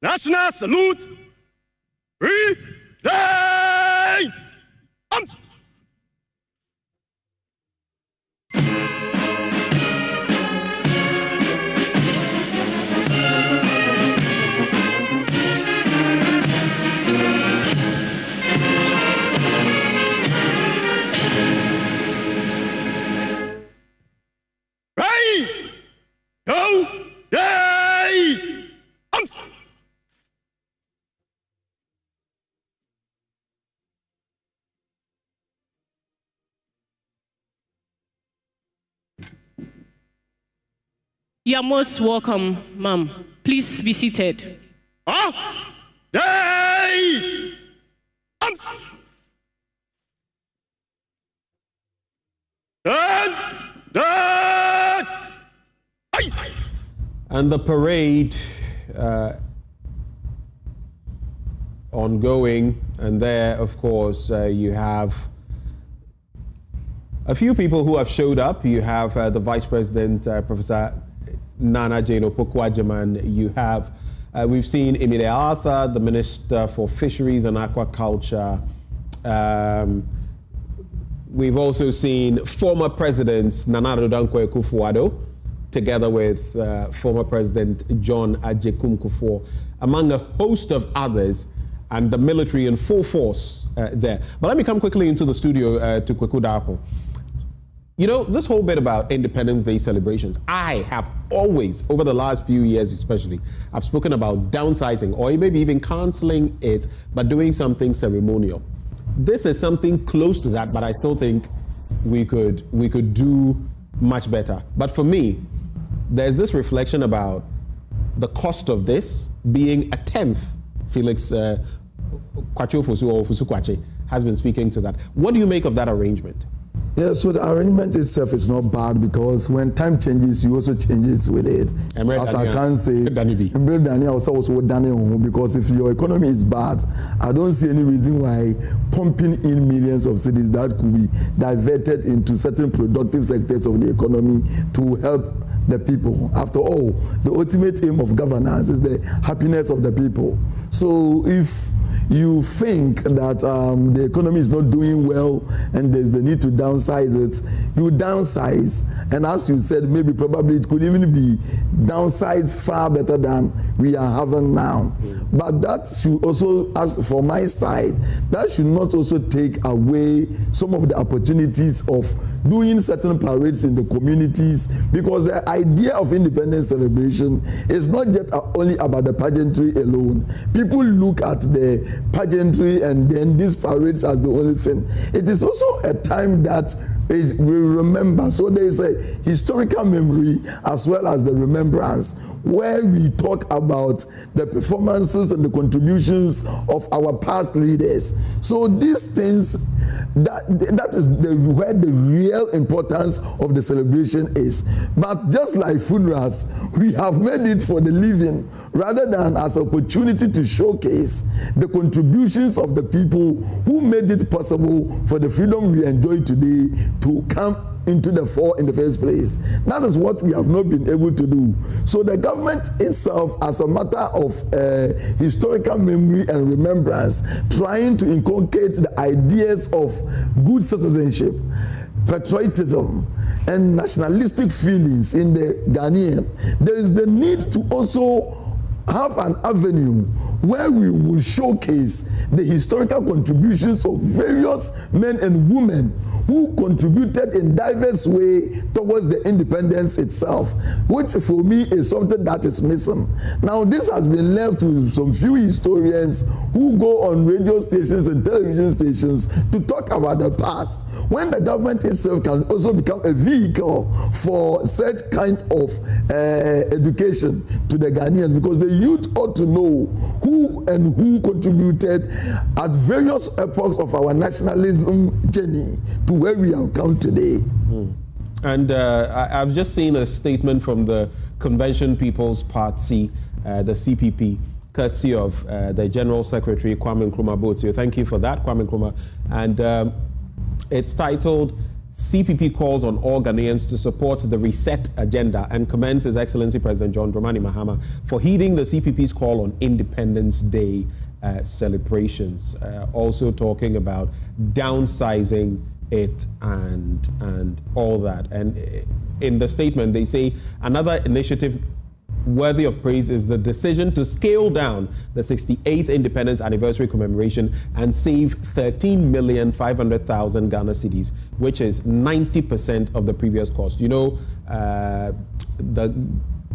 National salute. Present. You are most welcome, ma'am. Please be seated. And the parade ongoing, and there, of course, you have a few people who have showed up. You have the Vice President, Professor Nana Jane Opoku-Agyeman. You have, we've seen Emilia Arthur, the Minister for Fisheries and Aquaculture. We've also seen former Presidents Nana Addo Dankwa Akufo-Addo, together with former President John Agyekum Kufuor, among a host of others, and the military in full force there. But let me come quickly into the studio to Kweku Darko. You know, this whole bit about Independence Day celebrations, I have always, over the last few years especially, I've spoken about downsizing or maybe even cancelling it, but doing something ceremonial. This is something close to that, but I still think we could do much better. But for me, there's this reflection about the cost of this being a tenth. Felix Kwacho Fosu or Fosu Kwache has been speaking to that. What do you make of that arrangement? Yeah, so the arrangement itself is not bad because when time changes, you also changes with it. As I can say, because if your economy is bad, I don't see any reason why pumping in millions of cedis that could be diverted into certain productive sectors of the economy to help the people. After all, the ultimate aim of governance is the happiness of the people. So if you think that the economy is not doing well and there's the need to downsize it, you downsize, and as you said, maybe probably it could even be downsized far better than we are having now. But that should also, as for my side, that should not also take away some of the opportunities of doing certain parades in the communities, because the idea of independence celebration is not just only about the pageantry alone. People look at the pageantry and then these parades as the only thing. It is also a time that we remember. So there is a historical memory as well as the remembrance, where we talk about the performances and the contributions of our past leaders. So these things, that is where the real importance of the celebration is. But just like funerals, we have made it for the living rather than as an opportunity to showcase the contributions of the people who made it possible for the freedom we enjoy today to come into the fore in the first place. That is what we have not been able to do. So the government itself, as a matter of historical memory and remembrance, trying to inculcate the ideas of good citizenship, patriotism, and nationalistic feelings in the Ghanaian, there is the need to also have an avenue where we will showcase the historical contributions of various men and women who contributed in diverse way towards the independence itself, which for me is something that is missing. Now this has been left to some few historians who go on radio stations and television stations to talk about the past, when the government itself can also become a vehicle for such kind of education to the Ghanaians, because the youth ought to know who and who contributed at various epochs of our nationalism journey to where we have come today. And I've just seen a statement from the Convention People's Party, the CPP, courtesy of the General Secretary, Kwame Nkrumah Botio. Thank you for that, Kwame Nkrumah. And it's titled CPP calls on all Ghanaians to support the reset agenda and commends His Excellency President John Dramani Mahama for heeding the CPP's call on Independence Day celebrations. Also talking about downsizing it and all that. And in the statement, they say another initiative worthy of praise is the decision to scale down the 68th independence anniversary commemoration and save 13,500,000 Ghana cedis, which is 90% of the previous cost. You know, the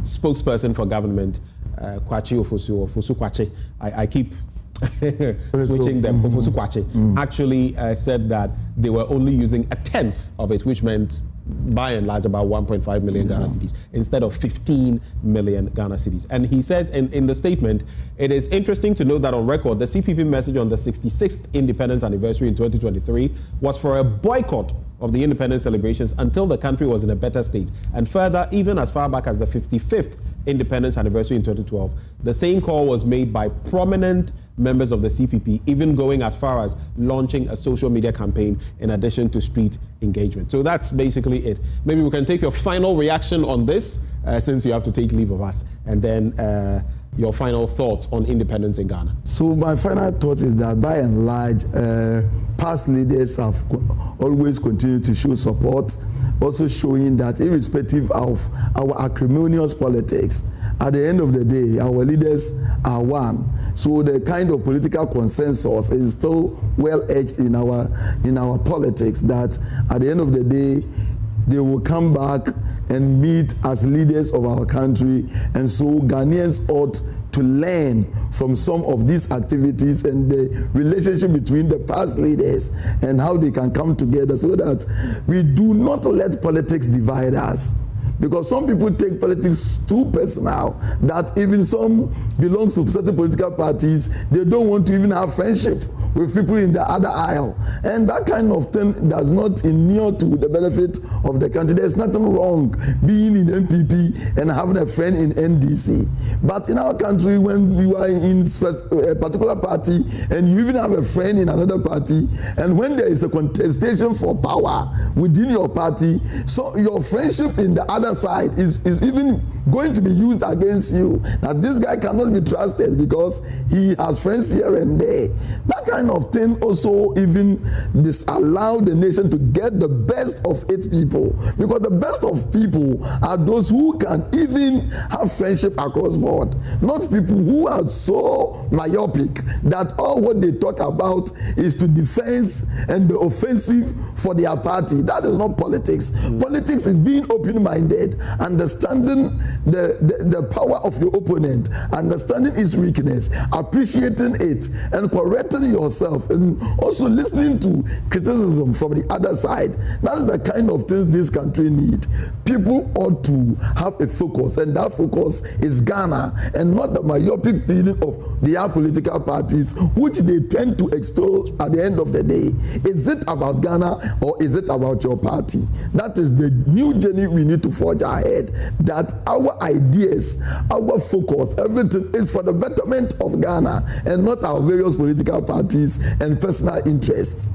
spokesperson for government, Kwachi Ofosu Kwachi, I keep switching them, Ofosu Kwachi, actually said that they were only using a tenth of it, which meant by and large about 1.5 million Ghana cedis instead of 15 million Ghana cedis. And he says in the statement, it is interesting to note that on record, the CPP message on the 66th independence anniversary in 2023 was for a boycott of the independence celebrations until the country was in a better state. And further, even as far back as the 55th independence anniversary in 2012, the same call was made by prominent members of the CPP, even going as far as launching a social media campaign in addition to street engagement. So that's basically it. Maybe we can take your final reaction on this, since you have to take leave of us, and then your final thoughts on independence in Ghana. So my final thought is that by and large, past leaders have always continued to show support, also showing that irrespective of our acrimonious politics, at the end of the day, our leaders are one. So the kind of political consensus is still well edged in our politics, that at the end of the day, they will come back and meet as leaders of our country. And so Ghanaians ought to learn from some of these activities and the relationship between the past leaders and how they can come together so that we do not let politics divide us. Because some people take politics too personal, that even some belongs to certain political parties, they don't want to even have friendship with people in the other aisle. And that kind of thing does not inure to the benefit of the country. There's nothing wrong being in MPP and having a friend in NDC. But in our country, when you are in a particular party and you even have a friend in another party, and when there is a contestation for power within your party, so your friendship in the other side is even going to be used against you. Now this guy cannot be trusted because he has friends here and there. That kind of thing also even disallow the nation to get the best of its people, because the best of people are those who can even have friendship across board, not people who are so myopic that all what they talk about is to defense and the offensive for their party. That is not politics. Politics is being open-minded, understanding the power of your opponent, understanding its weakness, appreciating it, and correcting yourself, and also listening to criticism from the other side. That's the kind of things this country needs. People ought to have a focus, and that focus is Ghana, and not the myopic feeling of their political parties, which they tend to extol at the end of the day. Is it about Ghana or is it about your party? That is the new journey we need to forge ahead, that our ideas, our focus, everything is for the betterment of Ghana and not our various political parties and personal interests.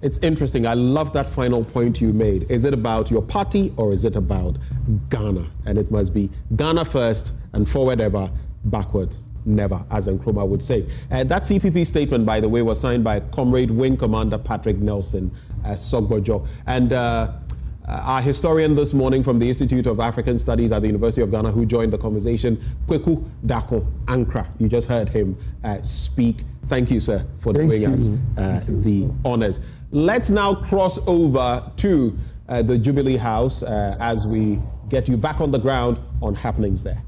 It's interesting. I love that final point you made. Is it about your party or is it about Ghana? And it must be Ghana first and forward ever, backward never, as Nkrumah would say. That CPP statement, by the way, was signed by Comrade Wing Commander Patrick Nelson Sogbojo. And our historian this morning from the Institute of African Studies at the University of Ghana, who joined the conversation, Kweku Dako Ankra. You just heard him speak. Thank you, sir, for doing us the honors. Let's now cross over to the Jubilee House as we get you back on the ground on happenings there.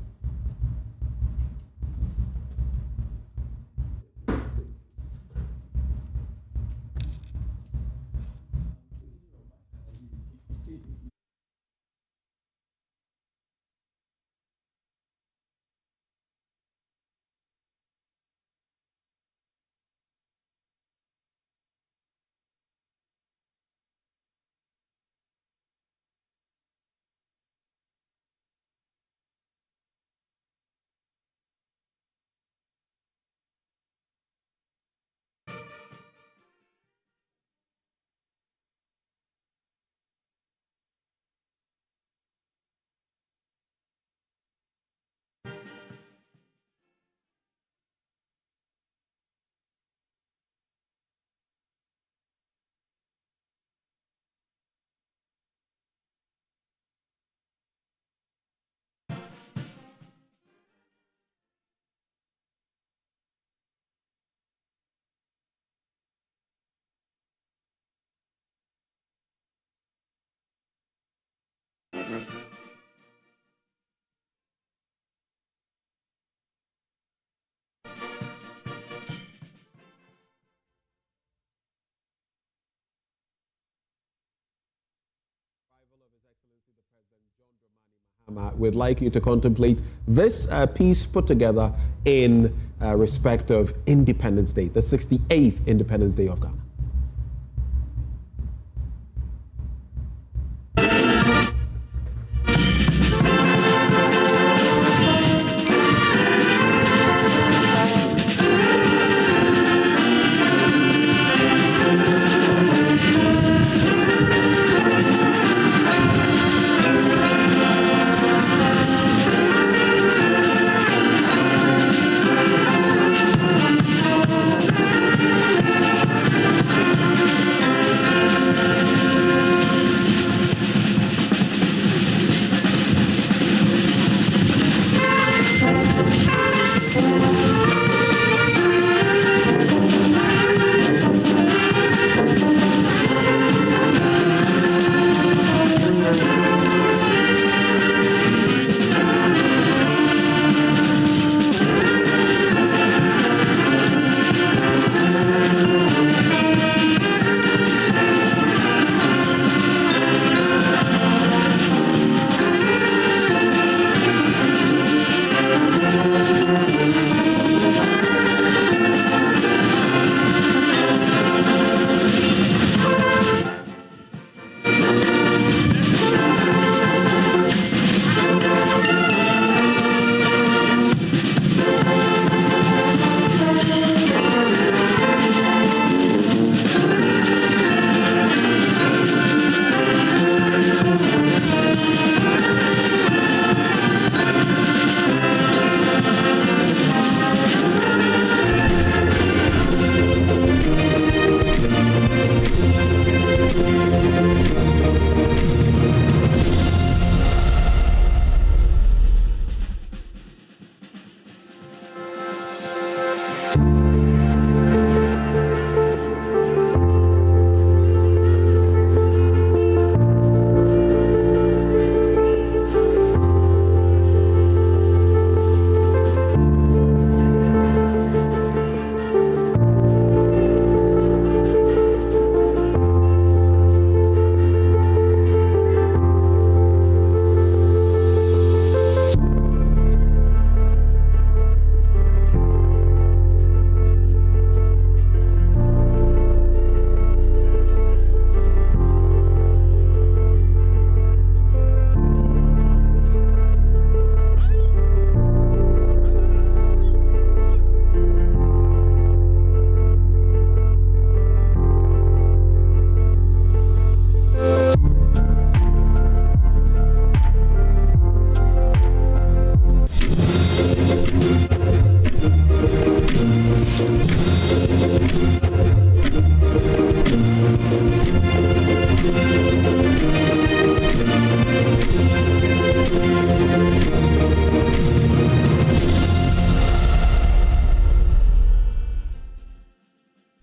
We'd like you to contemplate this piece put together in respect of Independence Day, the 68th Independence Day of Ghana.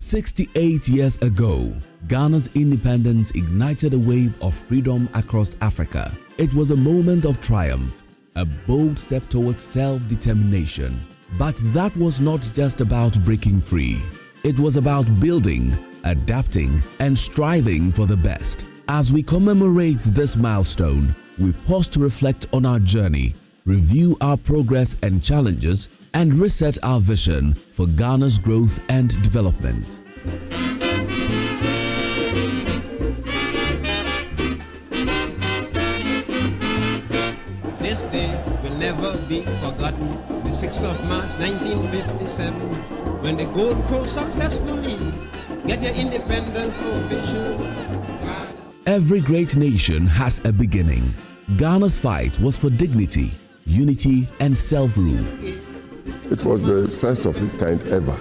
"68 years ago, Ghana's independence ignited a wave of freedom across Africa. It was a moment of triumph, a bold step towards self-determination. But that was not just about breaking free. It was about building, adapting, and striving for the best. As we commemorate this milestone, we pause to reflect on our journey, review our progress and challenges, and reset our vision for Ghana's growth and development. This day will never be forgotten. The 6th of March 1957, when the Gold Coast successfully get their independence official. Every great nation has a beginning. Ghana's fight was for dignity, unity, and self-rule. It was the first of its kind ever.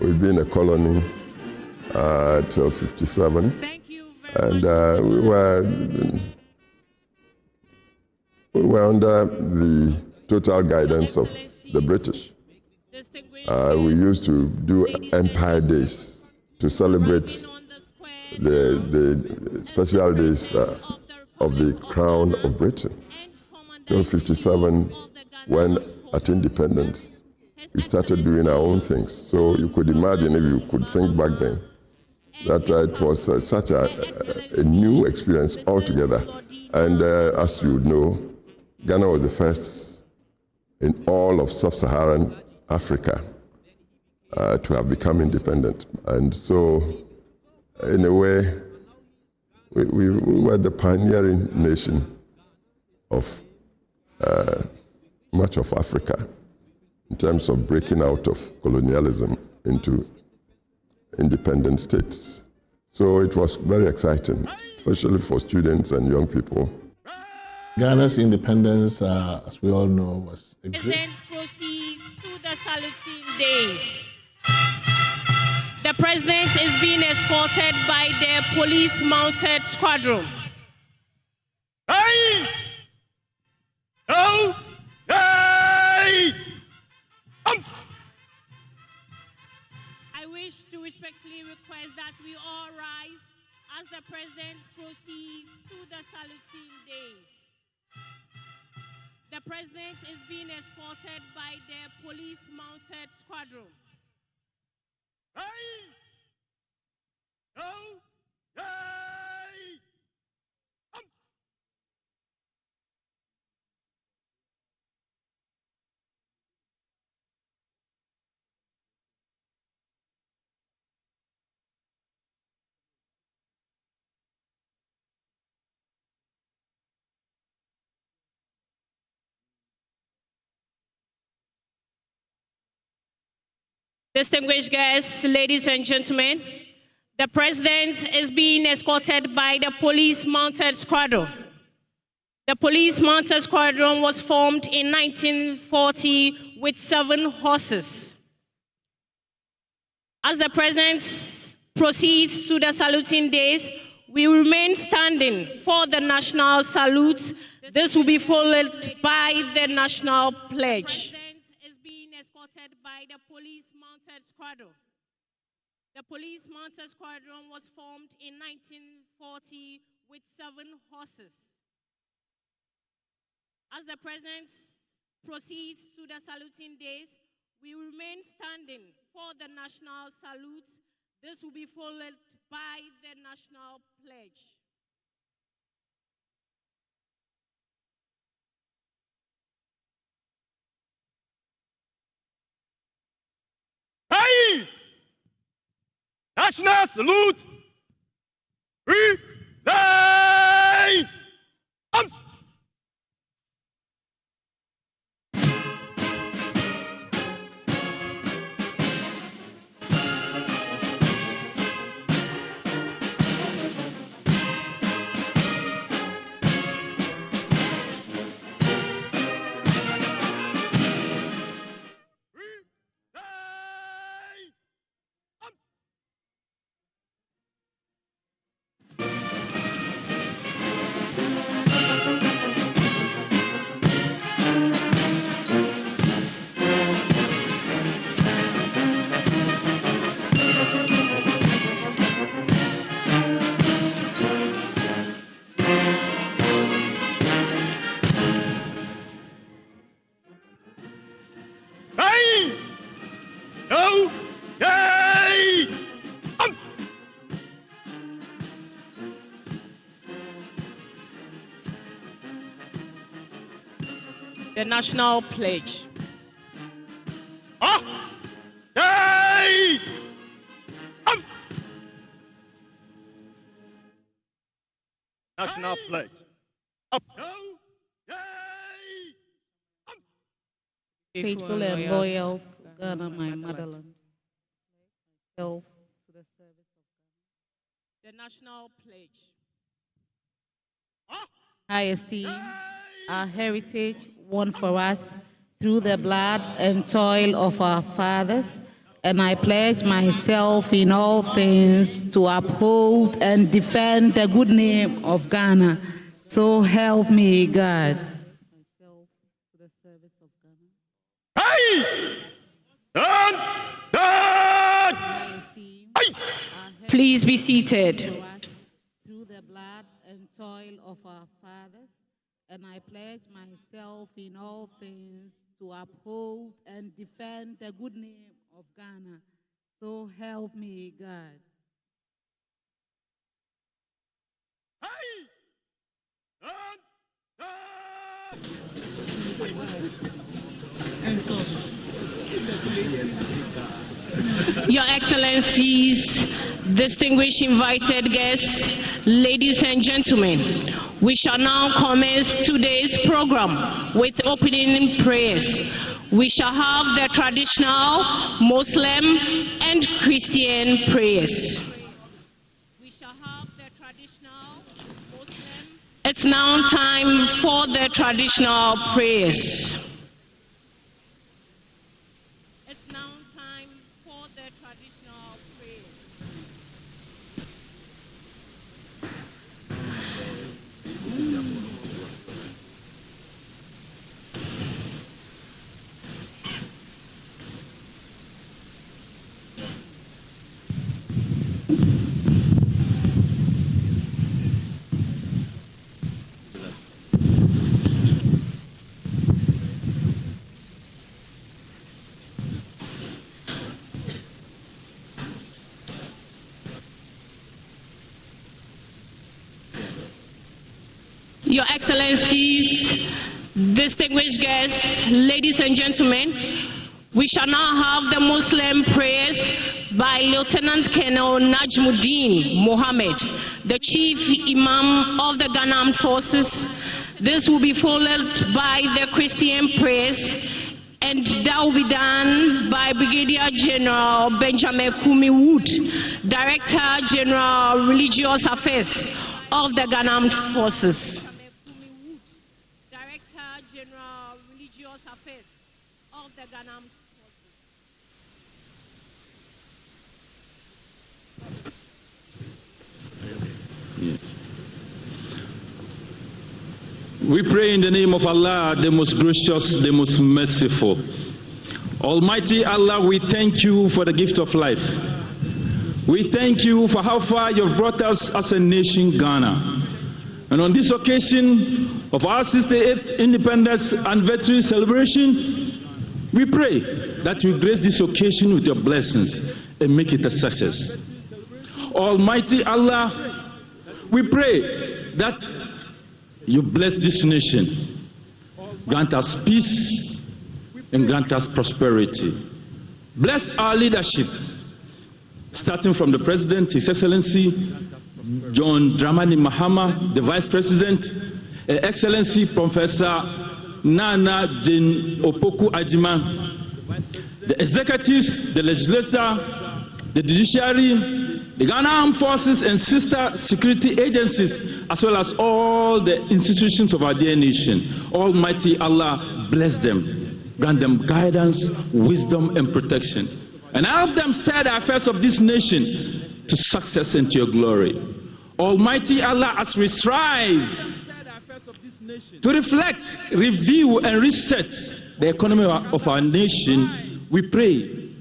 We'd been a colony till 57, and we were under the total guidance of the British. We used to do Empire Days to celebrate the special days of the Crown of Britain. Till 57, when at independence, we started doing our own things. So you could imagine, if you could think back then, that it was such a new experience altogether. And as you know, Ghana was the first in all of sub-Saharan Africa to have become independent. And so, in a way, we were the pioneering nation of much of Africa in terms of breaking out of colonialism into independent states. So it was very exciting, especially for students and young people. Ghana's independence, as we all know, was a great... President proceeds to the saluting days. The president is being escorted by the police mounted squadron. Hey! Oh! Hey! I wish to respectfully request that we all rise as the president proceeds to the saluting days. The president is being escorted by the police mounted squadron. Hey! Oh! Hey! Distinguished guests, ladies and gentlemen, the president is being escorted by the police mounted squadron. The police mounted squadron was formed in 1940 with 7 horses. As the president proceeds to the saluting days, we remain standing for the national salute. This will be followed by the national pledge. The president is being escorted by the police mounted squadron. The police mounted squadron was formed in 1940 with 7 horses. As the president proceeds to the saluting days, we remain standing for the national salute. This will be followed by the national pledge. Hey! National salute! Resign! Hey! No! Yay! The national pledge. Ah! Yay! National pledge. Up. No! Yay! Faithful and loyal to Ghana, my motherland. Myself to the service of The national pledge. Ah! Ghana. I esteem our heritage won for us through the blood and toil of our fathers, and I pledge myself in all things to uphold and defend the good name of Ghana. So help me God. Myself to the service of Ghana. Hey! Done! Done! I esteem Ice! Please be seated. through the blood and toil of our fathers, and I pledge myself in all things to uphold and defend the good name of Ghana. So help me God. Hey! Done! Done! Your Excellencies, distinguished invited guests, ladies and gentlemen, we shall now commence today's program with opening prayers. We shall have the traditional Muslim and Christian prayers. It's now time for the traditional prayers. It's now time for the traditional prayers. Your Excellencies, distinguished guests, ladies and gentlemen, we shall now have the Muslim prayers by Lieutenant Colonel Najmuddin Mohammed, the Chief Imam of the Ghana Armed Forces. This will be followed by the Christian prayers, and that will be done by Brigadier General Benjamin Kumi Wood, Director General Religious Affairs of the Ghana Armed Forces. Of the Ghana Armed Forces. We pray in the name of Allah, the most gracious, the most merciful. Almighty Allah, we thank you for the gift of life. We thank you for how far you've brought us as a nation, Ghana. And on this occasion of our 68th Independence Anniversary celebration, we pray that you grace this occasion with your blessings and make it a success. Almighty Allah, we pray that you bless this nation, grant us peace and grant us prosperity. Bless our leadership, starting from the President, His Excellency John Dramani Mahama, the Vice President, Excellency Professor Nana Jane Opoku Ajima, the executives, the legislature, the judiciary, the Ghana Armed Forces and sister security agencies, as well as all the institutions of our dear nation. Almighty Allah bless them, grant them guidance, wisdom and protection, and help them steer the affairs of this nation to success and to your glory. Almighty Allah, as we strive to reflect, review and reset the economy of our nation, we pray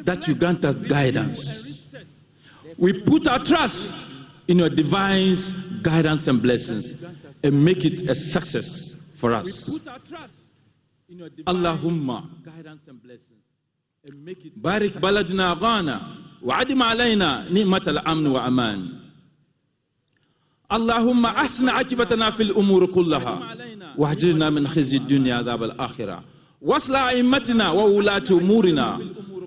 that you grant us guidance. We put our trust in your divine guidance and blessings and make it a success for us. Allahumma barik baladna Ghana wa adim alayna ni'mat al-amn wa aman. اللهم أحسن عاقبتنا في الأمور كلها واهجرنا من خزي الدنيا عذاب الآخرة واصلح أئمتنا وولاة أمورنا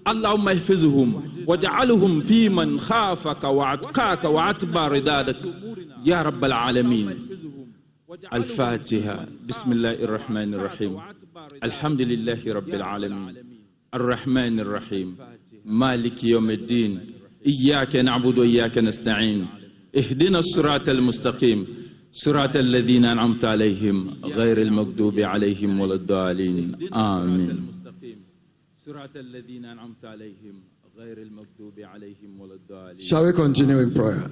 اللهم احفظهم واجعلهم في من خافك واتقاك واتبع رضاك يا رب العالمين. الفاتحة. بسم الله الرحمن الرحيم. الحمد لله رب العالمين الرحمن الرحيم مالك يوم الدين إياك نعبد وإياك نستعين اهدنا الصراط المستقيم صراط الذين أنعمت عليهم غير المغضوب عليهم ولا الضالين آمين. Shall we continue in prayer?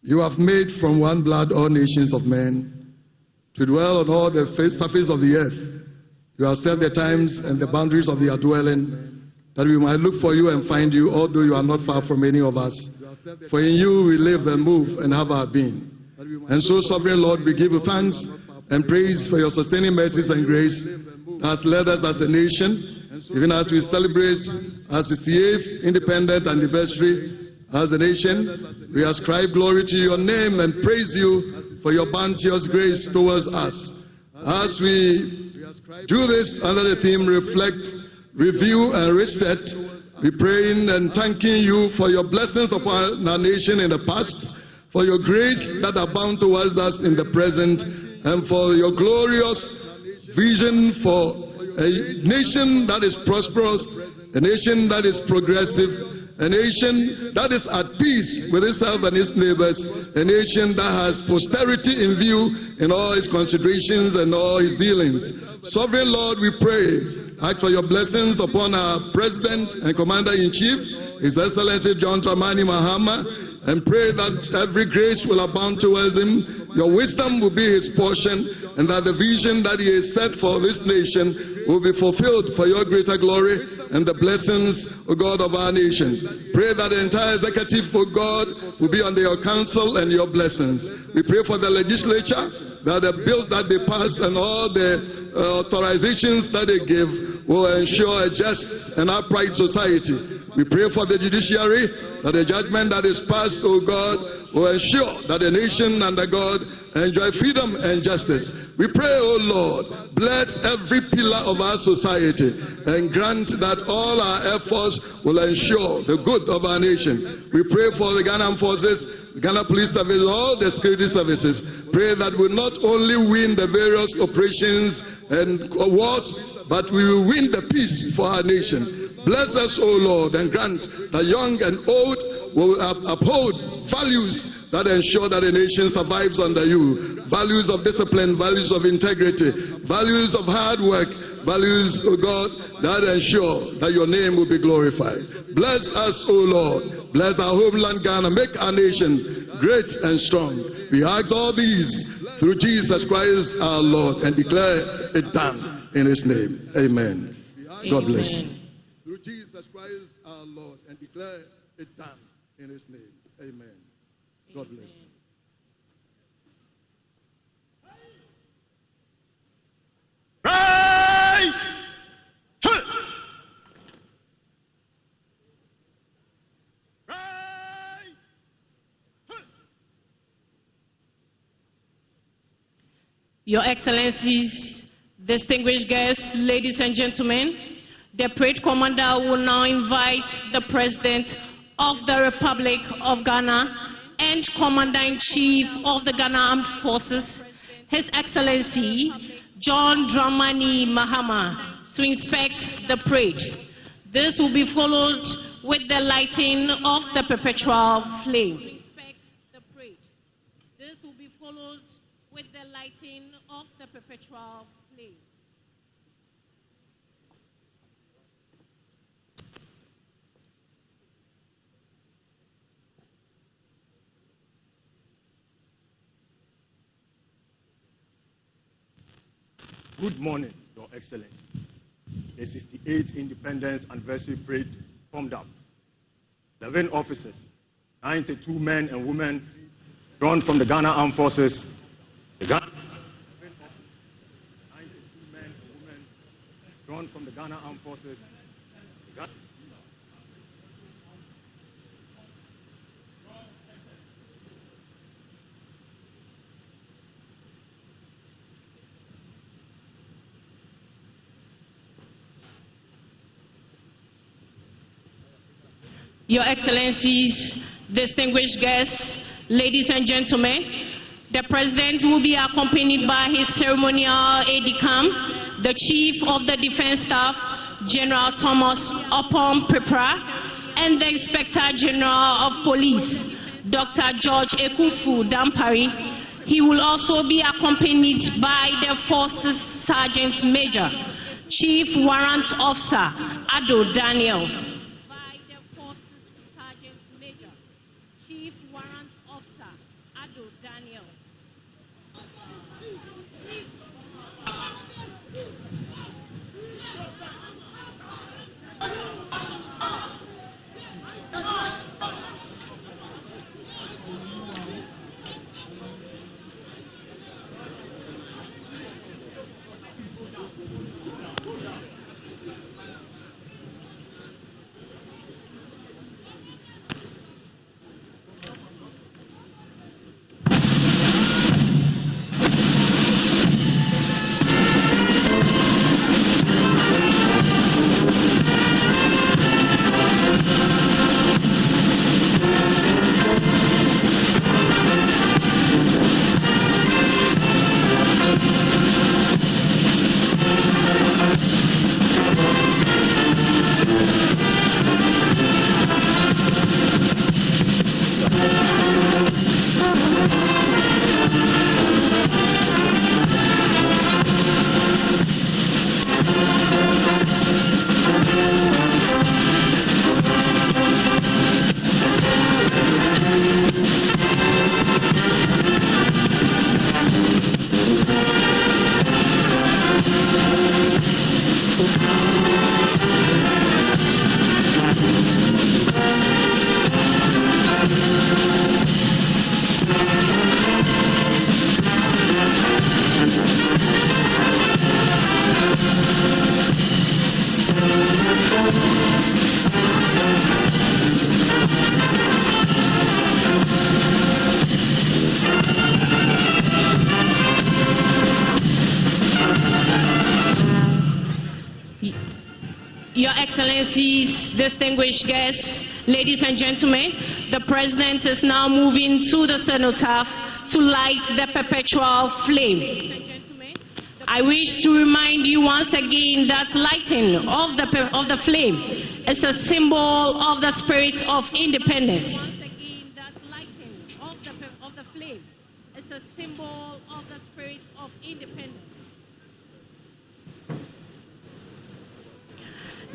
You have made from one blood all nations of men to dwell on all the surface of the earth. You have set the times and the boundaries of their dwelling, that we might look for you and find you, although you are not far from any of us. For in you we live and move and have our being. And so, Sovereign Lord, we give you thanks and praise for your sustaining mercies and grace that has led us as a nation, even as we celebrate our 68th independent anniversary as a nation. We ascribe glory to your name and praise you for your bounteous grace towards us. As we do this under the theme Reflect, Review, and Reset, we're praying and thanking you for your blessings upon our nation in the past, for your grace that abound towards us in the present, and for your glorious vision for a nation that is prosperous, a nation that is progressive, a nation that is at peace with itself and its neighbors, a nation that has posterity in view in all its considerations and all its dealings. Sovereign Lord, we pray, ask for your blessings upon our President and Commander-in-Chief, His Excellency John Dramani Mahama, and pray that every grace will abound towards him, your wisdom will be his portion, and that the vision that he has set for this nation will be fulfilled for your greater glory and the blessings, O God, of our nation. Pray that the entire executive, O God, will be under your counsel and your blessings. We pray for the legislature, that the bills that they passed and all the authorizations that they give will ensure a just and upright society. We pray for the judiciary, that the judgment that is passed, O God, will ensure that the nation under God enjoy freedom and justice. We pray, O Lord, bless every pillar of our society and grant that all our efforts will ensure the good of our nation. We pray for the Ghana Armed Forces, the Ghana Police Service, all the security services. Pray that we not only win the various operations and wars, but we will win the peace for our nation. Bless us, O Lord, and grant that young and old will uphold values that ensure that the nation survives under you. Values of discipline, values of integrity, values of hard work, values, O God, that ensure that your name will be glorified. Bless us, O Lord. Bless our homeland Ghana. Make our nation great and strong. We ask all these through Jesus Christ our Lord and declare it done in his name. Amen. God bless you. Through Jesus Christ our Lord and declare it done in his name. Amen. God bless you. Right! Your Excellencies, distinguished guests, ladies and gentlemen, the parade commander will now invite the President of the Republic of Ghana and Commander-in-Chief of the Ghana Armed Forces, His Excellency John Dramani Mahama, to inspect the parade. This will be followed with the lighting of the perpetual flame. This will be followed with the lighting of the perpetual flame. Good morning, Your Excellency. The 68th Independence Anniversary Parade formed up. 11 officers, 92 men and women drawn from the Ghana Armed Forces. The Ghana 92 men and women drawn from the Ghana Armed Forces. Your Excellencies, distinguished guests, ladies and gentlemen, the President will be accompanied by his ceremonial aide-de-camp, the Chief of the Defense Staff, General Thomas Opon Pepra, and the Inspector General of Police, Dr. George Ekufu Dampari. He will also be accompanied by the Forces Sergeant Major, Chief Warrant Officer Ado Daniel. Your Excellencies, distinguished guests, ladies and gentlemen, the President is now moving to the cenotaph to light the perpetual flame. I wish to remind you once again that lighting of the flame is a symbol of the spirit of independence. It's a symbol of the spirit of independence.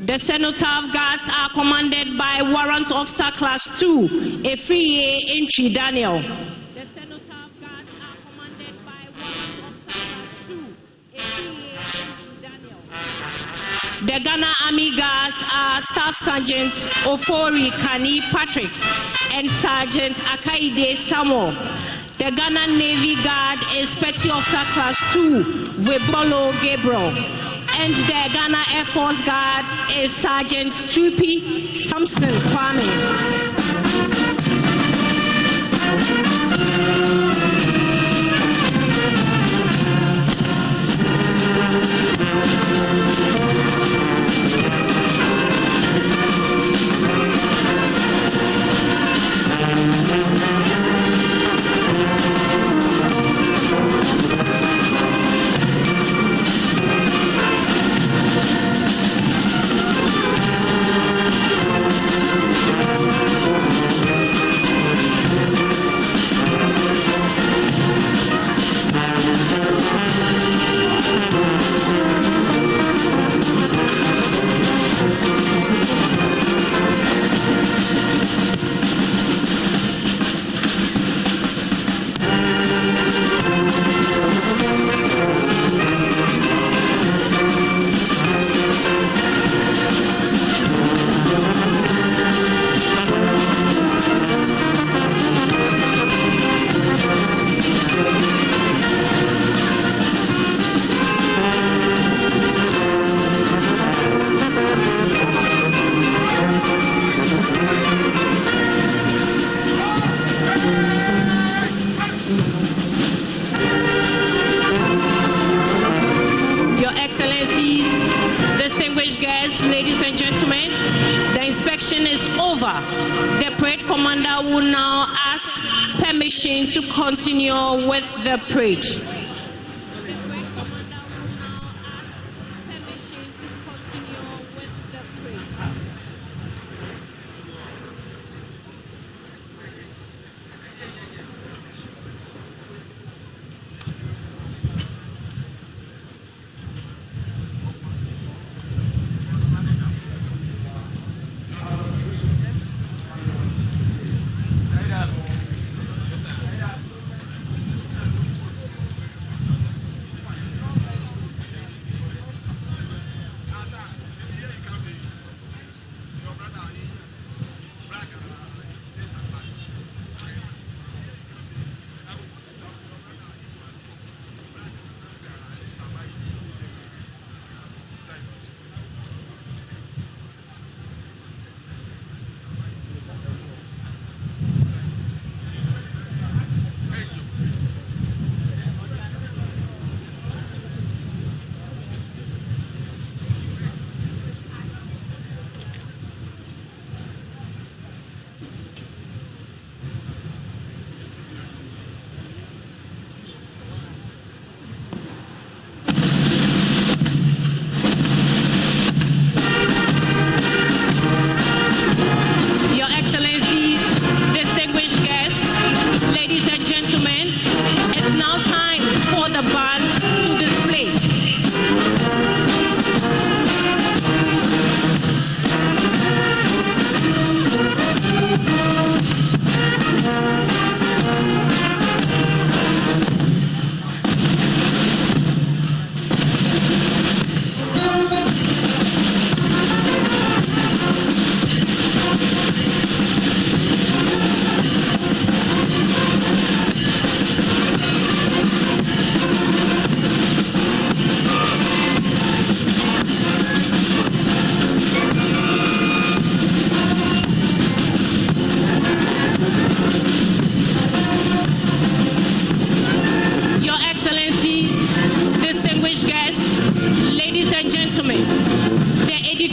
The cenotaph guards are commanded by Warrant Officer Class 2, OFORI-ATTA Entry Daniel. The cenotaph guards are commanded by Warrant Officer Class 2, OFORI-ATTA Entry Daniel. The Ghana Army Guards are Staff Sergeant Patriotic and Sergeant Akaide Samuel. The Ghana Navy Guard is Petty Officer Class 2, Webolo Gabriel. And the Ghana Air Force Guard is Sergeant Trupi Samson Kwame. Ladies and gentlemen, the inspection is over. The parade commander will now ask permission to continue with the parade.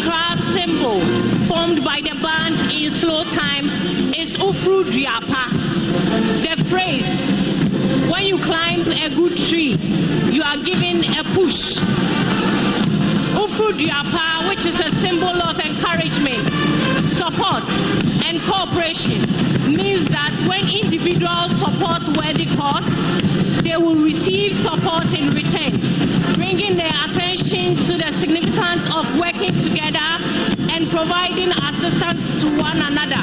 Edikra symbol formed by the band in slow time is OFORI-ATTA. The phrase, when you climb a good tree, you are given a push. OFORI-ATTA, which is a symbol of encouragement, support, and cooperation, means that when individuals support worthy cause, they will receive support in return, bringing their attention to the significance of working together and providing assistance to one another.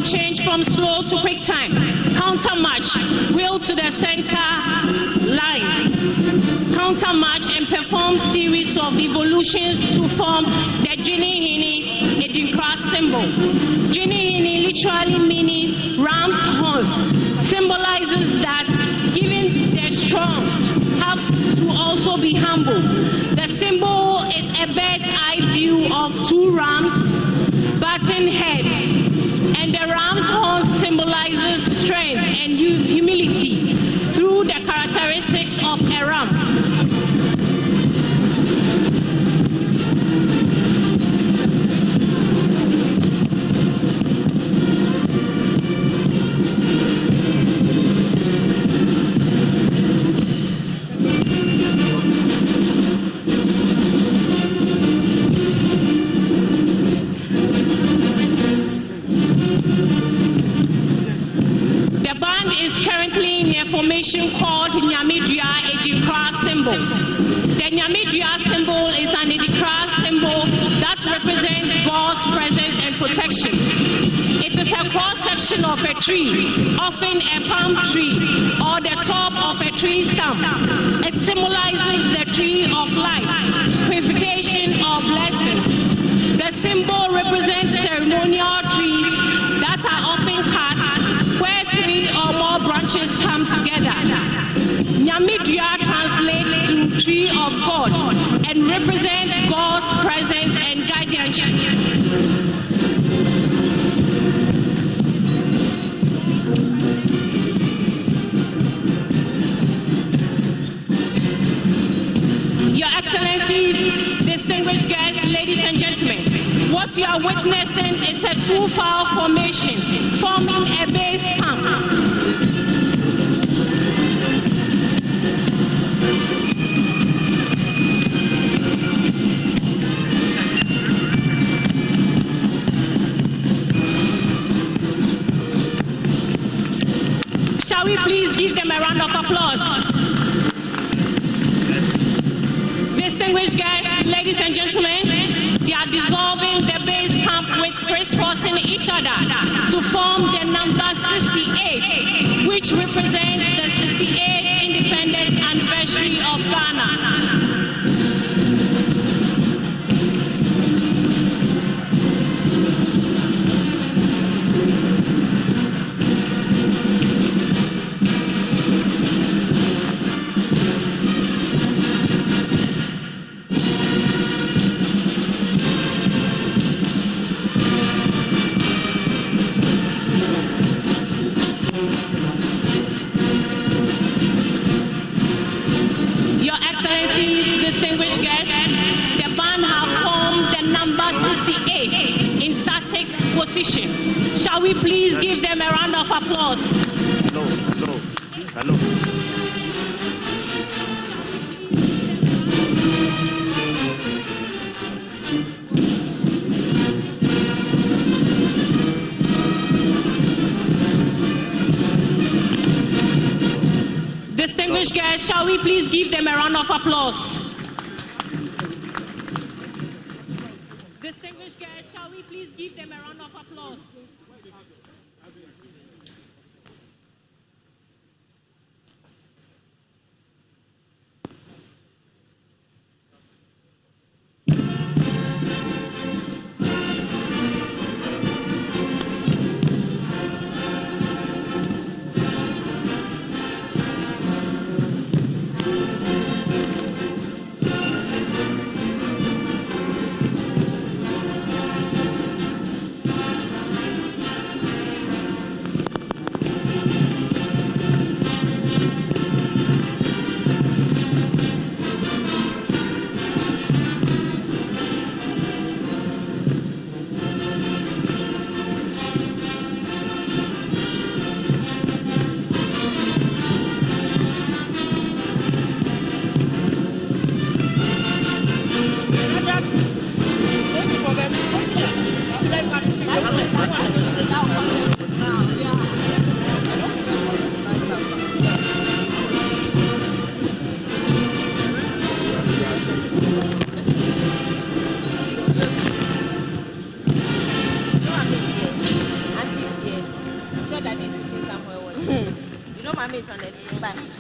Change from slow to quick time. Counter march, wheel to the center line. Counter march and perform series of evolutions to form the Edikra symbol. Literally meaning ram's horns, symbolizes that even the strong have to also be humble. The symbol is a bird's eye view of two rams butting heads. And the ram's horn symbolizes strength and humility through the characteristics of a ram. Called Edikra symbol. The symbol is an Edikra symbol that represents God's presence and protection. It is a cross-section of a tree, often a palm tree, or the top of a tree stump. It symbolizes the tree of life, purification or blessings. The symbol represents ceremonial trees that are often cut where 3 or more branches come together. Nyamidria translates to tree of God and represents God's presence and guardianship. Your Excellencies, distinguished guests, ladies and gentlemen, what you are witnessing is a two-file formation forming a base camp. Shall we please give them a round of applause? Distinguished guests, ladies and gentlemen, they are dissolving the base camp with crisscrossing each other to form the number 68, which represents the 68th independence anniversary of Ghana. Shall we please give them a round of applause? Hello. Distinguished guests, shall we please give them a round of applause? Distinguished guests, shall we please give them a round of applause? You know, Mommy is on the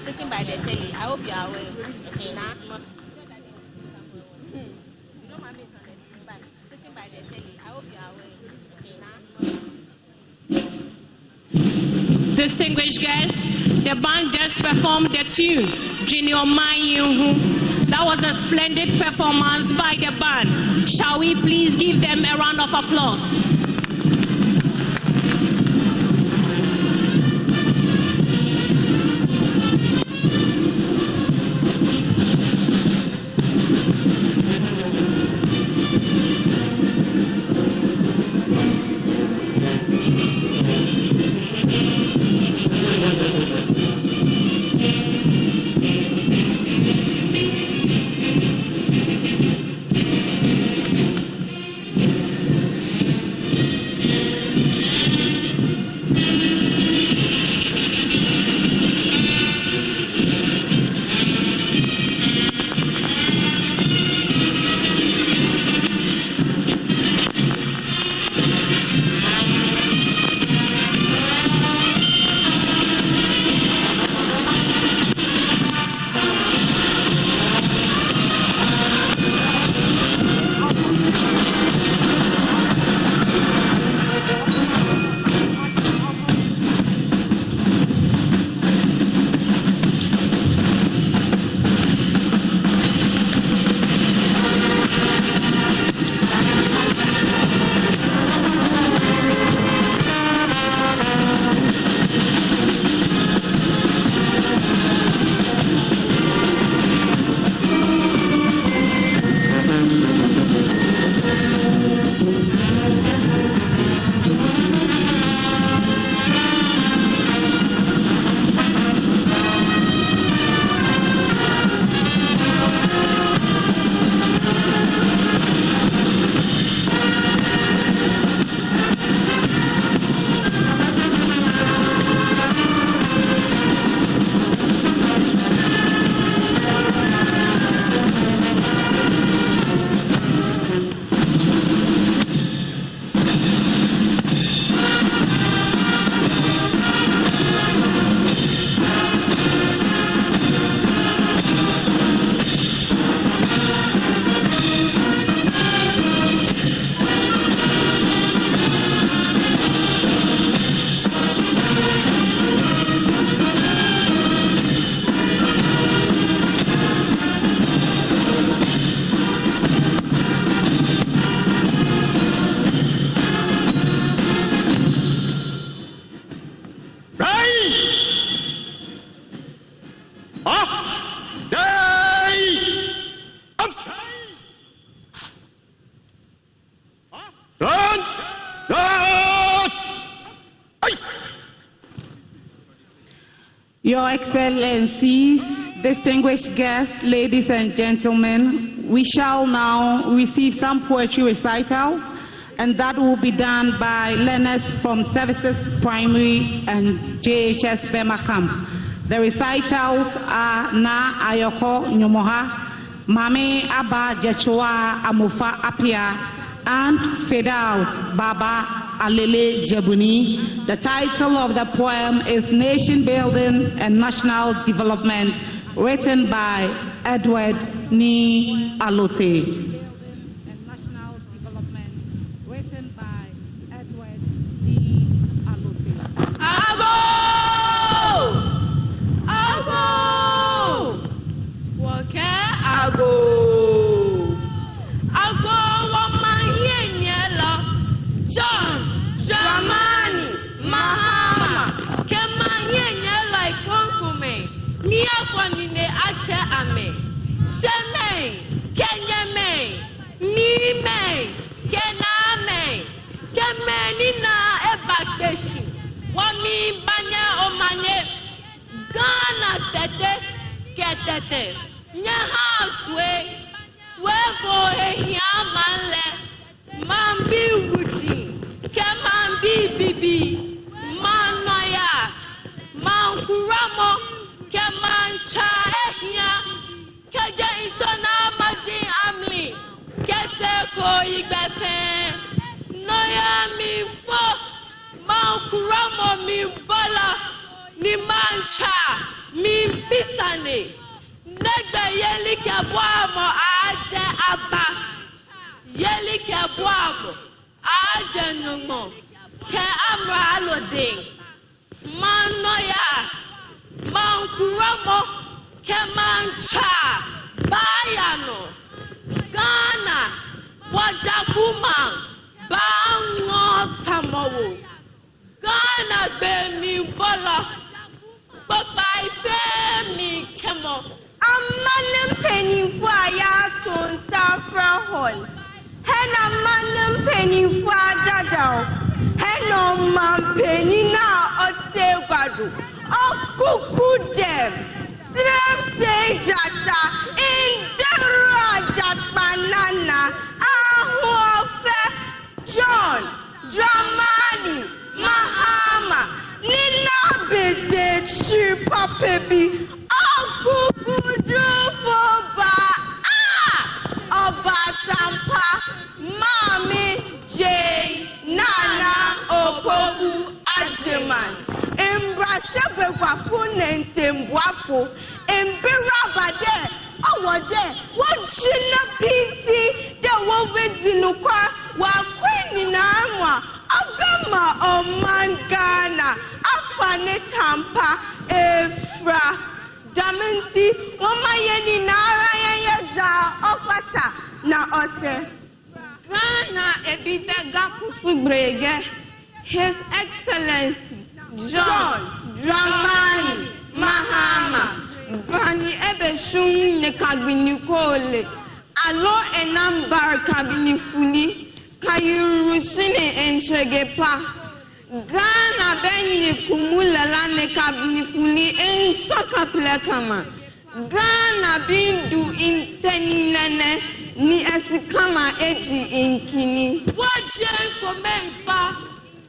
sitting by the telly. I hope you are aware. Okay, now. You know, Mommy is on the sitting by the telly. I hope you are aware. Okay, now. Distinguished guests, the band just performed the tune, Junior Mayuhu. That was a splendid performance by the band. Shall we please give them a round of applause? Your Excellencies, distinguished guests, ladies and gentlemen, we shall now receive some poetry recital, and that will be done by learners from Services Primary and JHS Bema Camp. The recitals are Na Ayoko Nyomoha, Mame Abba Jechua Amufa Apia, and Fade Out Baba Alele Jebuni. The title of the poem is Nation Building and National Development, written by Edward Ni Alote. John, Dramani, Mahama, Kemanye like Konkume, Niakonine Ache Ame, Sheme, Kenyame, Nime, Kename, Kemenina Ebakeshi, Wami Banya Omane, Ghana Tete, Ketete, Nyaha Swe, Swego Yamanle. Mambi Wuchi, Kemambi Bibi, Manoya, Mankuramo, Kemancha Ehia, Kaja Isona Maji Amli, Keteko Igbefe, Noya mi fo, Mankuramo mi bola, ni mancha, mi pisane, Negbe Yeli Kabwamo Aje Abba. Yeli ke boamo ajenumo ke amra alode manoya mankuramo ke mancha bayano Ghana wajakuma bango tamowo Ghana be mi bola papa ife mi kemo amanem penny for ya son safra hall. Hena manem penny for Jajao. Hena man penny na ote gwadu. Okuku dem. Slave say jata. Indera jatmanana. Ahofe. John. Dramani. Mahama. Nina bete chipa pebi. Okuku jufoba. Oba Sampa, Mami J. Nana Opoku Ajiman. Embrashebe Wapunente Mwapo. Embira Bade. Awade. Wajina Piti. The woven Zinukwa. Wakwini na amwa. Abema Omangana. Afane Tampa. Efra. Daminti, Mama Yeni Nara Yaza Ofata na Ose. Ghana Ebita Gakufu Brege, His Excellency John Dramani Mahama, Gani Ebeshun Nekabinikole, Alo Enambar Kabinifuli, Kayurusine Enchegepa. Ghana benye kumula lane kabinifuli en saka plekama. Ghana bindu intenine ni esikama eji inkini. Waje komemfa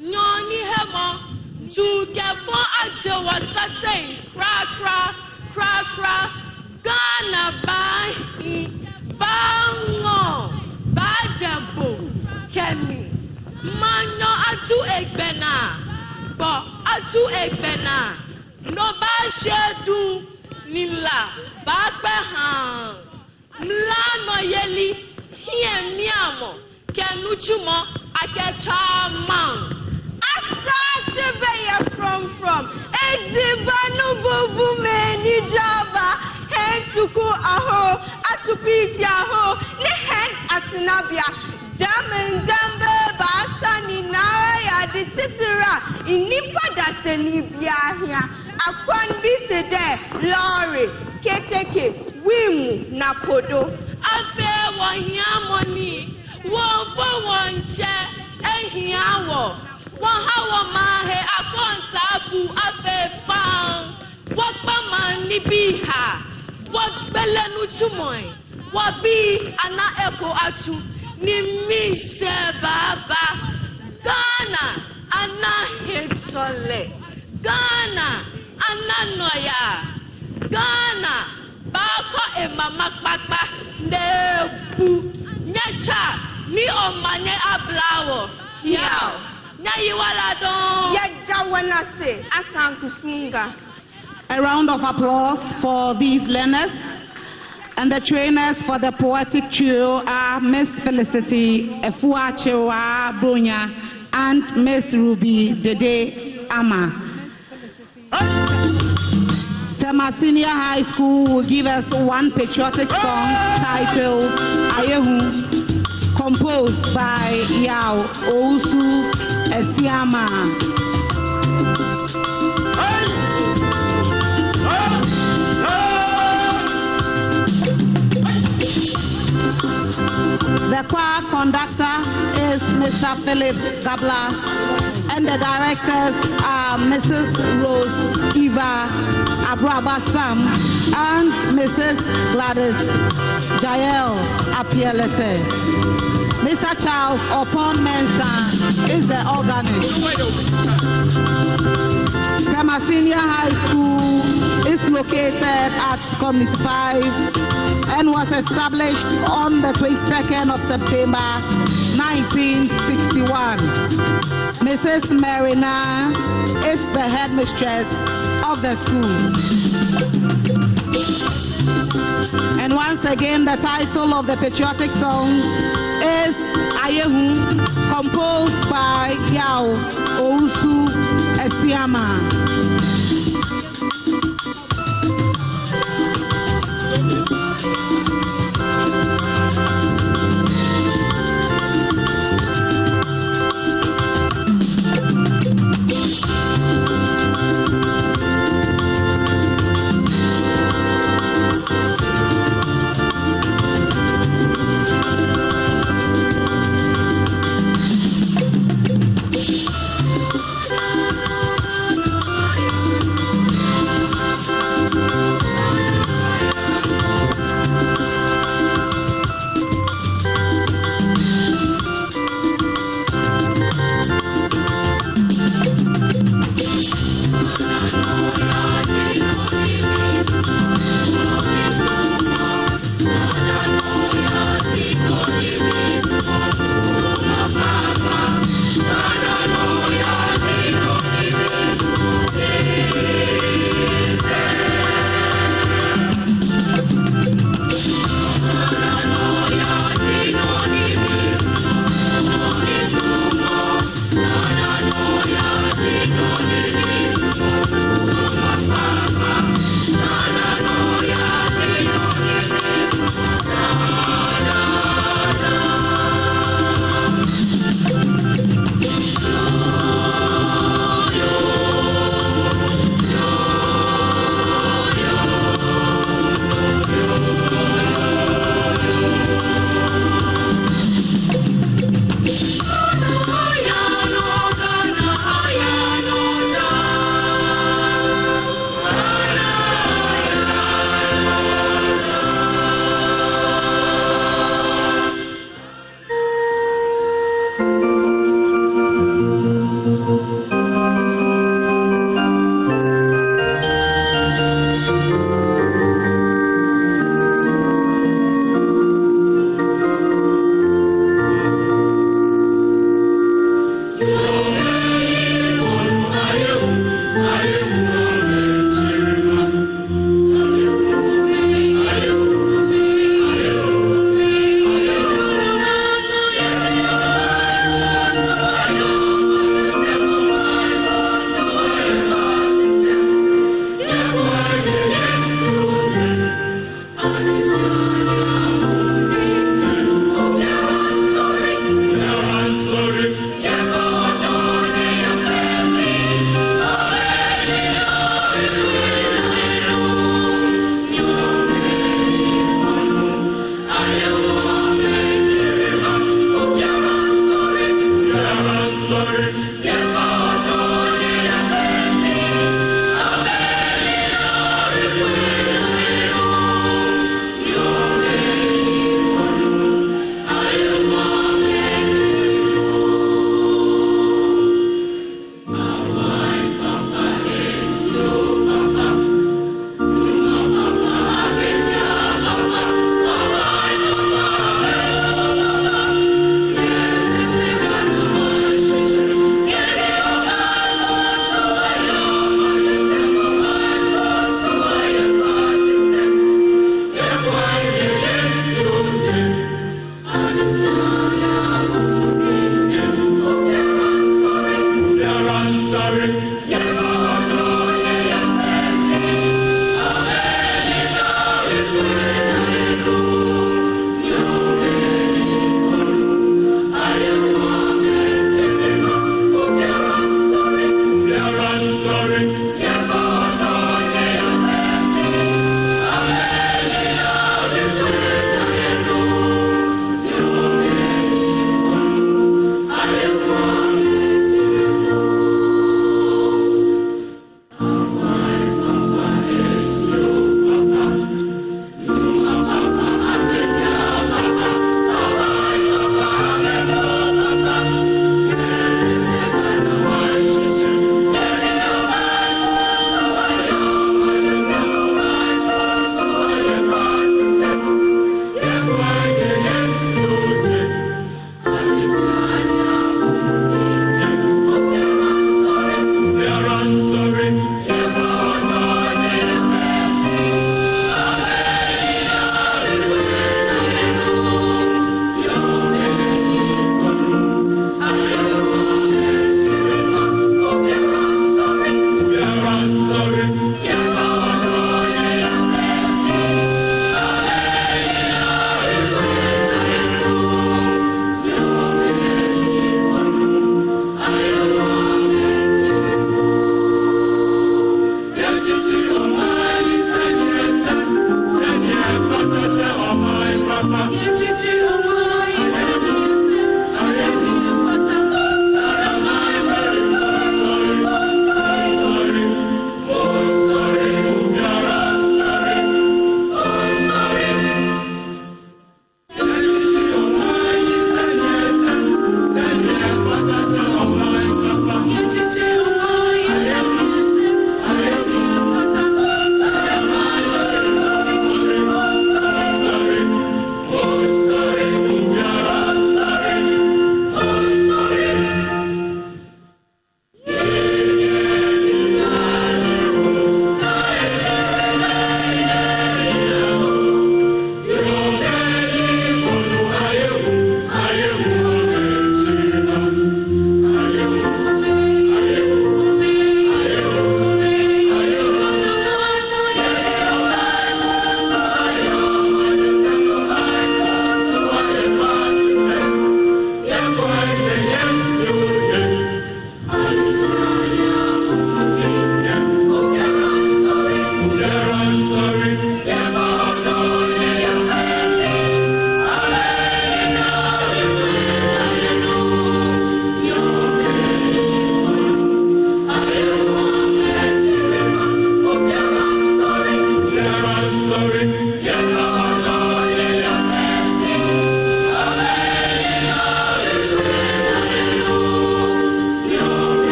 nyoni hemo jugefo aje wasase kra Ghana bahi bango bajabo kemi. Manyo atu egbena, bo atu egbena. No ba shedu nila ba pe han. Mlano yeli hie miamo kenuchumo akechama. Asase beya from ezibanu bubu meni jaba hentuku aho asupiti aho ne hen asinabia. Dambe basani nara ya di tisira inipa daseni biahia akwan bitede lorry keteke wimu na podo afe wonyamoni wonfo wonche ehiawo wohawo mahe akonsabu afe pan wokpa mani biha wokbelenu chumoy wabi ana eko achu Nimishe Baba Ghana Anahitsole Ghana Ananoya, Ghana, Bako Emama Papa, Nebu, Nature, ni Omane Ablawo, Yao, Nayiwaladon, Yagawanase, Asam Kusunga. A round of applause for these learners. And the trainers for the poetic trio are Miss Felicity Efuachewa Brunya and Miss Ruby Dede Ama. Tema Senior High School will give us one patriotic song titled Ayehu, composed by Yao Ousu Esiama. The choir conductor is Mr. Philip Gabla, and the directors are Mrs. Rose Eva Abrabasam and Mrs. Gladys Jael Apielete. Mr. Charles Opon Mensah is the organist. Tema Senior High School is located at Committee 5 and was established on the 22nd of September 1961. Mrs. Marina is the headmistress of the school. And once again, the title of the patriotic song is Ayehu, composed by Yao Ousu Esiama.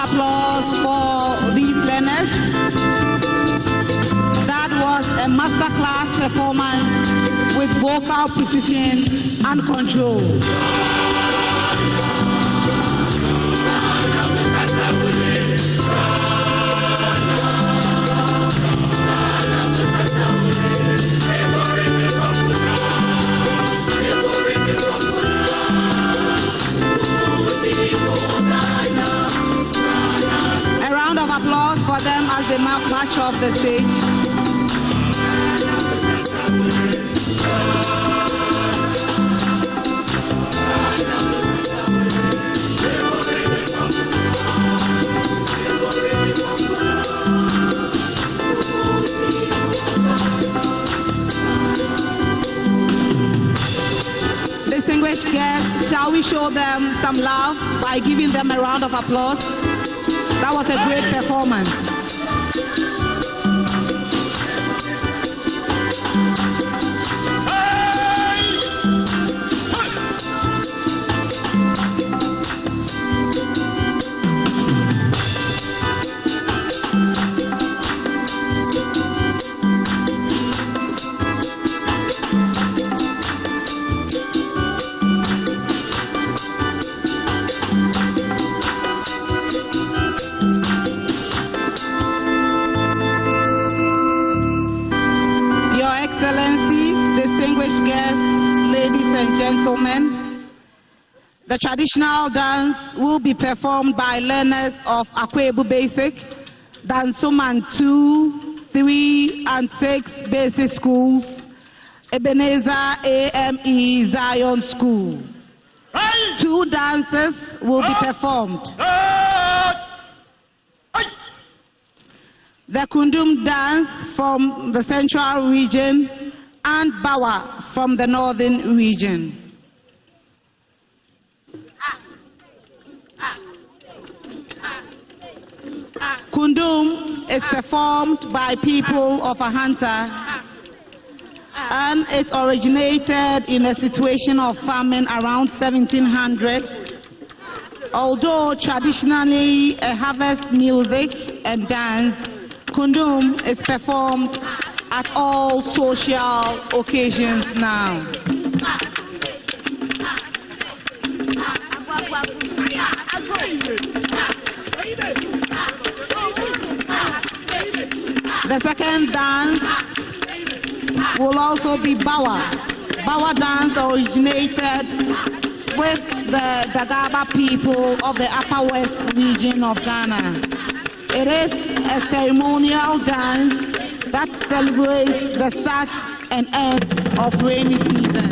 applause for these learners. That was a masterclass performance with vocal precision and control. A round of applause for them as they march off the stage. Distinguished guests, shall we show them some love by giving them a round of applause? That was a great performance. Gentlemen, the traditional dance will be performed by learners of Akwebu Basic, Dansuman 2, 3, and 6 basic schools, Ebenezer AME Zion School. 2 dances will be performed. The Kundum dance from the central region and Bawa from the northern region. Kundum is performed by people of Ahanta, and it originated in a situation of famine around 1700. Although traditionally a harvest music and dance, Kundum is performed at all social occasions now. The second dance will also be Bawa. Bawa dance originated with the Dagaba people of the Upper West region of Ghana. It is a ceremonial dance that celebrates the start and end of rainy season.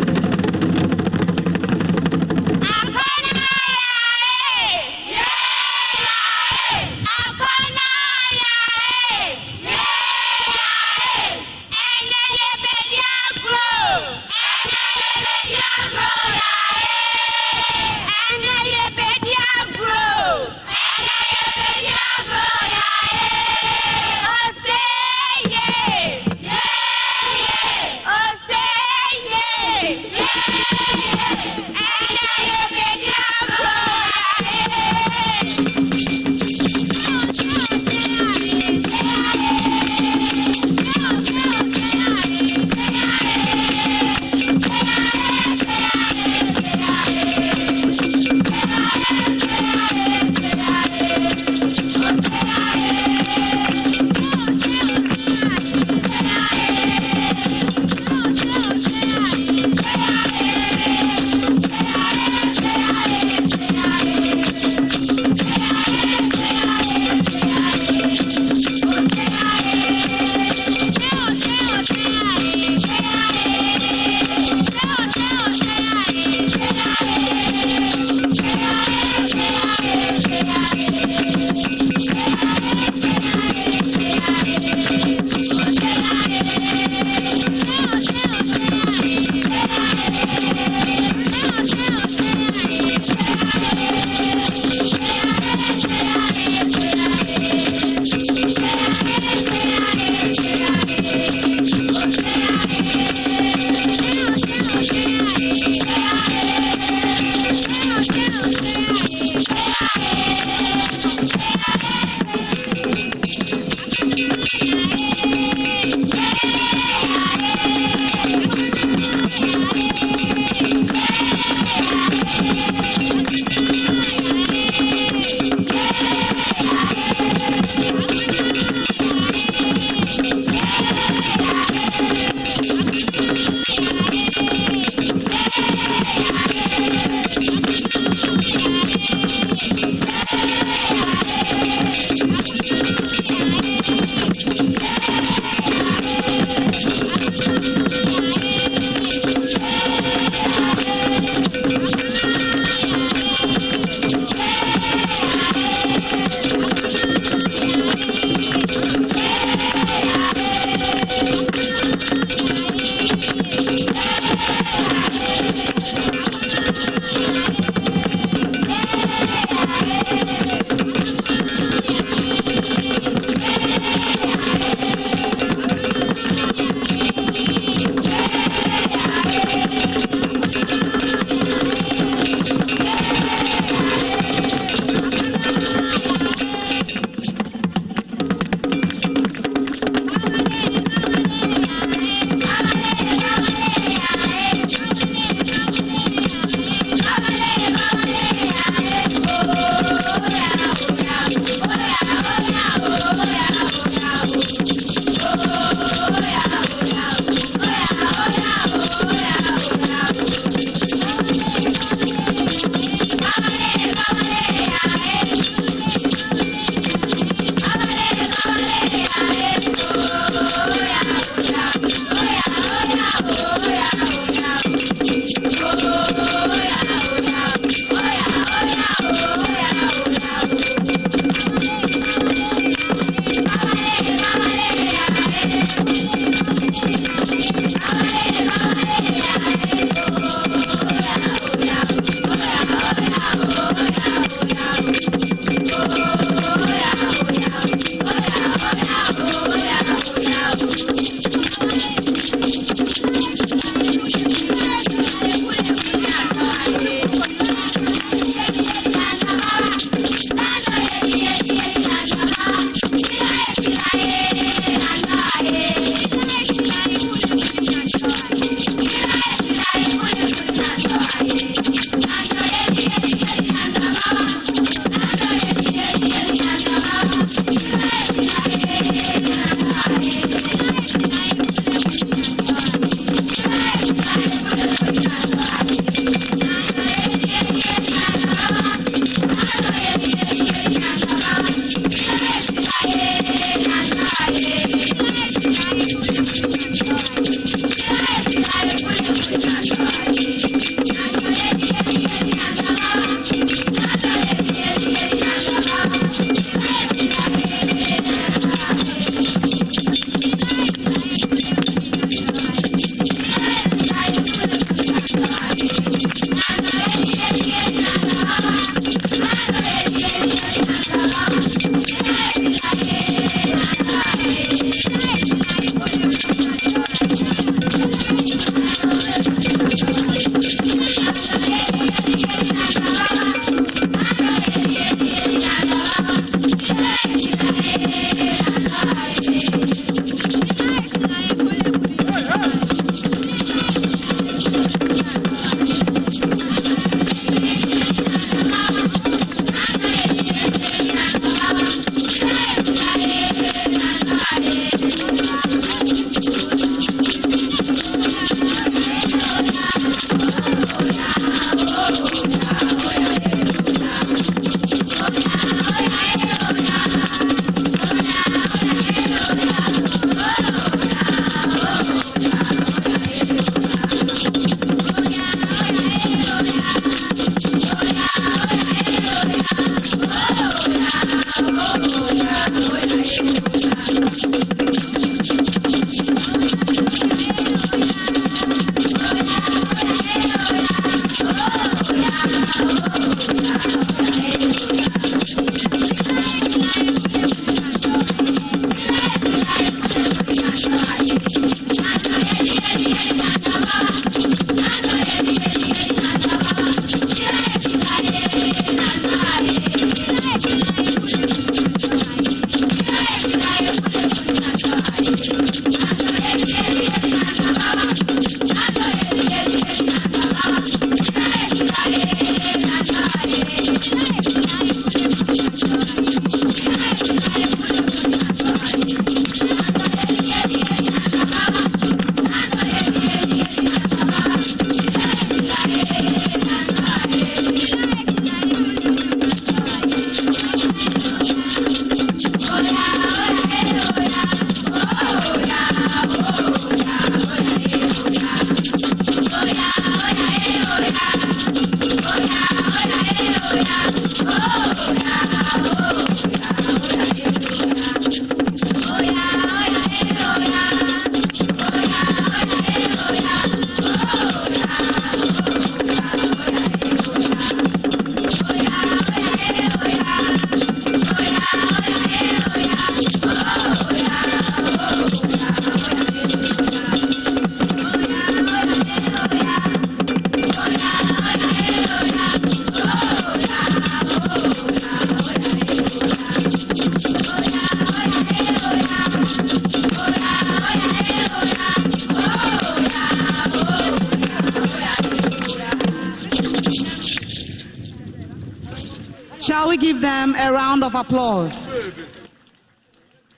Shall we give them a round of applause?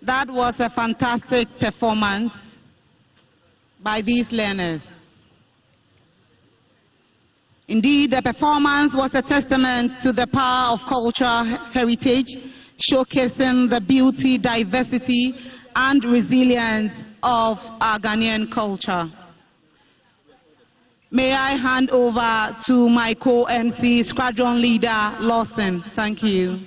That was a fantastic performance by these learners. Indeed, the performance was a testament to the power of culture heritage, showcasing the beauty, diversity, and resilience of our Ghanaian culture. May I hand over to my co-MC, Squadron Leader Lawson. Thank you.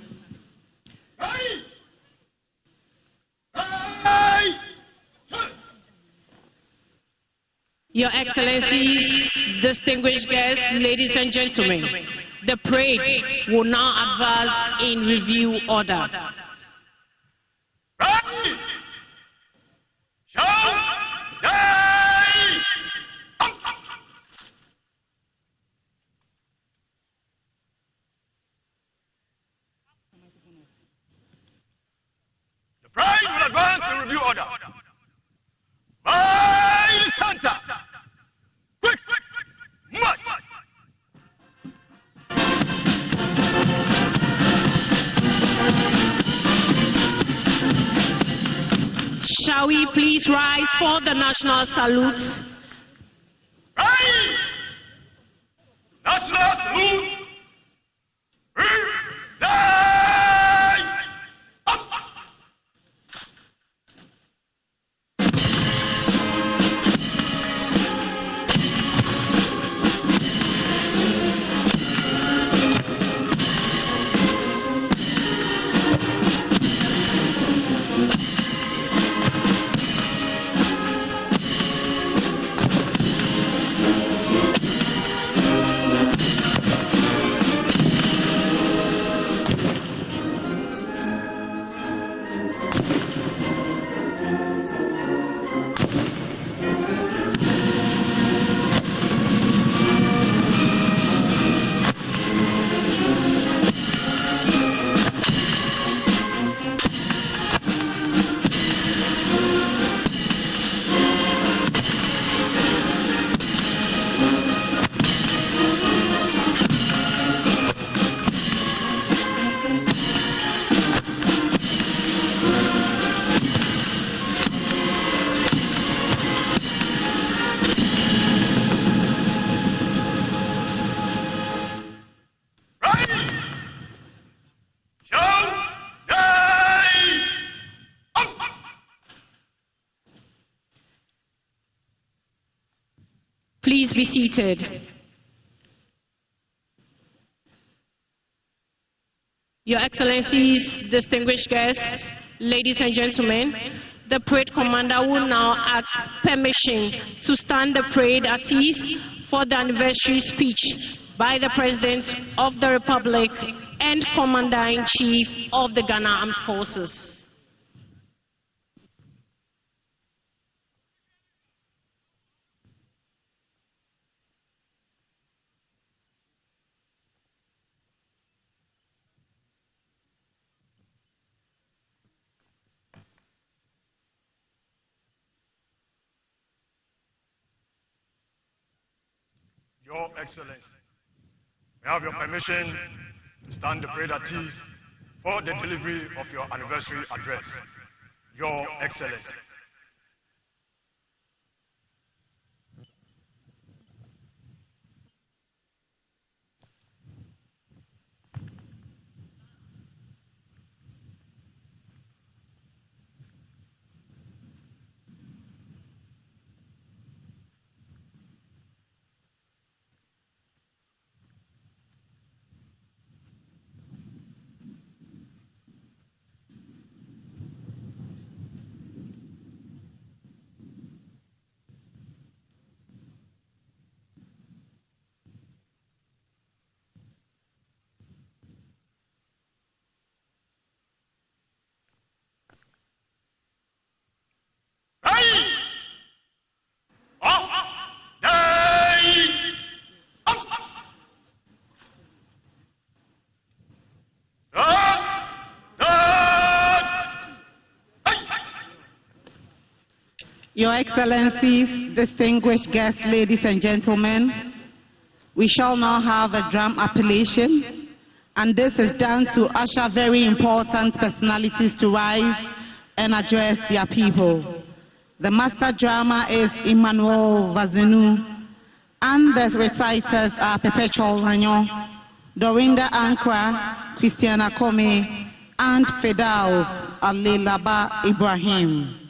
Your Excellencies, distinguished guests, ladies and gentlemen, the parade will now advance in review order. The parade will advance in review order. By the center. Quick, march. Shall we please rise for the national salute? Right. National salute. Please be seated. Your Excellencies, distinguished guests, ladies and gentlemen, the parade commander will now ask permission to stand the parade at ease for the anniversary speech by the President of the Republic and Commander-in-Chief of the Ghana Armed Forces. Your Excellency, may I have your permission to stand the parade at ease for the delivery of your anniversary address. Your Excellency. Your Excellencies, distinguished guests, ladies and gentlemen, we shall now have a drum appellation, and this is done to usher very important personalities to rise and address their people. The master drummer is Emmanuel Vazenu, and the reciters are Perpetual Ranyon, Dorinda Ankra, Christiana Kome, and Fedaus Alelaba Ibrahim.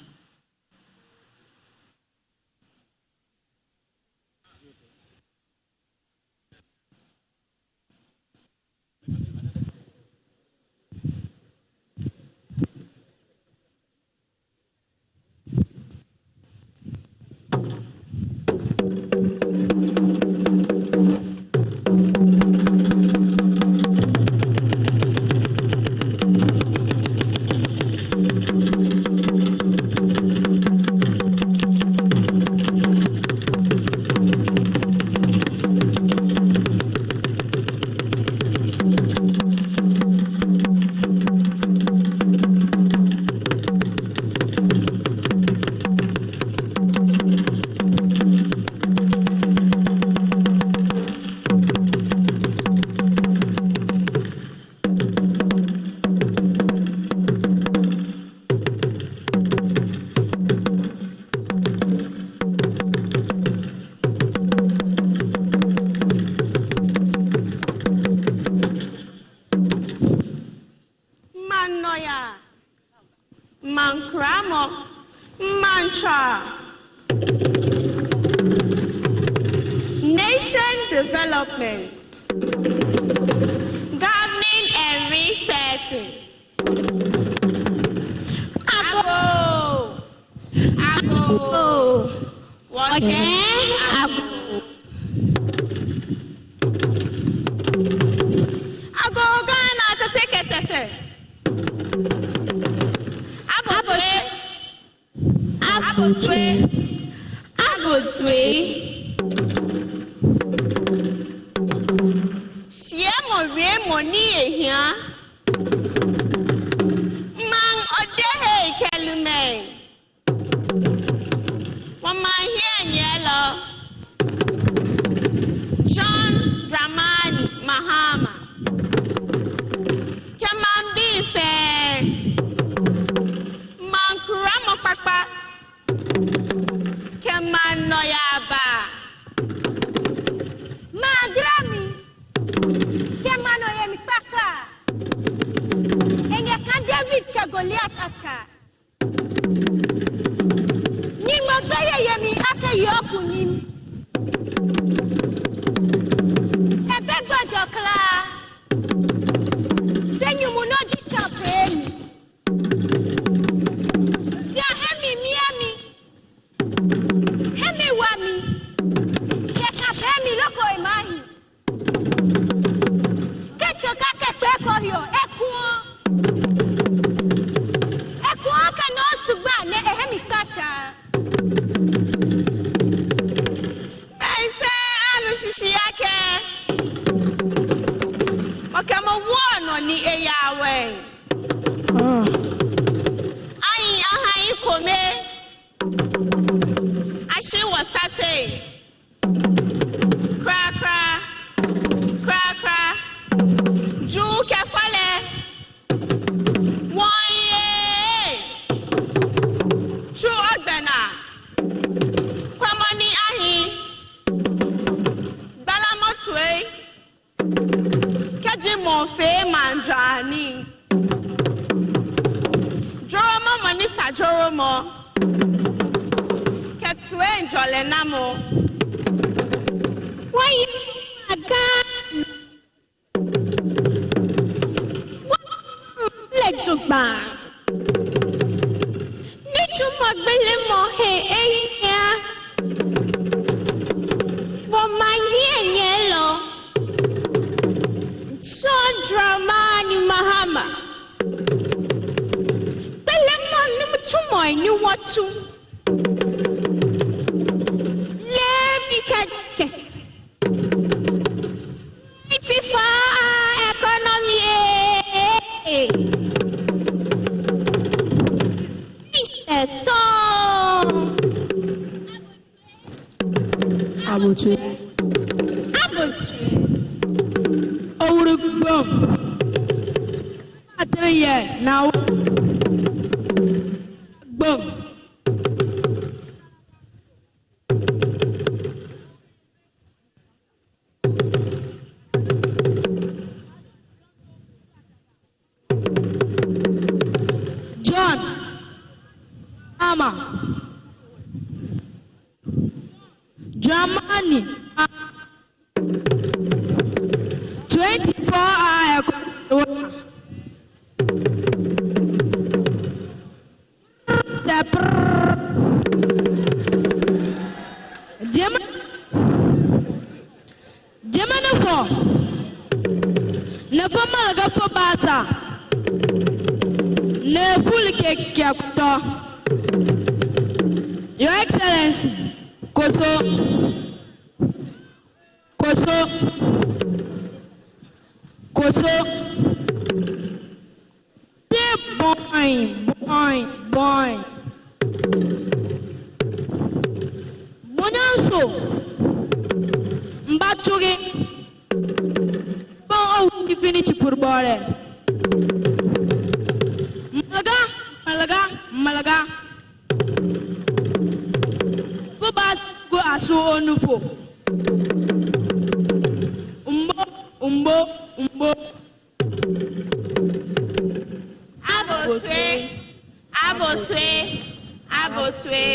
Development, Governing and Research. Abo, what Abo, Ghana to take it. Abo, money here. Man, Odehe Kelume. One man here in yellow. John Ramani Mahama. Kaman be fair. Man Kurama Papa. Kaman Noyaba. Magrami. Kemano ye mitaka. Enye kan David ka Goliath aka. Ni magaya ye mi aka yoku ni. Ebe gbojokla. Senyu mu no di champagne. Ya hemi miami. Hemi wami. Ye ka hemi loko imahi. Ekorio, Ekuo kana osugba ne ehemi kata. Ese alu shishi yake. Okemo wono ni eyawe. Ayi aha ikome. Ashi wasate. Crack mo. Ketwe njole na mo. Why again? Let's go back. Nichu magbele mo he eya. Womanyi enyelo. So Dramani Mahama. Bele mo ni mutumo ni watu. Let me catch. It's economy. Abuchi. Ourugbo. Atriye now. Boom. John. Ama. Germany. 24 hours. Germany for. Never mind for Basa. Never cake captor. Your Excellency, Koso, boy. Bonanso, Mbatuge, bon, we finish for Bore. Malaga. Go aso onupo. Umbo. Abotwe.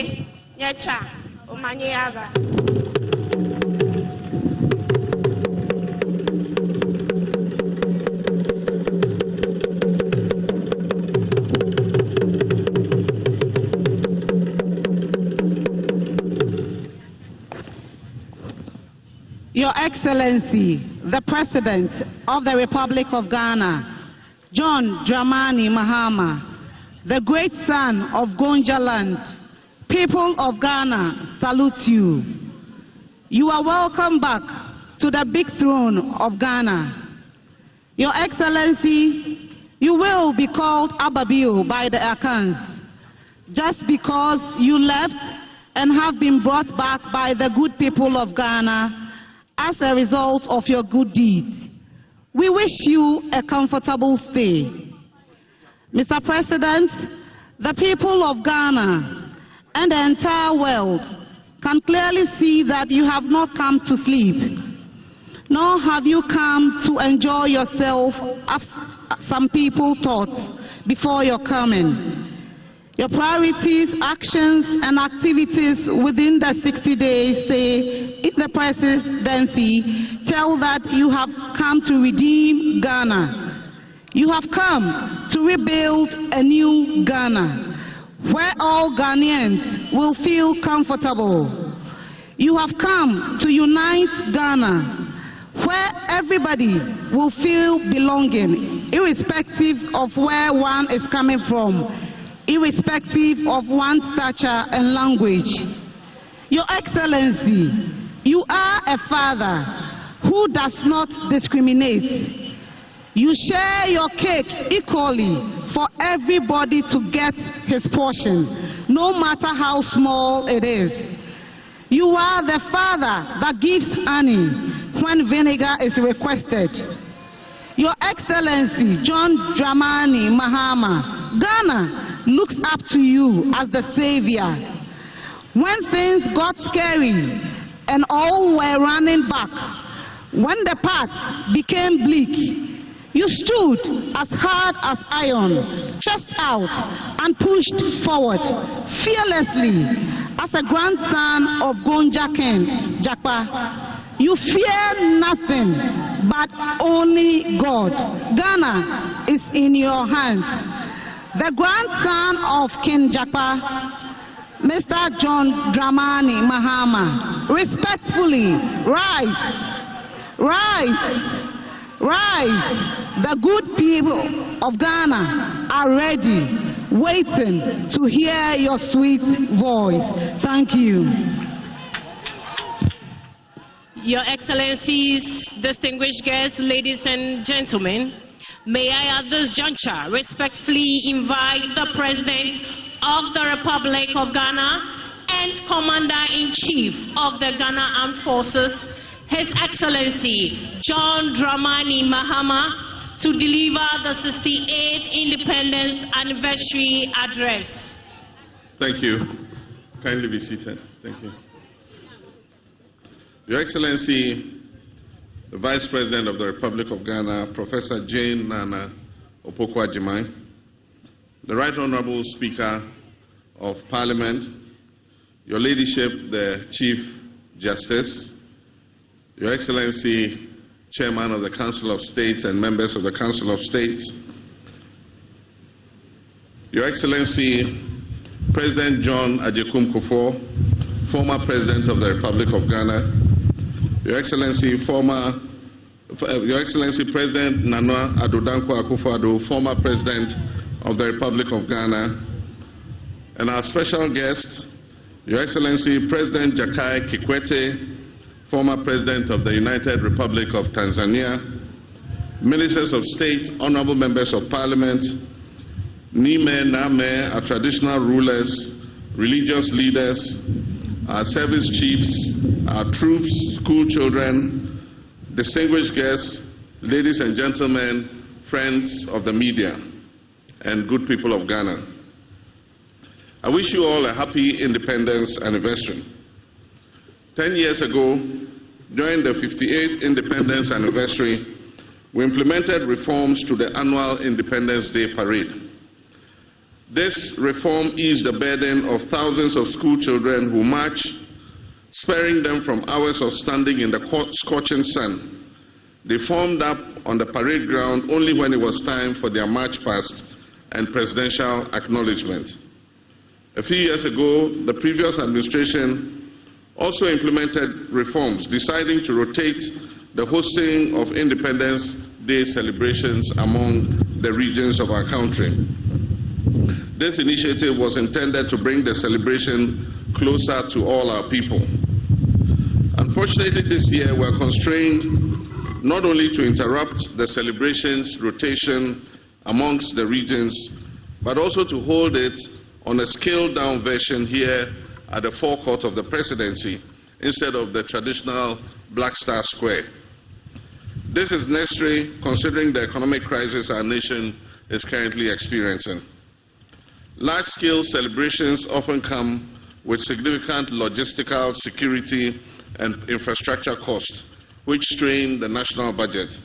Nyecha. Omanye yaba. Your Excellency, the President of the Republic of Ghana, John Dramani Mahama, the great son of Gonja land, people of Ghana salute you. You are welcome back to the big throne of Ghana. Your Excellency, you will be called Ababil by the Akans, just because you left and have been brought back by the good people of Ghana as a result of your good deeds. We wish you a comfortable stay. Mr. President, the people of Ghana and the entire world can clearly see that you have not come to sleep, nor have you come to enjoy yourself as some people thought before your coming. Your priorities, actions, and activities within the 60-day stay in the presidency tell that you have come to redeem Ghana. You have come to rebuild a new Ghana, where all Ghanaians will feel comfortable. You have come to unite Ghana, where everybody will feel belonging, irrespective of where one is coming from, irrespective of one's stature and language. Your Excellency, you are a father who does not discriminate. You share your cake equally for everybody to get his portion, no matter how small it is. You are the father that gives honey when vinegar is requested. Your Excellency, John Dramani Mahama, Ghana looks up to you as the savior. When things got scary and all were running back, when the path became bleak, You stood as hard as iron, chest out, and pushed forward fearlessly as a grandson of Gonjaken Jakpa. You fear nothing but only God. Ghana is in your hands. The grandson of King Jakpa, Mr. John Dramani Mahama, respectfully rise, rise, rise. The good people of Ghana are ready, waiting to hear your sweet voice. Thank you. Your Excellencies, distinguished guests, ladies and gentlemen, may I at this juncture respectfully invite the President of the Republic of Ghana and Commander-in-Chief of the Ghana Armed Forces, His Excellency John Dramani Mahama, to deliver the 68th Independence Anniversary Address. Thank you. Kindly be seated. Thank you. Your Excellency, the Vice President of the Republic of Ghana, Professor Jane Nana Opoku-Agyeman, the Right Honorable Speaker of Parliament, Your Ladyship, the Chief Justice, Your Excellency, Chairman of the Council of States and members of the Council of States, Your Excellency, President John Agyekum Kufuor, former President of the Republic of Ghana, Your Excellency, President Nana Addo Dankwa Akufo-Addo, former President of the Republic of Ghana, and our special guest, Your Excellency, President Jakaya Kikwete, former President of the United Republic of Tanzania, Ministers of State, Honorable Members of Parliament, Nime, Name, our traditional rulers, religious leaders, our service chiefs, our troops, school children, distinguished guests, ladies and gentlemen, friends of the media, and good people of Ghana. I wish you all a happy Independence Anniversary. 10 years ago, during the 58th Independence Anniversary, we implemented reforms to the annual Independence Day Parade. This reform eased the burden of thousands of school children who march, sparing them from hours of standing in the scorching sun. They formed up on the parade ground only when it was time for their march past and presidential acknowledgement. A few years ago, the previous administration also implemented reforms, deciding to rotate the hosting of Independence Day celebrations among the regions of our country. This initiative was intended to bring the celebration closer to all our people. Unfortunately, this year we are constrained not only to interrupt the celebrations rotation amongst the regions, but also to hold it on a scaled-down version here at the forecourt of the presidency instead of the traditional Black Star Square. This is necessary considering the economic crisis our nation is currently experiencing. Large-scale celebrations often come with significant logistical, security, and infrastructure costs, which strain the national budget.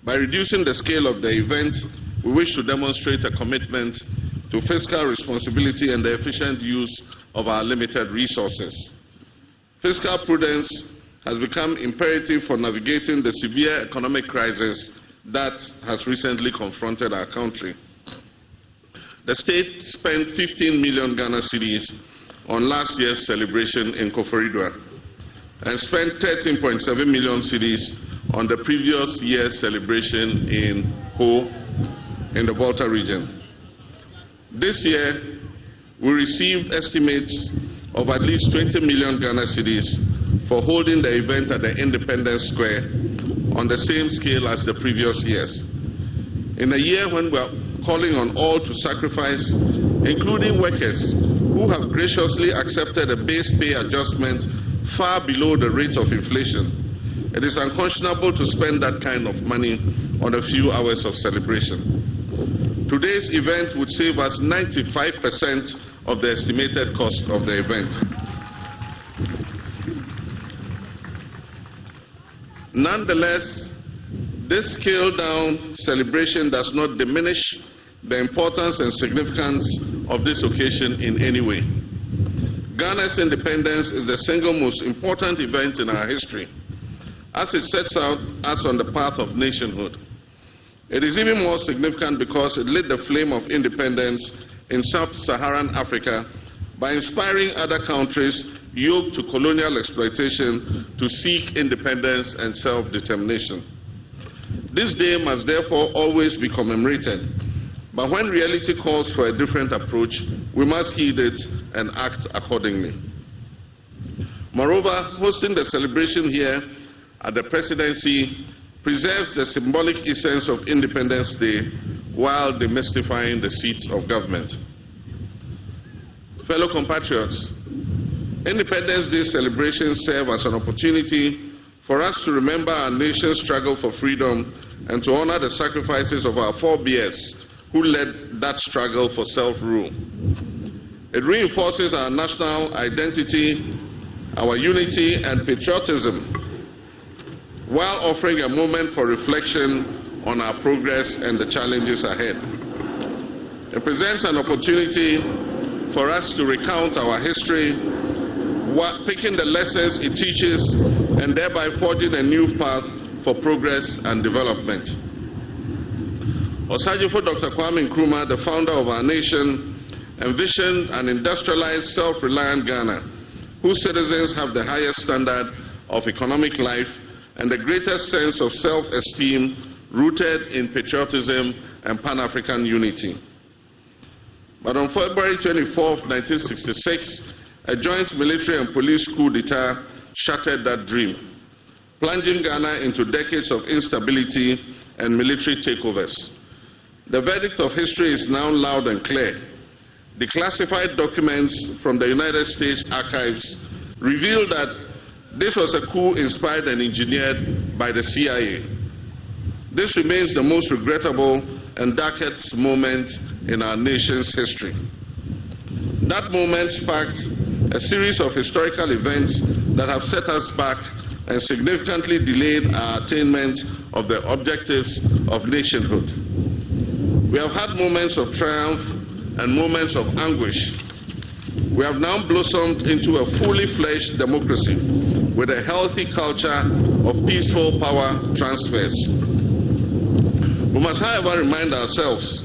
By reducing the scale of the event, we wish to demonstrate a commitment to fiscal responsibility and the efficient use of our limited resources. Fiscal prudence has become imperative for navigating the severe economic crisis that has recently confronted our country. The state spent 15 million Ghana cedis on last year's celebration in OFORI-ATTA and spent 13.7 million cedis on the previous year's celebration in Ho in the Volta region. This year, we received estimates of at least 20 million Ghana cedis for holding the event at the Independence Square on the same scale as the previous years. In a year when we are calling on all to sacrifice, including workers who have graciously accepted a base pay adjustment far below the rate of inflation, it is unconscionable to spend that kind of money on a few hours of celebration. Today's event would save us 95% of the estimated cost of the event. Nonetheless, This scaled-down celebration does not diminish the importance and significance of this occasion in any way. Ghana's independence is the single most important event in our history, as it sets out us on the path of nationhood. It is even more significant because it lit the flame of independence in sub-Saharan Africa by inspiring other countries yoked to colonial exploitation to seek independence and self-determination. This day must therefore always be commemorated, but when reality calls for a different approach, we must heed it and act accordingly. Moreover, hosting the celebration here at the presidency preserves the symbolic essence of Independence Day while demystifying the seats of government. Fellow compatriots, Independence Day celebrations serve as an opportunity for us to remember our nation's struggle for freedom and to honor the sacrifices of our forebears who led that struggle for self-rule. It reinforces our national identity, our unity and patriotism, while offering a moment for reflection on our progress and the challenges ahead. It presents an opportunity for us to recount our history, picking the lessons it teaches, and thereby forging a new path for progress and development. Osajifo Dr. Kwame Nkrumah, the founder of our nation, envisioned an industrialized, self-reliant Ghana, whose citizens have the highest standard of economic life and the greatest sense of self-esteem rooted in patriotism and Pan-African unity. But on February 24, 1966, a joint military and police coup d'etat shattered that dream, plunging Ghana into decades of instability and military takeovers. The verdict of history is now loud and clear. Declassified documents from the United States archives reveal that this was a coup inspired and engineered by the CIA. This remains the most regrettable and darkest moment in our nation's history. That moment sparked a series of historical events that have set us back and significantly delayed our attainment of the objectives of nationhood. We have had moments of triumph and moments of anguish. We have now blossomed into a fully fledged democracy with a healthy culture of peaceful power transfers. We must, however, remind ourselves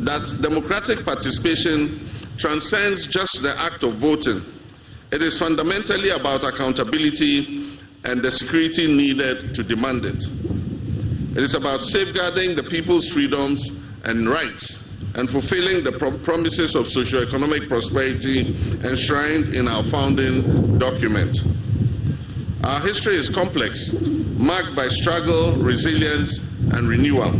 that democratic participation transcends just the act of voting. It is fundamentally about accountability and the security needed to demand it. It is about safeguarding the people's freedoms and rights and fulfilling the promises of socio-economic prosperity enshrined in our founding document. Our history is complex, marked by struggle, resilience, and renewal.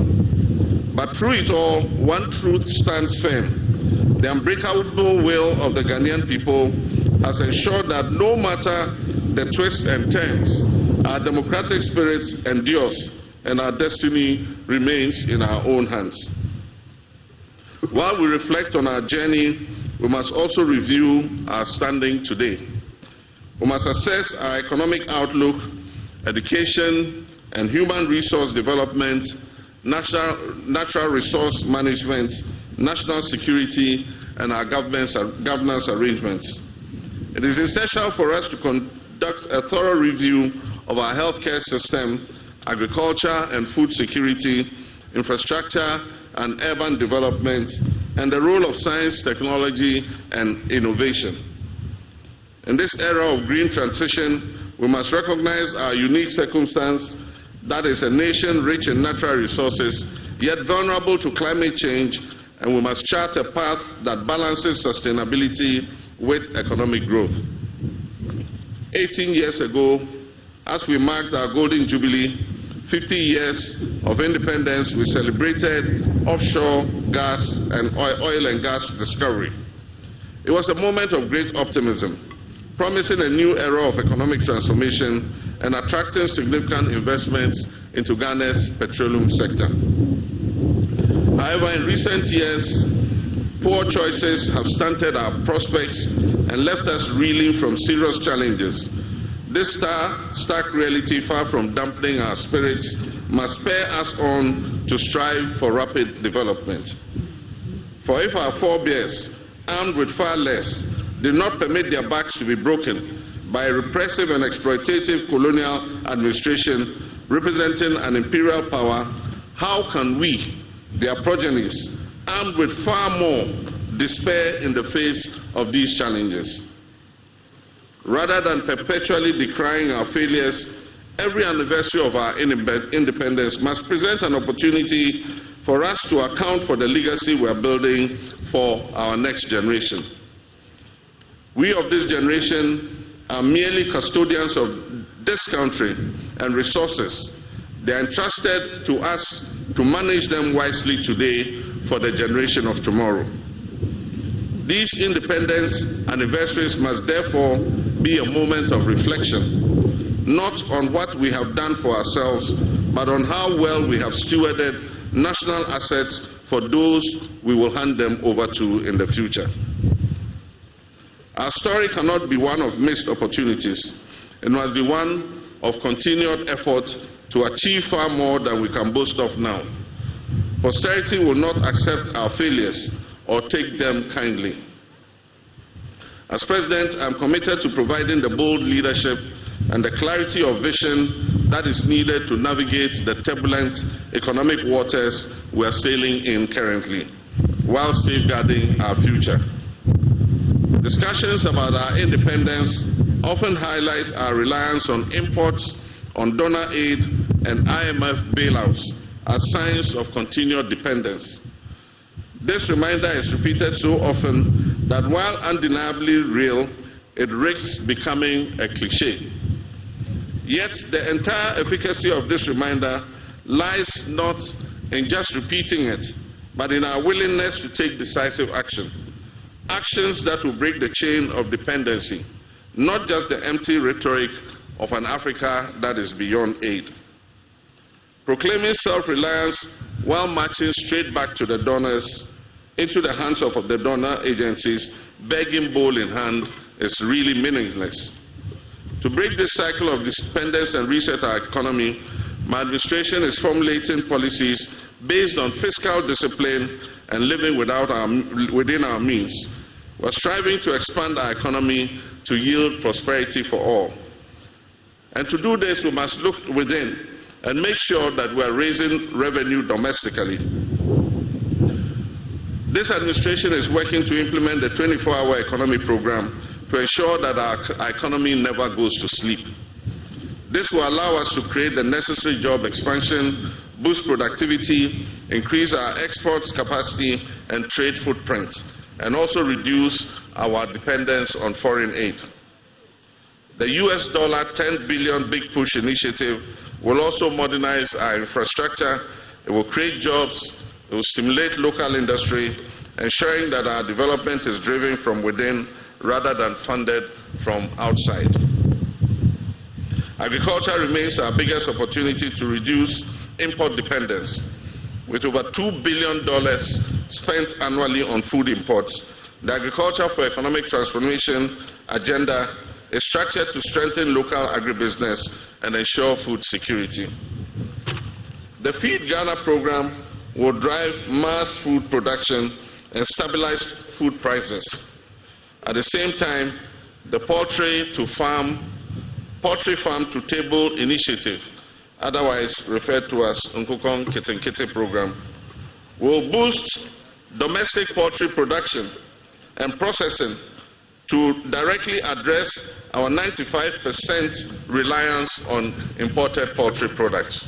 But through it all, one truth stands firm. The unbreakable will of the Ghanaian people has ensured that no matter the twists and turns, our democratic spirit endures and our destiny remains in our own hands. While we reflect on our journey, we must also review our standing today. We must assess our economic outlook, education and human resource development, natural resource management, national security, and our governance arrangements. It is essential for us to conduct a thorough review of our healthcare system, agriculture and food security, infrastructure and urban development, and the role of science, technology, and innovation. In this era of green transition, we must recognize our unique circumstance that is a nation rich in natural resources, yet vulnerable to climate change, and we must chart a path that balances sustainability with economic growth. 18 years ago, as we marked our Golden Jubilee, 50 years of independence, we celebrated offshore gas and oil and gas discovery. It was a moment of great optimism, promising a new era of economic transformation and attracting significant investments into Ghana's petroleum sector. However, in recent years, poor choices have stunted our prospects and left us reeling from serious challenges. This stark reality, far from dampening our spirits, must spur us on to strive for rapid development. For if our forebears, armed with far less, did not permit their backs to be broken by a repressive and exploitative colonial administration representing an imperial power, how can we, their progenies, armed with far more, despair in the face of these challenges? Rather than perpetually decrying our failures, every anniversary of our independence must present an opportunity for us to account for the legacy we are building for our next generation. We of this generation are merely custodians of this country and resources. They are entrusted to us to manage them wisely today for the generation of tomorrow. These independence anniversaries must therefore be a moment of reflection, not on what we have done for ourselves, but on how well we have stewarded national assets for those we will hand them over to in the future. Our story cannot be one of missed opportunities. It must be one of continued effort to achieve far more than we can boast of now. Posterity will not accept our failures or take them kindly. As President, I am committed to providing the bold leadership and the clarity of vision that is needed to navigate the turbulent economic waters we are sailing in currently, while safeguarding our future. Discussions about our independence often highlight our reliance on imports, on donor aid, and IMF bailouts as signs of continued dependence. This reminder is repeated so often that while undeniably real, it risks becoming a cliché. Yet the entire efficacy of this reminder lies not in just repeating it, but in our willingness to take decisive action. Actions that will break the chain of dependency, not just the empty rhetoric of an Africa that is beyond aid. Proclaiming self-reliance while marching straight back to the donors, into the hands of the donor agencies, begging bowl in hand, is really meaningless. To break this cycle of dependence and reset our economy, my administration is formulating policies based on fiscal discipline and living within our means. We're striving to expand our economy to yield prosperity for all. And to do this, we must look within and make sure that we are raising revenue domestically. This administration is working to implement the 24-hour economy program to ensure that our economy never goes to sleep. This will allow us to create the necessary job expansion, boost productivity, increase our exports capacity and trade footprint, and also reduce our dependence on foreign aid. The US $10 billion Big Push initiative will also modernize our infrastructure. It will create jobs. It will stimulate local industry, ensuring that our development is driven from within rather than funded from outside. Agriculture remains our biggest opportunity to reduce import dependence. With over $2 billion spent annually on food imports, the Agriculture for Economic Transformation agenda is structured to strengthen local agribusiness and ensure food security. The Feed Ghana program will drive mass food production and stabilize food prices. At the same time, the Poultry Farm to Table initiative, otherwise referred to as Nkukong Kitenkite program, will boost domestic poultry production and processing to directly address our 95% reliance on imported poultry products.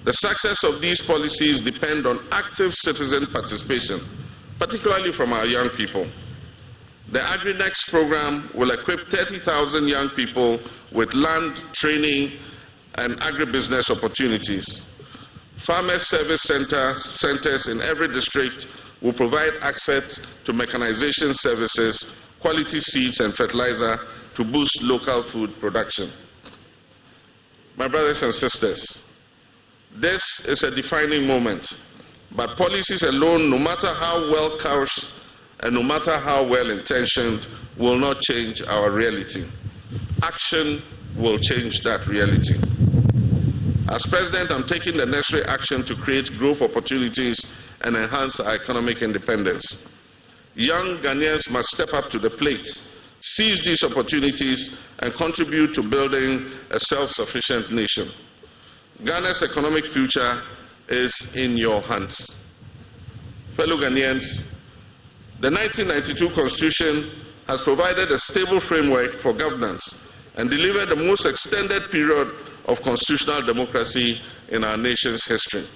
The success of these policies depend on active citizen participation, particularly from our young people. The AgriNext program will equip 30,000 young people with land, training, and agribusiness opportunities. Farmer service centers in every district will provide access to mechanization services, quality seeds and fertilizer to boost local food production. My brothers and sisters, this is a defining moment, but policies alone, no matter how well couched and no matter how well intentioned, will not change our reality. Action will change that reality. As President, I'm taking the necessary action to create growth opportunities and enhance our economic independence. Young Ghanaians must step up to the plate, seize these opportunities, and contribute to building a self-sufficient nation. Ghana's economic future is in your hands. Fellow Ghanaians, the 1992 Constitution has provided a stable framework for governance and delivered the most extended period of constitutional democracy in our nation's history.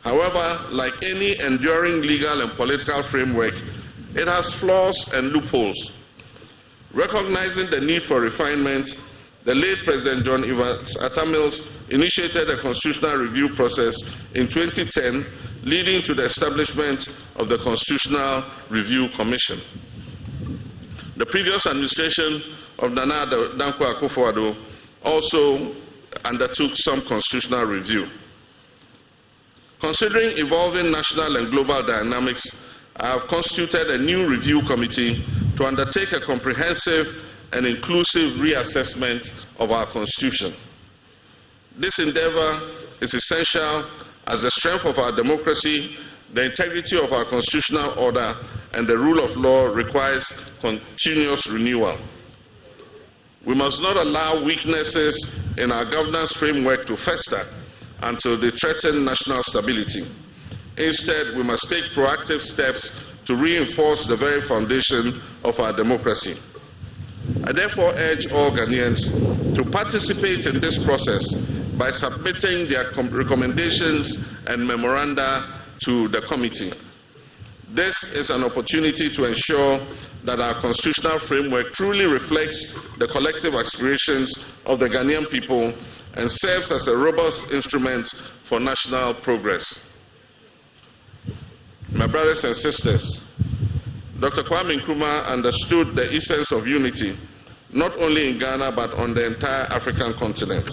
However, like any enduring legal and political framework, it has flaws and loopholes. Recognizing the need for refinement, the late President John Atta Mills initiated a constitutional review process in 2010, leading to the establishment of the Constitutional Review Commission. The previous administration of Nana Addo Dankwa Akufo-Addo also undertook some constitutional review. Considering evolving national and global dynamics, I have constituted a new review committee to undertake a comprehensive and inclusive reassessment of our Constitution. This endeavor is essential as the strength of our democracy, the integrity of our constitutional order, and the rule of law requires continuous renewal. We must not allow weaknesses in our governance framework to fester until they threaten national stability. Instead, we must take proactive steps to reinforce the very foundation of our democracy. I therefore urge all Ghanaians to participate in this process by submitting their recommendations and memoranda to the committee. This is an opportunity to ensure that our constitutional framework truly reflects the collective aspirations of the Ghanaian people and serves as a robust instrument for national progress. My brothers and sisters, Dr. Kwame Nkrumah understood the essence of unity, not only in Ghana but on the entire African continent,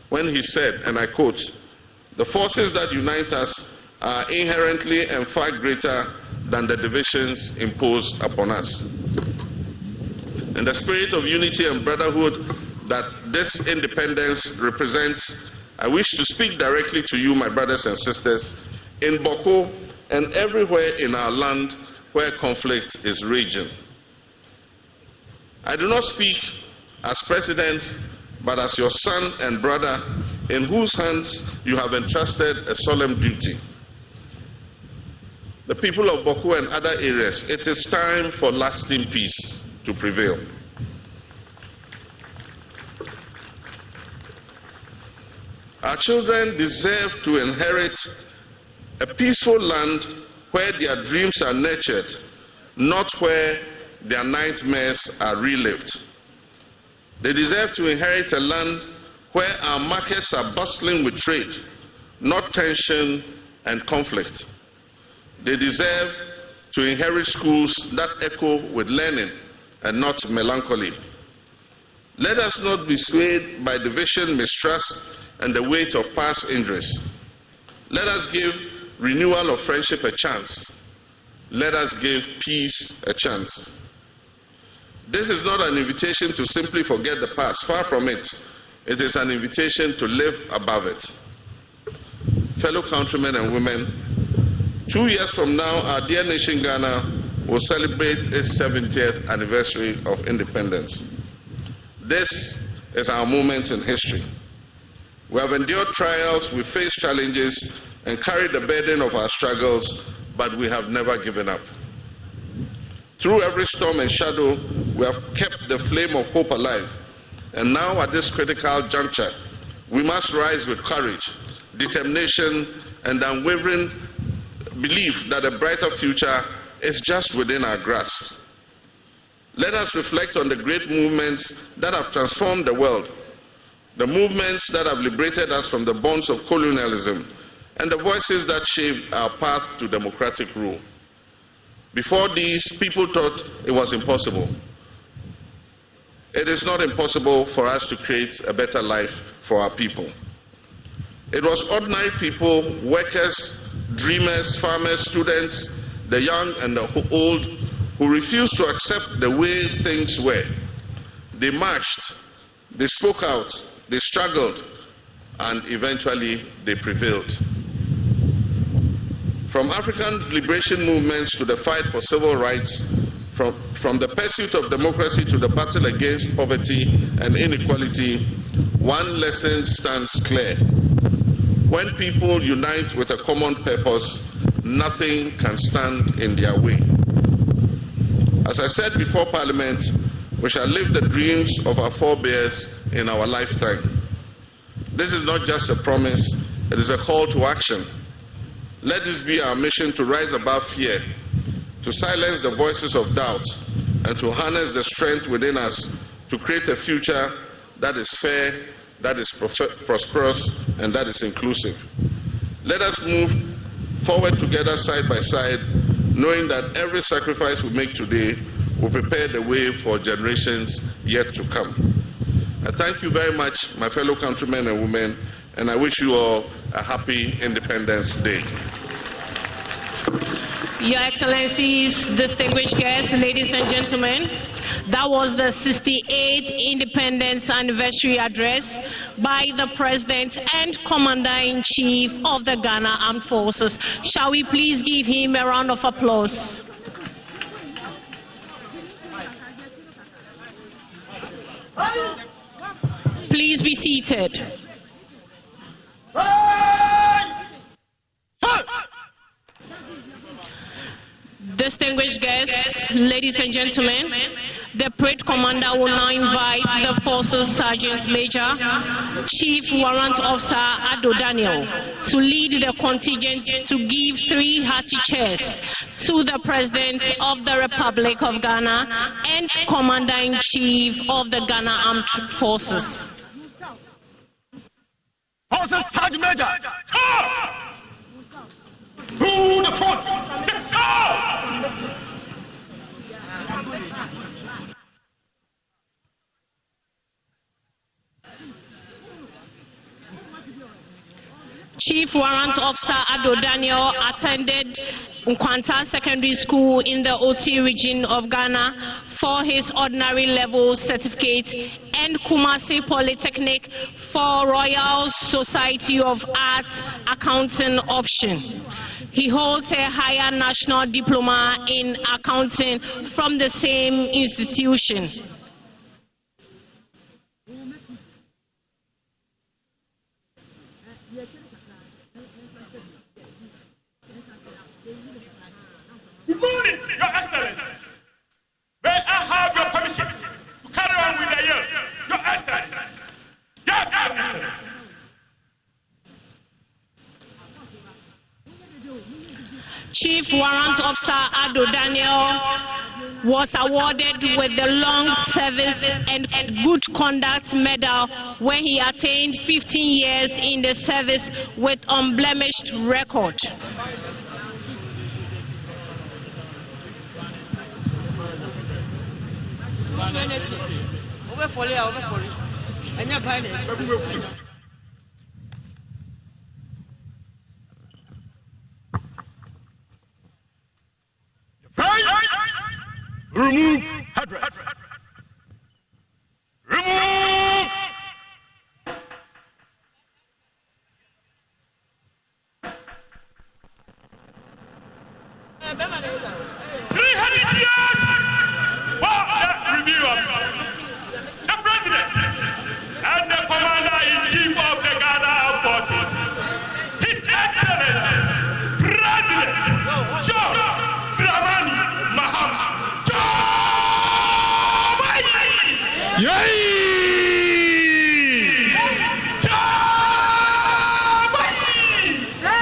when he said, and I quote, "The forces that unite us are inherently and far greater than the divisions imposed upon us." In the spirit of unity and brotherhood that this independence represents, I wish to speak directly to you, my brothers and sisters, in Boko and everywhere in our land where conflict is raging. I do not speak as president, but as your son and brother, in whose hands you have entrusted a solemn duty. The people of Boko and other areas, it is time for lasting peace to prevail. Our children deserve to inherit a peaceful land where their dreams are nurtured, not where their nightmares are relived. They deserve to inherit a land where our markets are bustling with trade, not tension and conflict. They deserve to inherit schools that echo with learning and not melancholy. Let us not be swayed by division, mistrust, and the weight of past injuries. Let us give renewal of friendship a chance. Let us give peace a chance. This is not an invitation to simply forget the past. Far from it. It is an invitation to live above it. Fellow countrymen and women, 2 years from now, our dear nation Ghana will celebrate its 70th anniversary of independence. This is our moment in history. We have endured trials, we faced challenges, and carried the burden of our struggles, but we have never given up. Through every storm and shadow, we have kept the flame of hope alive. And now, at this critical juncture, we must rise with courage, determination, and unwavering belief that a brighter future is just within our grasp. Let us reflect on the great movements that have transformed the world, the movements that have liberated us from the bonds of colonialism, and the voices that shaped our path to democratic rule. Before these, people thought it was impossible. It is not impossible for us to create a better life for our people. It was ordinary people, workers, dreamers, farmers, students, the young and the old, who refused to accept the way things were. They marched, they spoke out, they struggled and eventually they prevailed. From African liberation movements to the fight for civil rights, from the pursuit of democracy to the battle against poverty and inequality, one lesson stands clear. When people unite with a common purpose, nothing can stand in their way. As I said before Parliament, we shall live the dreams of our forebears in our lifetime. This is not just a promise, it is a call to action. Let this be our mission to rise above fear, to silence the voices of doubt, and to harness the strength within us to create a future that is fair, that is prosperous, and that is inclusive. Let us move forward together side by side, knowing that every sacrifice we make today will prepare the way for generations yet to come. I thank you very much, my fellow countrymen and women, and I wish you all a happy Independence Day. Your Excellencies, distinguished guests, ladies and gentlemen, that was the 68th Independence Anniversary Address by the President and Commander-in-Chief of the Ghana Armed Forces. Shall we please give him a round of applause? Please be seated. Distinguished guests, ladies and gentlemen, the parade commander will now invite the Forces Sergeant Major, Chief Warrant Officer Ado Daniel, to lead the contingent to give 3 hearty cheers to the President of the Republic of Ghana and Commander-in-Chief of the Ghana Armed Forces. Forces Sergeant Major! To the front! Chief Warrant Officer Ado Daniel attended Nkwanta Secondary School in the OT region of Ghana for his ordinary level certificate and Kumasi Polytechnic for Royal Society of Arts accounting option. He holds a higher national diploma in accounting from the same institution. Good morning, Your Excellency. May I have your permission to carry on with the year? Your Excellency. Yes, Your Excellency. Chief Warrant Officer Ado Daniel was awarded with the Long Service and Good Conduct Medal when he attained 15 years in the service with unblemished record. Remove headdress. Remove. Review the President and the Commander-in-Chief of the Ghana Armed Forces, His Excellency President John Dramani Mahama. Yay!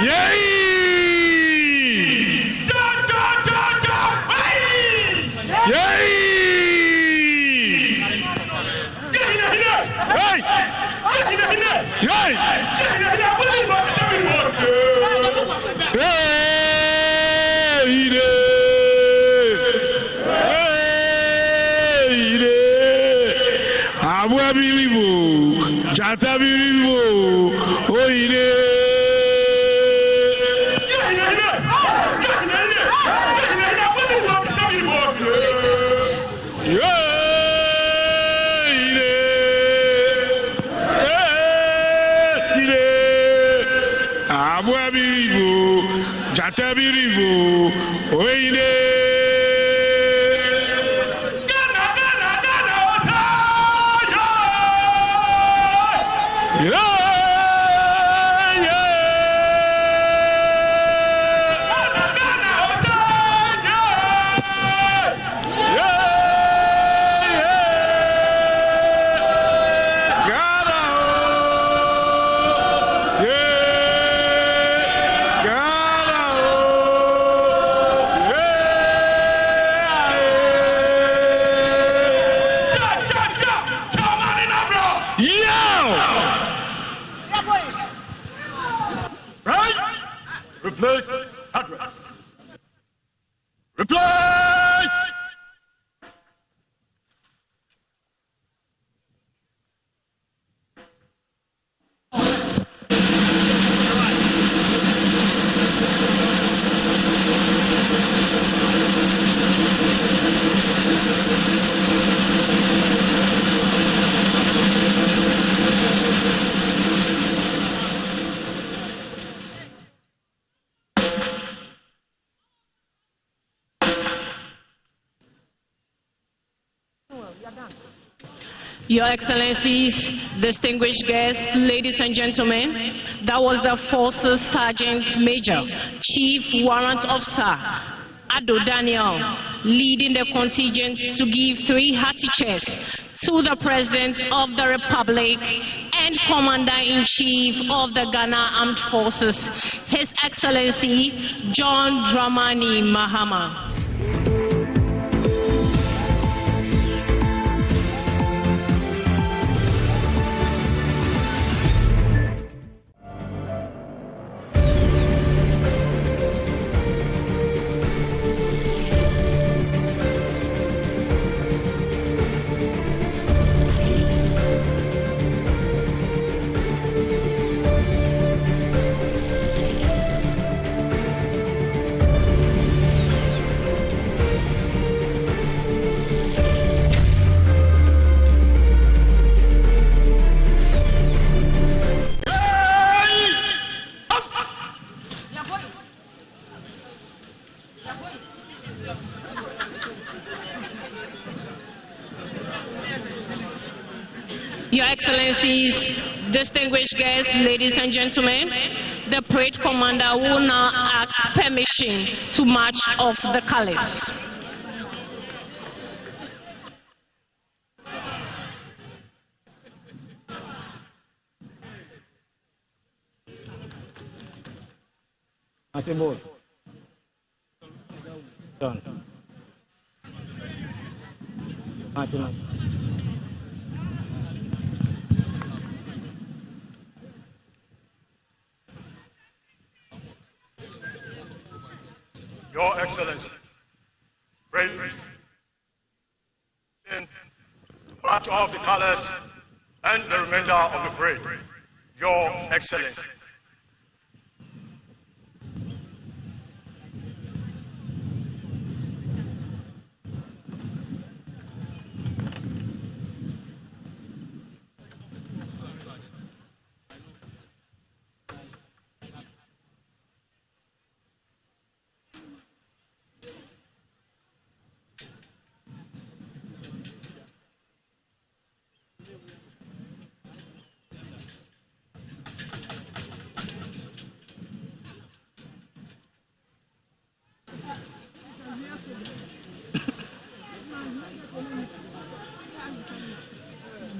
Yay! Atabiribu, Oine. Replace address. Replace! Your Excellencies, distinguished guests, ladies and gentlemen, that was the Forces Sergeant Major, Chief Warrant Officer Ado Daniel, leading the contingent to give 3 hearty cheers to the President of the Republic and Commander-in-Chief of the Ghana Armed Forces, His Excellency John Dramani Mahama. Your Excellencies, distinguished guests, ladies and gentlemen, the parade commander will now ask permission to march off the colors. Done. Your Excellency, pray in march off the colors and the remainder of the parade. Your Excellency.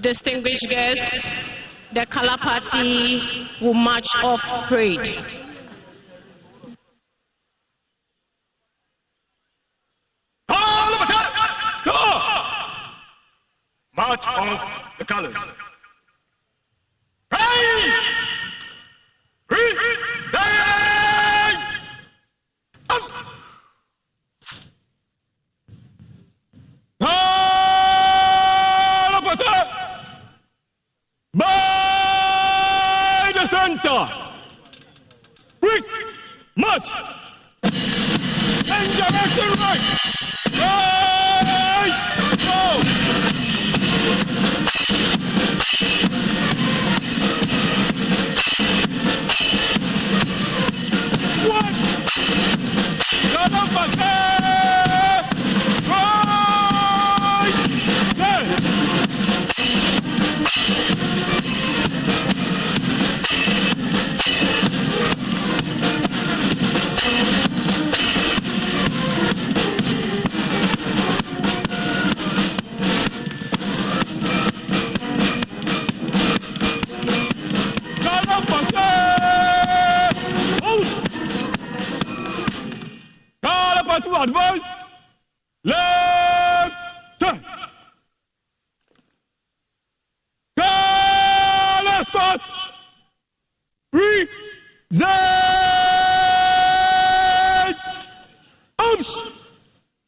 Distinguished guests, the color party will march off parade. March off the colors. By the center, quick march, and direction right, go. One. Left. Ghana sports.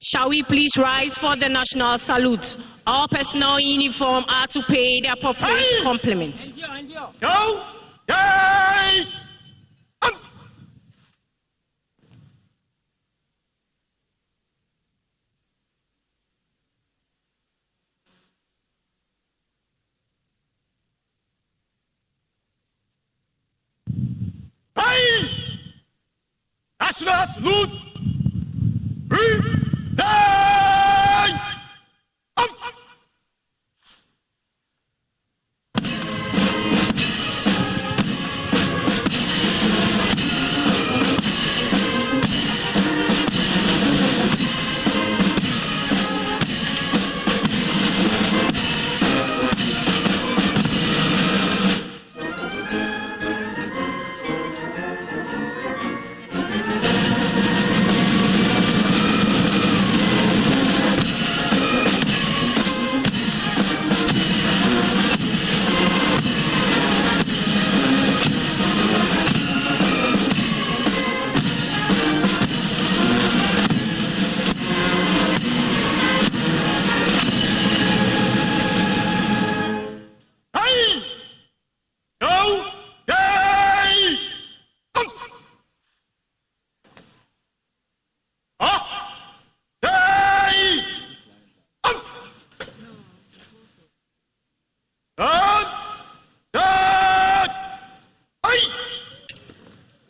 Shall we please rise for the national salute? All personnel in uniform are to pay the appropriate compliments. Go! Yay! National salute!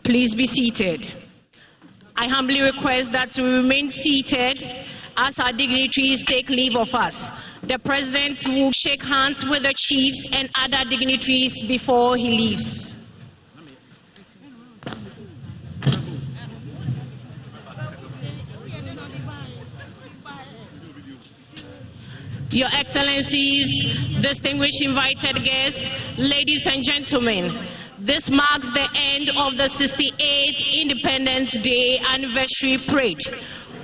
Please be seated. I humbly request that we remain seated as our dignitaries take leave of us. The President will shake hands with the chiefs and other dignitaries before he leaves. Your Excellencies, distinguished invited guests, ladies and gentlemen, this marks the end of the 68th Independence Day anniversary parade.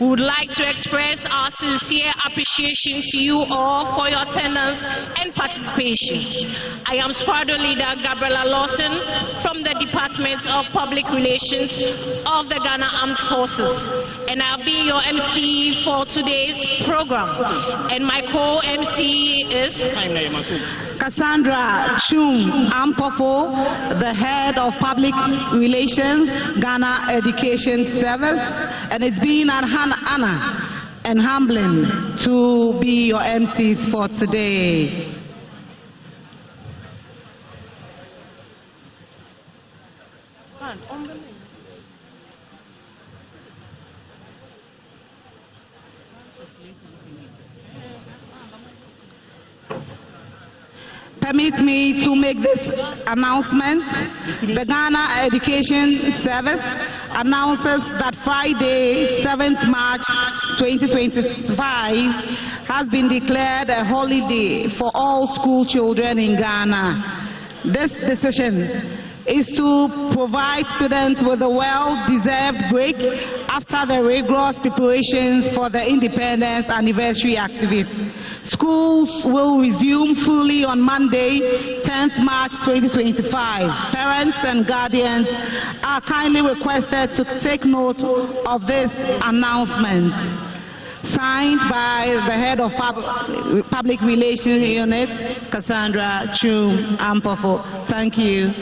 We would like to express our sincere appreciation to you all for your attendance and participation. I am Squad Leader Gabriela Lawson from the Department of Public Relations of the Ghana Armed Forces, and I'll be your MC for today's program. And my co-MC is Cassandra Chum Ampofo, the head of Public Relations, Ghana Education Service, and it's been an honor and humbling to be your MCs for today. Permit me to make this announcement. The Ghana Education Service announces that Friday, 7th March 2025 has been declared a holiday for all school children in Ghana. This decision is to provide students with a well-deserved break after the rigorous preparations for the Independence Anniversary activity. Schools will resume fully on Monday, 10th March 2025. Parents and guardians are kindly requested to take note of this announcement. Signed by the head of Public Relations Unit, Cassandra Chum Ampofo. Thank you.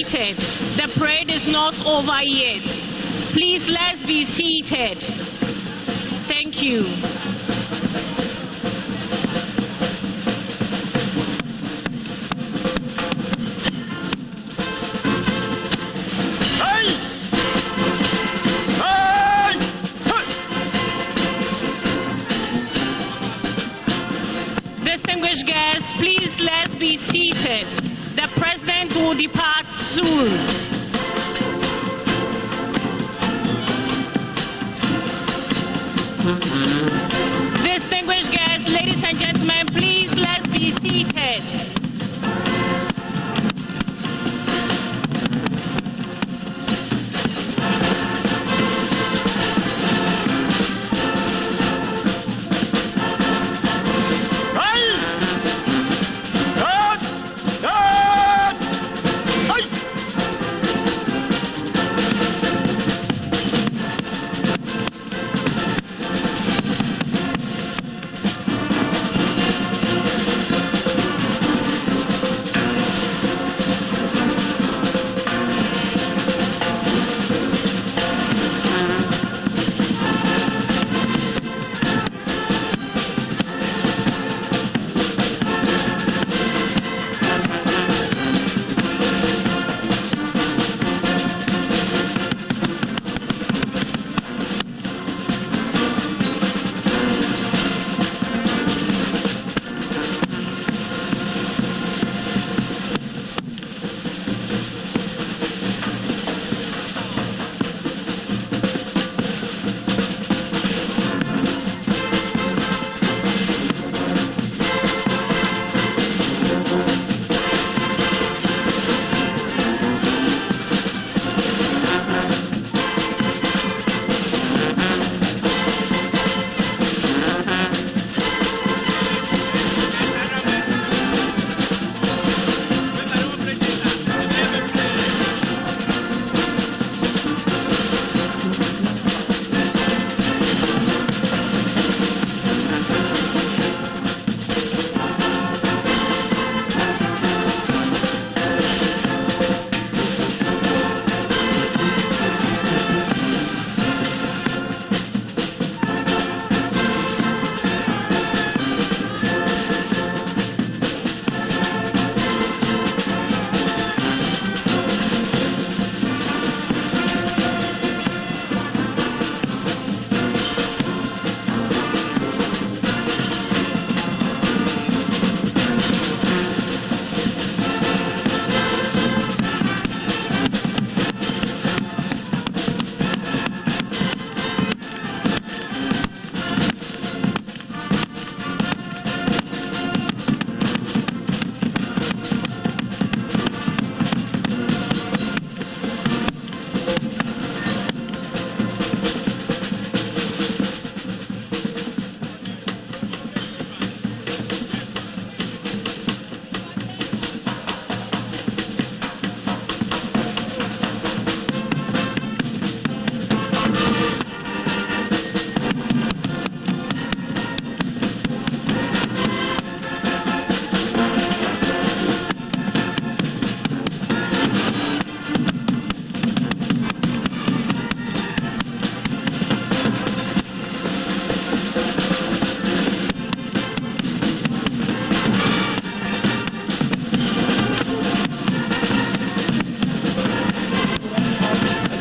seated. The parade is not over yet. Please, let's be seated. Thank you. Distinguished guests, please let's be seated. The president will depart soon. Distinguished guests, ladies and gentlemen, please let's be seated.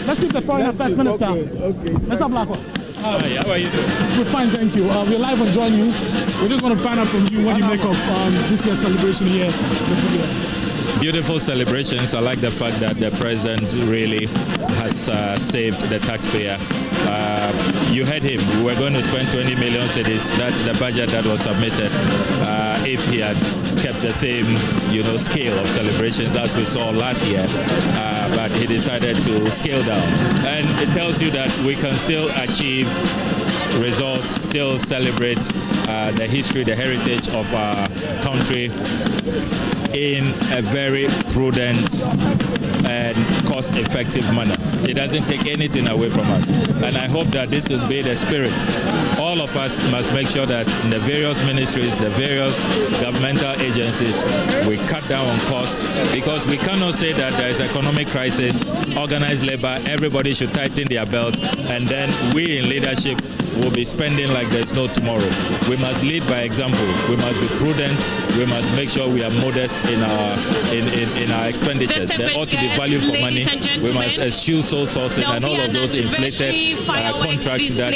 Let's see the Foreign Affairs Minister. Okay. Mr. Blackwell. Hi, how are you doing? We're fine, thank you. We're live on JoyNews. We just want to find out from you what you make of this year's celebration here in Nigeria. Beautiful celebrations. I like the fact that the president really has saved the taxpayer. You heard him. We were going to spend 20 million cedis. That's the budget that was submitted. If he had kept the same, scale of celebrations as we saw last year, but he decided to scale down. And it tells you that we can still achieve results, still celebrate the history, the heritage of our country in a very prudent and cost-effective manner. It doesn't take anything away from us. And I hope that this will be the spirit. All of us must make sure that in the various ministries, the various governmental agencies, we cut down on costs, because we cannot say that there is economic crisis, organized labor, everybody should tighten their belt, and then we in leadership will be spending like there's no tomorrow. We must lead by example. We must be prudent. We must make sure we are modest in our expenditures. There ought to be value for money. We must eschew sole sourcing and all of those inflated contracts that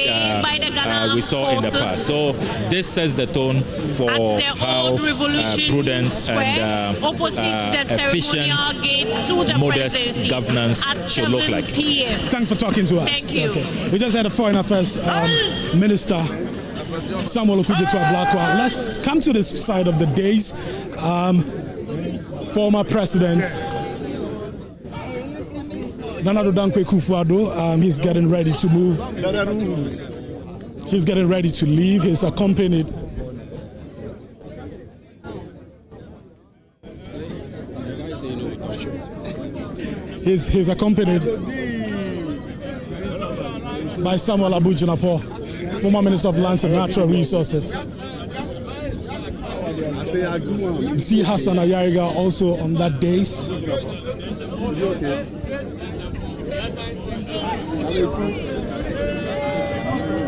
we saw in the past. So this sets the tone for how prudent and efficient, modest governance should look like. Thanks for talking to us. Thank you. Okay. We just had a Foreign Affairs Minister Samuel Okudzeto Ablakwa. Let's come to this side of the days. Former President Nana Addo Dankwa Akufo-Addo, he's getting ready to move. He's getting ready to leave. He's accompanied He's accompanied by Samuel Abu-Jinapor, former Minister of Lands and Natural Resources. You see Hassan Ayariga also on that days.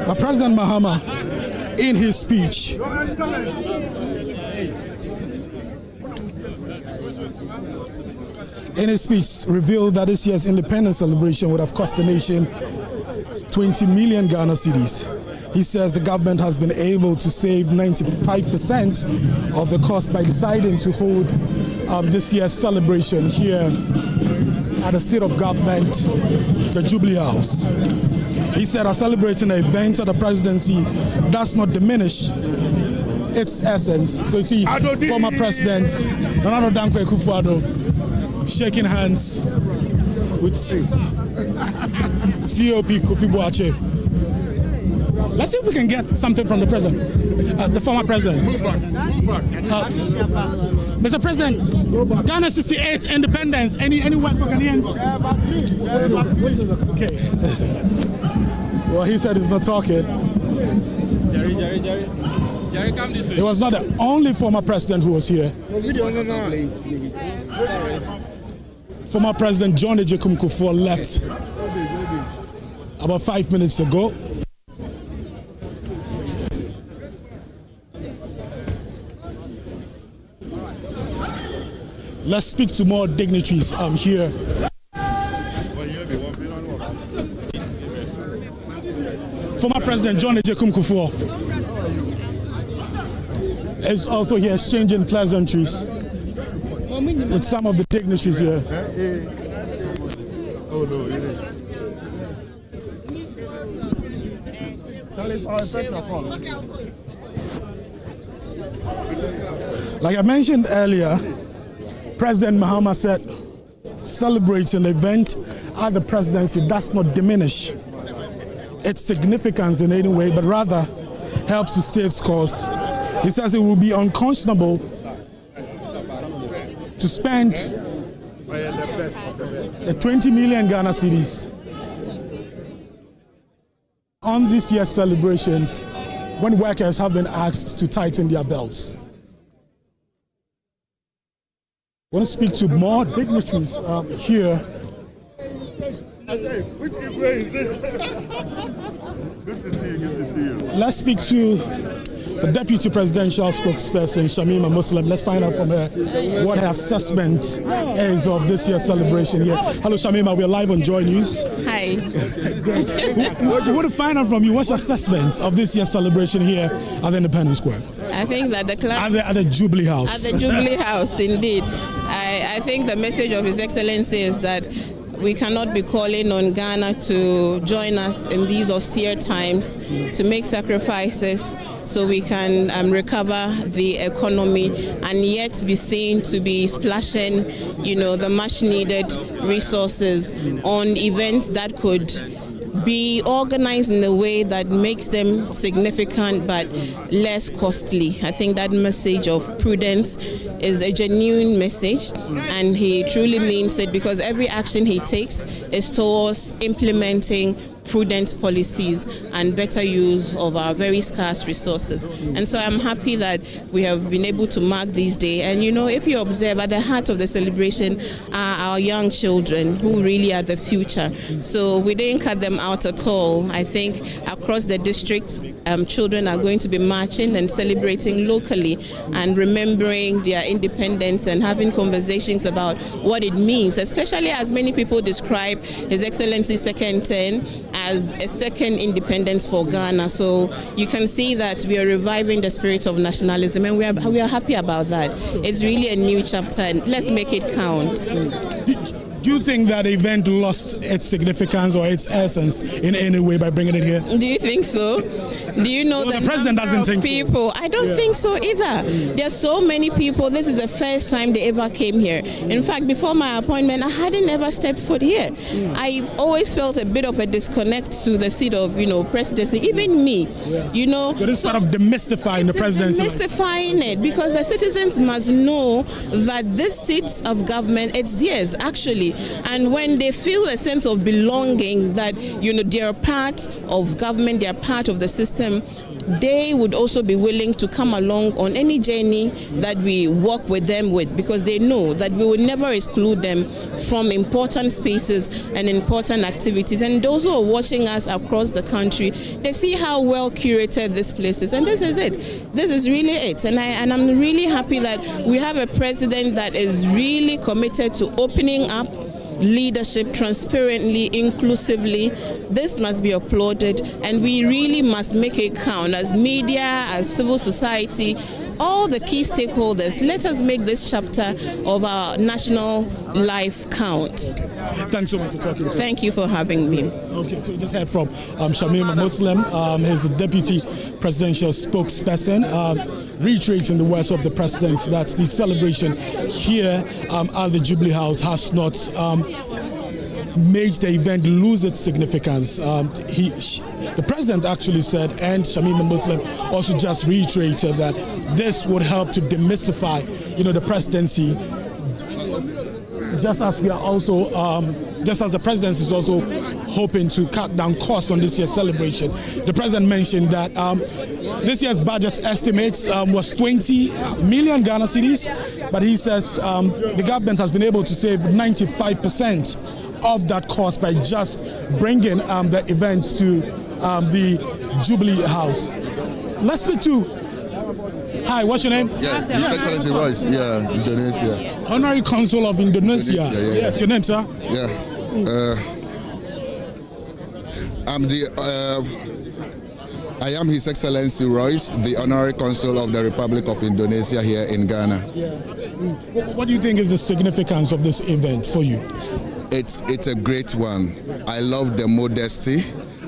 But President Mahama, in his speech, revealed that this year's independence celebration would have cost the nation 20 million Ghana cedis. He says the government has been able to save 95% of the cost by deciding to hold this year's celebration here at the seat of government, the Jubilee House. He said a celebrating an event at the presidency does not diminish its essence. So you see, former President Nana Addo Dankwa Akufo-Addo shaking hands with COP Kofi Boakye. Let's see if we can get something from the president, the former president. Mr. President, Ghana 68 independence. Any words for Ghanaians? Okay. Well, he said he's not talking. Jerry, come this way. He was not the only former president who was here. Former President John Agyekum Kufuor left about 5 minutes ago. Let's speak to more dignitaries here. Former President John Agyekum Kufuor is also here exchanging pleasantries with some of the dignitaries here. Like I mentioned earlier, President Mahama said celebrating the event at the presidency does not diminish its significance in any way, but rather helps to save costs. He says it will be unconscionable to spend the 20 million Ghana cedis on this year's celebrations when workers have been asked to tighten their belts. I want to speak to more dignitaries here. Which Igwe is this? Good to see you, good to see you. Let's speak to the Deputy Presidential Spokesperson, Shamima Muslim. Let's find out from her what her assessment is of this year's celebration here. Hello, Shamima. We're live on JoyNews. Hi. We want to find out from you what's your assessment of this year's celebration here at the Independence Square. I think that the club at the Jubilee House. At the Jubilee House, indeed. I think the message of His Excellency is that we cannot be calling on Ghana to join us in these austere times to make sacrifices so we can recover the economy and yet be seen to be splashing, the much needed resources on events that could be organized in a way that makes them significant but less costly. I think that message of prudence is a genuine message, and he truly means it, because every action he takes is towards implementing prudent policies and better use of our very scarce resources. And so I'm happy that we have been able to mark this day. And you know, if you observe, at the heart of the celebration are our young children, who really are the future. So we didn't cut them out at all. I think across the districts, children are going to be marching and celebrating locally and remembering their independence and having conversations about what it means, especially as many people describe His Excellency's second term as a second independence for Ghana. So you can see that we are reviving the spirit of nationalism, and we are happy about that. It's really a new chapter, and let's make it count. Do you think that the event lost its significance or its essence in any way by bringing it here? Do you think so? Do you know the president doesn't think people? So. I don't think so either. There's so many people. This is the first time they ever came here. In fact, before my appointment, I hadn't ever stepped foot here. I've always felt a bit of a disconnect to the seat of, presidency. Even me, So this sort of demystifying the presidency. Demystifying it, because the citizens must know that this seat of government, it's theirs actually. And when they feel a sense of belonging, that they're part of government, they're part of the system, they would also be willing to come along on any journey that we work with them with, because they know that we will never exclude them from important spaces and important activities. And those who are watching us across the country, they see how well curated this place is, and this is it. This is really it. And I'm really happy that we have a president that is really committed to opening up leadership transparently, inclusively. This must be applauded, and we really must make it count as media, as civil society, all the key stakeholders. Let us make this chapter of our national life count. Thanks so much for talking to us. Thank you for having me. Okay, so we just heard from Shamima Muslim, his deputy presidential spokesperson, reiterating the words of the president that the celebration here at the Jubilee House has not made the event lose its significance. The president actually said, and Shamima Muslim also just reiterated, that this would help to demystify, the presidency, just as we are also, just as the president is also hoping to cut down costs on this year's celebration. The president mentioned that this year's budget estimates was 20 million Ghana cedis, but he says the government has been able to save 95% of that cost by just bringing the event to the Jubilee House. Let's speak to. Hi, what's your name? Yeah, His Excellency Royce. Yeah, Indonesia. Honorary Consul of Indonesia. Yes, your name, sir? Yeah. I am His Excellency Royce, the Honorary Consul of the Republic of Indonesia here in Ghana. Yeah. What do you think is the significance of this event for you? It's a great one. I love the modesty.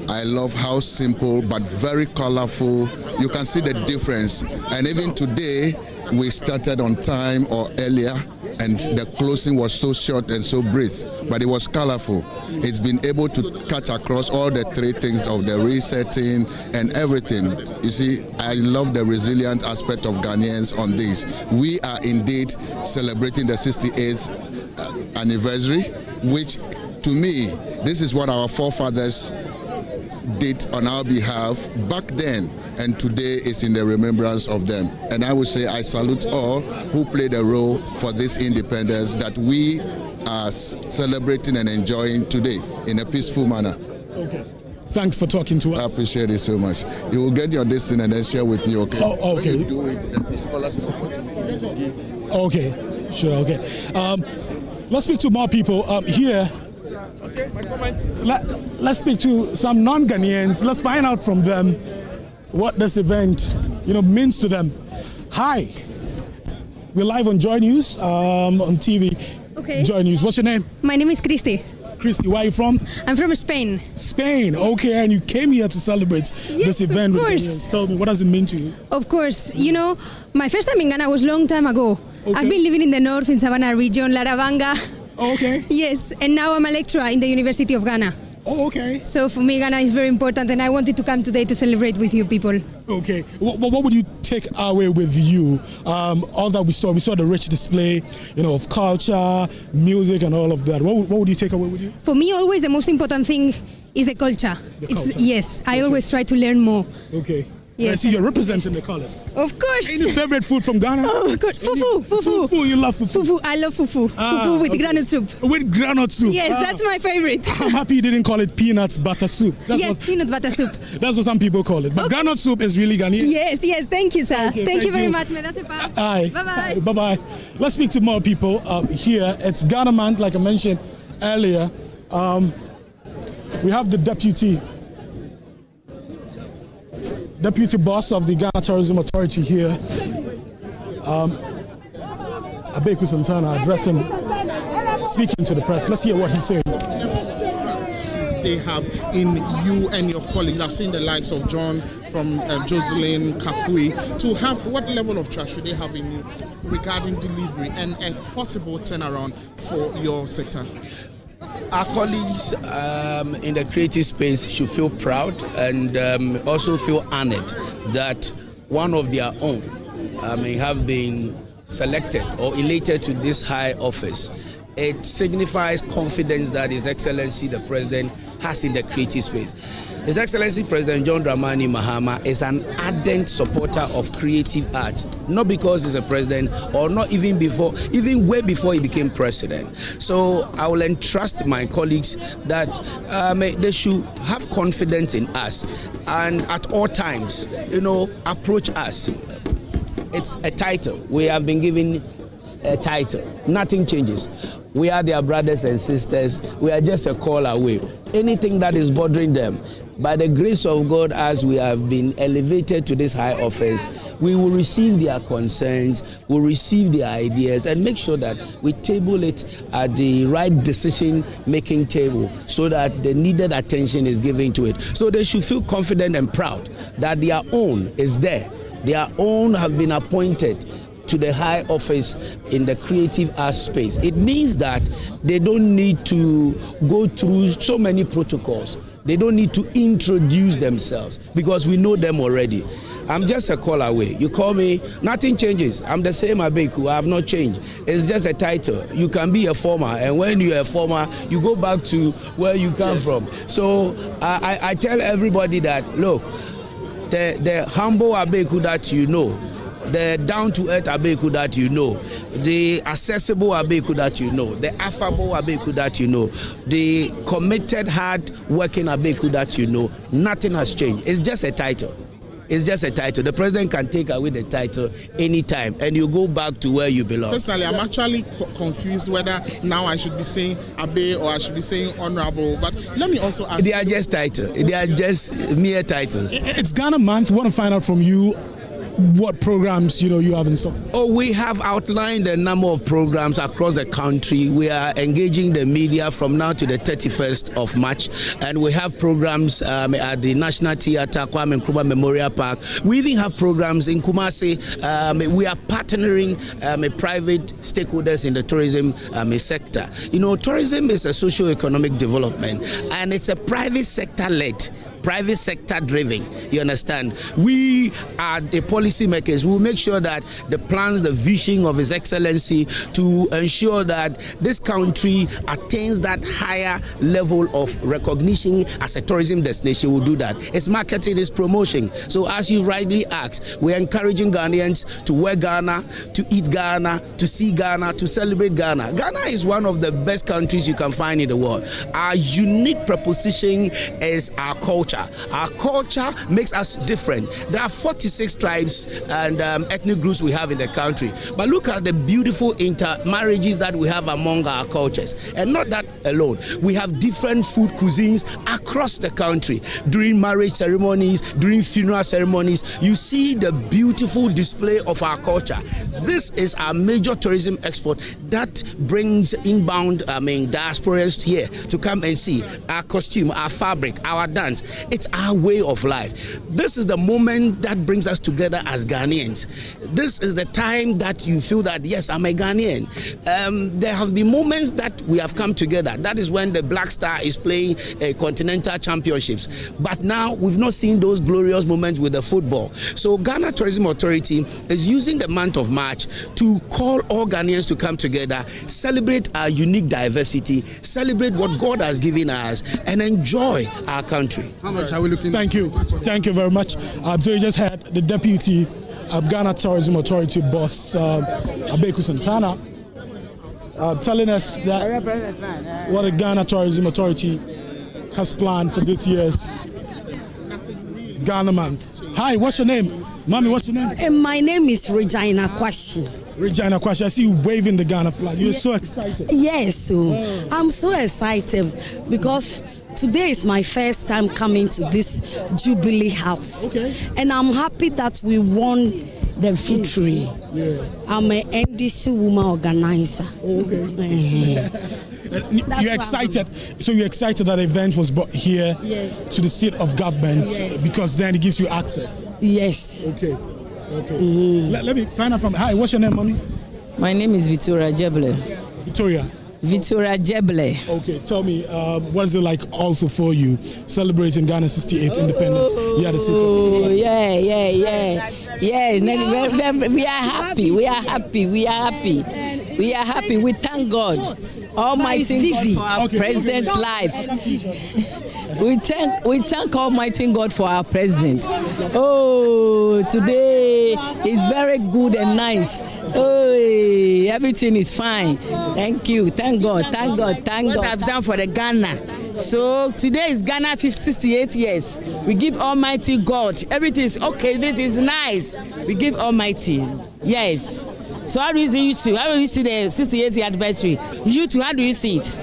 I love how simple but very colorful. You can see the difference. And even today, we started on time or earlier, and the closing was so short and so brief, but it was colorful. It's been able to cut across all the three things of the resetting and everything. You see, I love the resilient aspect of Ghanaians on this. We are indeed celebrating the 68th anniversary, which to me, this is what our forefathers did on our behalf back then, and today is in the remembrance of them. And I would say I salute all who played a role for this independence that we are celebrating and enjoying today in a peaceful manner. Okay. Thanks for talking to us. I appreciate it so much. You will get your destiny and then share with me, okay? Oh, okay. When you do it, there's a scholarship opportunity to give you. Okay, sure, okay. Let's speak to more people here. Okay, my comment. Let's speak to some non-Ghanaians. Let's find out from them what this event, means to them. Hi, we're live on JoyNews, on TV. Okay. JoyNews. What's your name? My name is Christy. Christy, where are you from? I'm from Spain. Spain, okay, and you came here to celebrate this event. Of course. With Ghanaians. Tell me, what does it mean to you? Of course, my first time in Ghana was a long time ago. Okay. I've been living in the north, in Savannah region, Larabanga. Okay. Yes, and now I'm a lecturer in the University of Ghana. Oh, okay. So for me, Ghana is very important, and I wanted to come today to celebrate with you people. Okay. What would you take away with you? All that we saw the rich display, of culture, music, and all of that. What would you take away with you? For me, always the most important thing is the culture. Yes, I always try to learn more. Okay. Yes, I see you're representing the colors. Of course. Any favorite food from Ghana? Oh, God. Fufu. Fufu, you love fufu? Fufu, I love fufu. Fufu with granite soup. With granite soup? Yes, that's my favorite. I'm happy you didn't call it peanut butter soup. Peanut butter soup. That's what some people call it. But granite soup is really Ghanaian. Yes, thank you, sir. Okay, thank you very much. Bye-bye. Bye-bye. Let's speak to more people here. It's Ghana Man, like I mentioned earlier. We have the deputy boss of the Ghana Tourism Authority here, Abeku Santana, addressing, speaking to the press. Let's hear what he's saying. They have in you and your colleagues. I've seen the likes of John from Jocelyn, Kafui. To have what level of trust should they have in you regarding delivery and a possible turnaround for your sector? Our colleagues in the creative space should feel proud and also feel honored that one of their own have been selected or elected to this high office. It signifies confidence that His Excellency the President has in the creative space. His Excellency President John Dramani Mahama is an ardent supporter of creative arts, not because he's a president or not even way before he became president. So I will entrust my colleagues that they should have confidence in us and at all times, approach us. It's a title. We have been given a title. Nothing changes. We are their brothers and sisters. We are just a call away. Anything that is bothering them, by the grace of God, as we have been elevated to this high office, we will receive their concerns, we'll receive their ideas, and make sure that we table it at the right decision-making table so that the needed attention is given to it. So they should feel confident and proud that their own is there. Their own have been appointed to the high office in the creative arts space. It means that they don't need to go through so many protocols. They don't need to introduce themselves because we know them already. I'm just a call away. You call me, nothing changes. I'm the same Abeku. I have not changed. It's just a title. You can be a former, and when you're a former, you go back to where you come from. So I tell everybody that, look, the humble Abeku that you know, the down-to-earth Abeku that you know, the accessible Abeku that you know, the affable Abeku that you know, the committed, hard-working Abeku that you know, nothing has changed. It's just a title. It's just a title. The president can take away the title anytime, and you go back to where you belong. Personally, I'm actually confused whether now I should be saying Abe or I should be saying Honorable. But let me also ask. They are just titles. They are just mere titles. It's Ghana Month. We want to find out from you what programs you have in store. Oh, we have outlined a number of programs across the country. We are engaging the media from now to the 31st of March, and we have programs at the National Theatre, Kwame Nkrumah Memorial Park. We even have programs in Kumasi. We are partnering private stakeholders in the tourism sector. Tourism is a socio-economic development, and it's a private sector-led, private sector driven. You understand? We are the policymakers. We'll make sure that the plans, the vision of His Excellency to ensure that this country attains that higher level of recognition as a tourism destination will do that. It's marketing, it's promotion. So as you rightly asked, we're encouraging Ghanaians to wear Ghana, to eat Ghana, to see Ghana, to celebrate Ghana. Ghana is one of the best countries you can find in the world. Our unique proposition is our culture. Our culture makes us different. There are 46 tribes and ethnic groups we have in the country. But look at the beautiful intermarriages that we have among our cultures. And not that alone. We have different food cuisines across the country. During marriage ceremonies, during funeral ceremonies, you see the beautiful display of our culture. This is our major tourism export that brings inbound diasporans here to come and see our costume, our fabric, our dance. It's our way of life. This is the moment that brings us together as Ghanaians. This is the time that you feel that, yes, I'm a Ghanaian. There have been moments that we have come together. That is when the Black Star is playing continental championships. But now we've not seen those glorious moments with the football. So Ghana Tourism Authority is using the month of March to call all Ghanaians to come together, celebrate our unique diversity, celebrate what God has given us, and enjoy our country. How much are we looking at? Thank you. Thank you very much. So you just had the Deputy Ghana Tourism Authority boss, Abeku Santana, telling us that what the Ghana Tourism Authority has planned for this year's Ghana month. Hi, what's your name? Mommy, what's your name? My name is Regina Kwashi. Regina Kwashi, I see you waving the Ghana flag. You're so excited. Yes, I'm so excited because today is my first time coming to this Jubilee House. Okay. And I'm happy that we won the victory. Yeah. I'm an NDC woman organizer. You're excited. So you're excited that the event was brought here to the seat of government because then it gives you access. Yes. Okay. Let me find out from. Hi, what's your name, mommy? My name is Victoria Jeble. Victoria. Victoria Jeble. Okay, tell me, what is it like also for you celebrating Ghana's 68th independence? You had a city. Oh, yeah. We are happy. We thank God, Almighty God, for our president's life. We thank Almighty God for our president. Oh, today is very good and nice. Oh, everything is fine. Thank you. Thank God. What I've done for the Ghana. So today is Ghana 68 years. We give Almighty God. Everything is okay. This is nice. We give Almighty. Yes. So how do you see you two? How do you see the 68th anniversary? You two, how do you see it?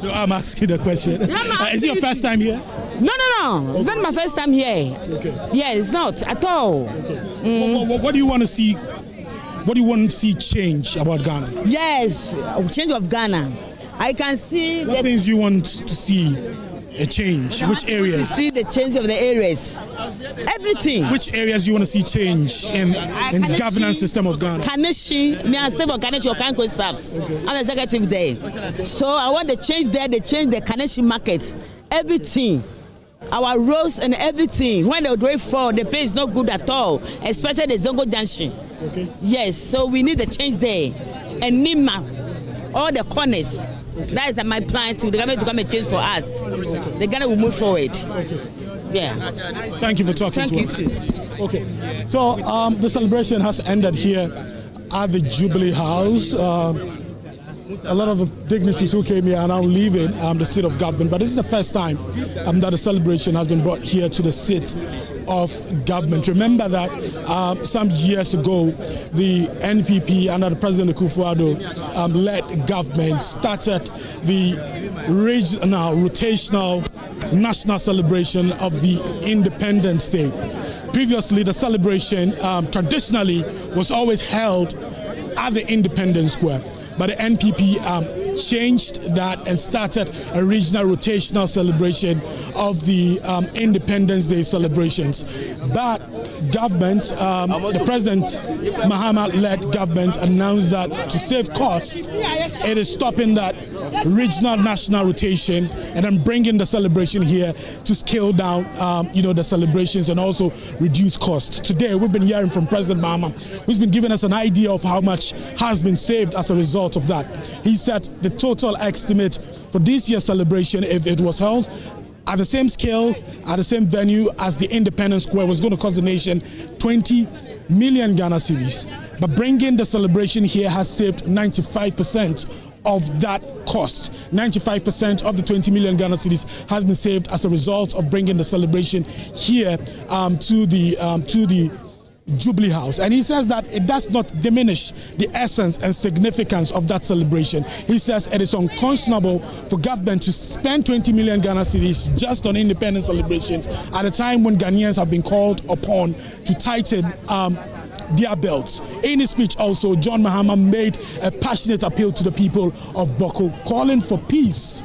No, I'm asking the question. Is it your first time here? No. Okay. It's not my first time here. Okay. Yeah, it's not at all. Okay. What do you want to see? What do you want to see change about Ghana? Yes, change of Ghana. I can see. What things you want to see a change? Which areas? To see the change of the areas. Everything. Which areas you want to see change in governance system of Ghana? Kaneshi, me and stay for Kaneshi or Kanko South. I'm executive there. So I want the change there. They change the Kaneshi market. Everything. Our roads and everything. When the way forward, the pay is not good at all, especially the Zongo Junction. Okay. Yes, so we need the change there. And Nima, all the corners. Okay. That is my plan to the government to come and change for us. Okay. The Ghana will move forward. Okay. Yeah. Thank you for talking to us. Okay. So the celebration has ended here at the Jubilee House. A lot of the dignitaries who came here are now leaving the seat of government, but this is the first time that the celebration has been brought here to the seat of government. Remember that some years ago, the NPP under the President Akufo-Addo led government started the regional, rotational, national celebration of the Independence Day. Previously, the celebration traditionally was always held at the Independence Square. But the NPP changed that and started a regional rotational celebration of the Independence Day celebrations. But government, the President Mahama-led government announced that to save costs, it is stopping that regional national rotation and then bringing the celebration here to scale down, the celebrations and also reduce costs. Today, we've been hearing from President Mahama, who's been giving us an idea of how much has been saved as a result of that. He said the total estimate for this year's celebration, if it was held at the same scale, at the same venue as the Independence Square, was going to cost the nation 20 million Ghana cedis. But bringing the celebration here has saved 95% of that cost. 95% of the 20 million Ghana cedis has been saved as a result of bringing the celebration here to the Jubilee House. And he says that it does not diminish the essence and significance of that celebration. He says it is unconscionable for government to spend 20 million Ghana cedis just on independence celebrations at a time when Ghanaians have been called upon to tighten their belts. In his speech also, John Mahama made a passionate appeal to the people of Boko, calling for peace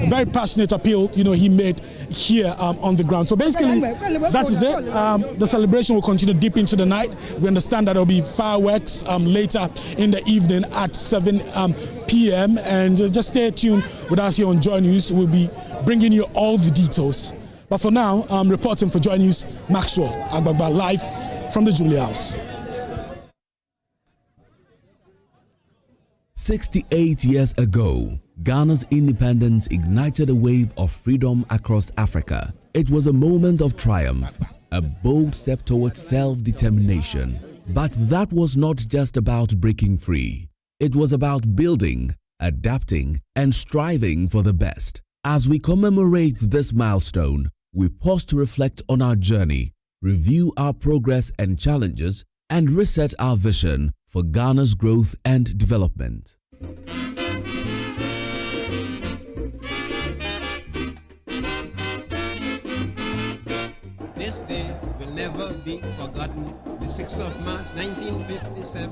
very passionate appeal, he made here on the ground. So basically, that is it. The celebration will continue deep into the night. We understand that there will be fireworks later in the evening at 7 p.m. And just stay tuned with us here on Joy News. We'll be bringing you all the details. But for now, I'm reporting for Joy News, Maxwell Agbagba, live from the Jubilee House. 68 years ago, Ghana's independence ignited a wave of freedom across Africa. It was a moment of triumph, a bold step towards self-determination. But that was not just about breaking free. It was about building, adapting, and striving for the best. As we commemorate this milestone, we pause to reflect on our journey, review our progress and challenges, and reset our vision for Ghana's growth and development. This day will never be forgotten. The 6th of March 1957,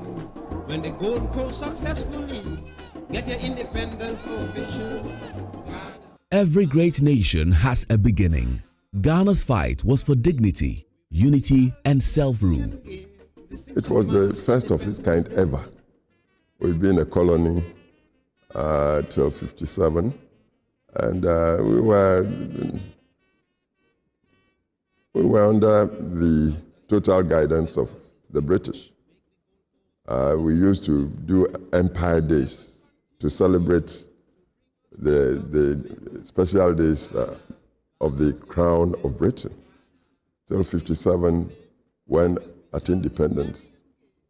when the Gold Coast successfully get their independence official. Every great nation has a beginning. Ghana's fight was for dignity, unity, and self-rule. It was the first of its kind ever. We'd been a colony till 57, and we were under the total guidance of the British. We used to do Empire Days to celebrate the special days of the Crown of Britain. Till 57, when at independence,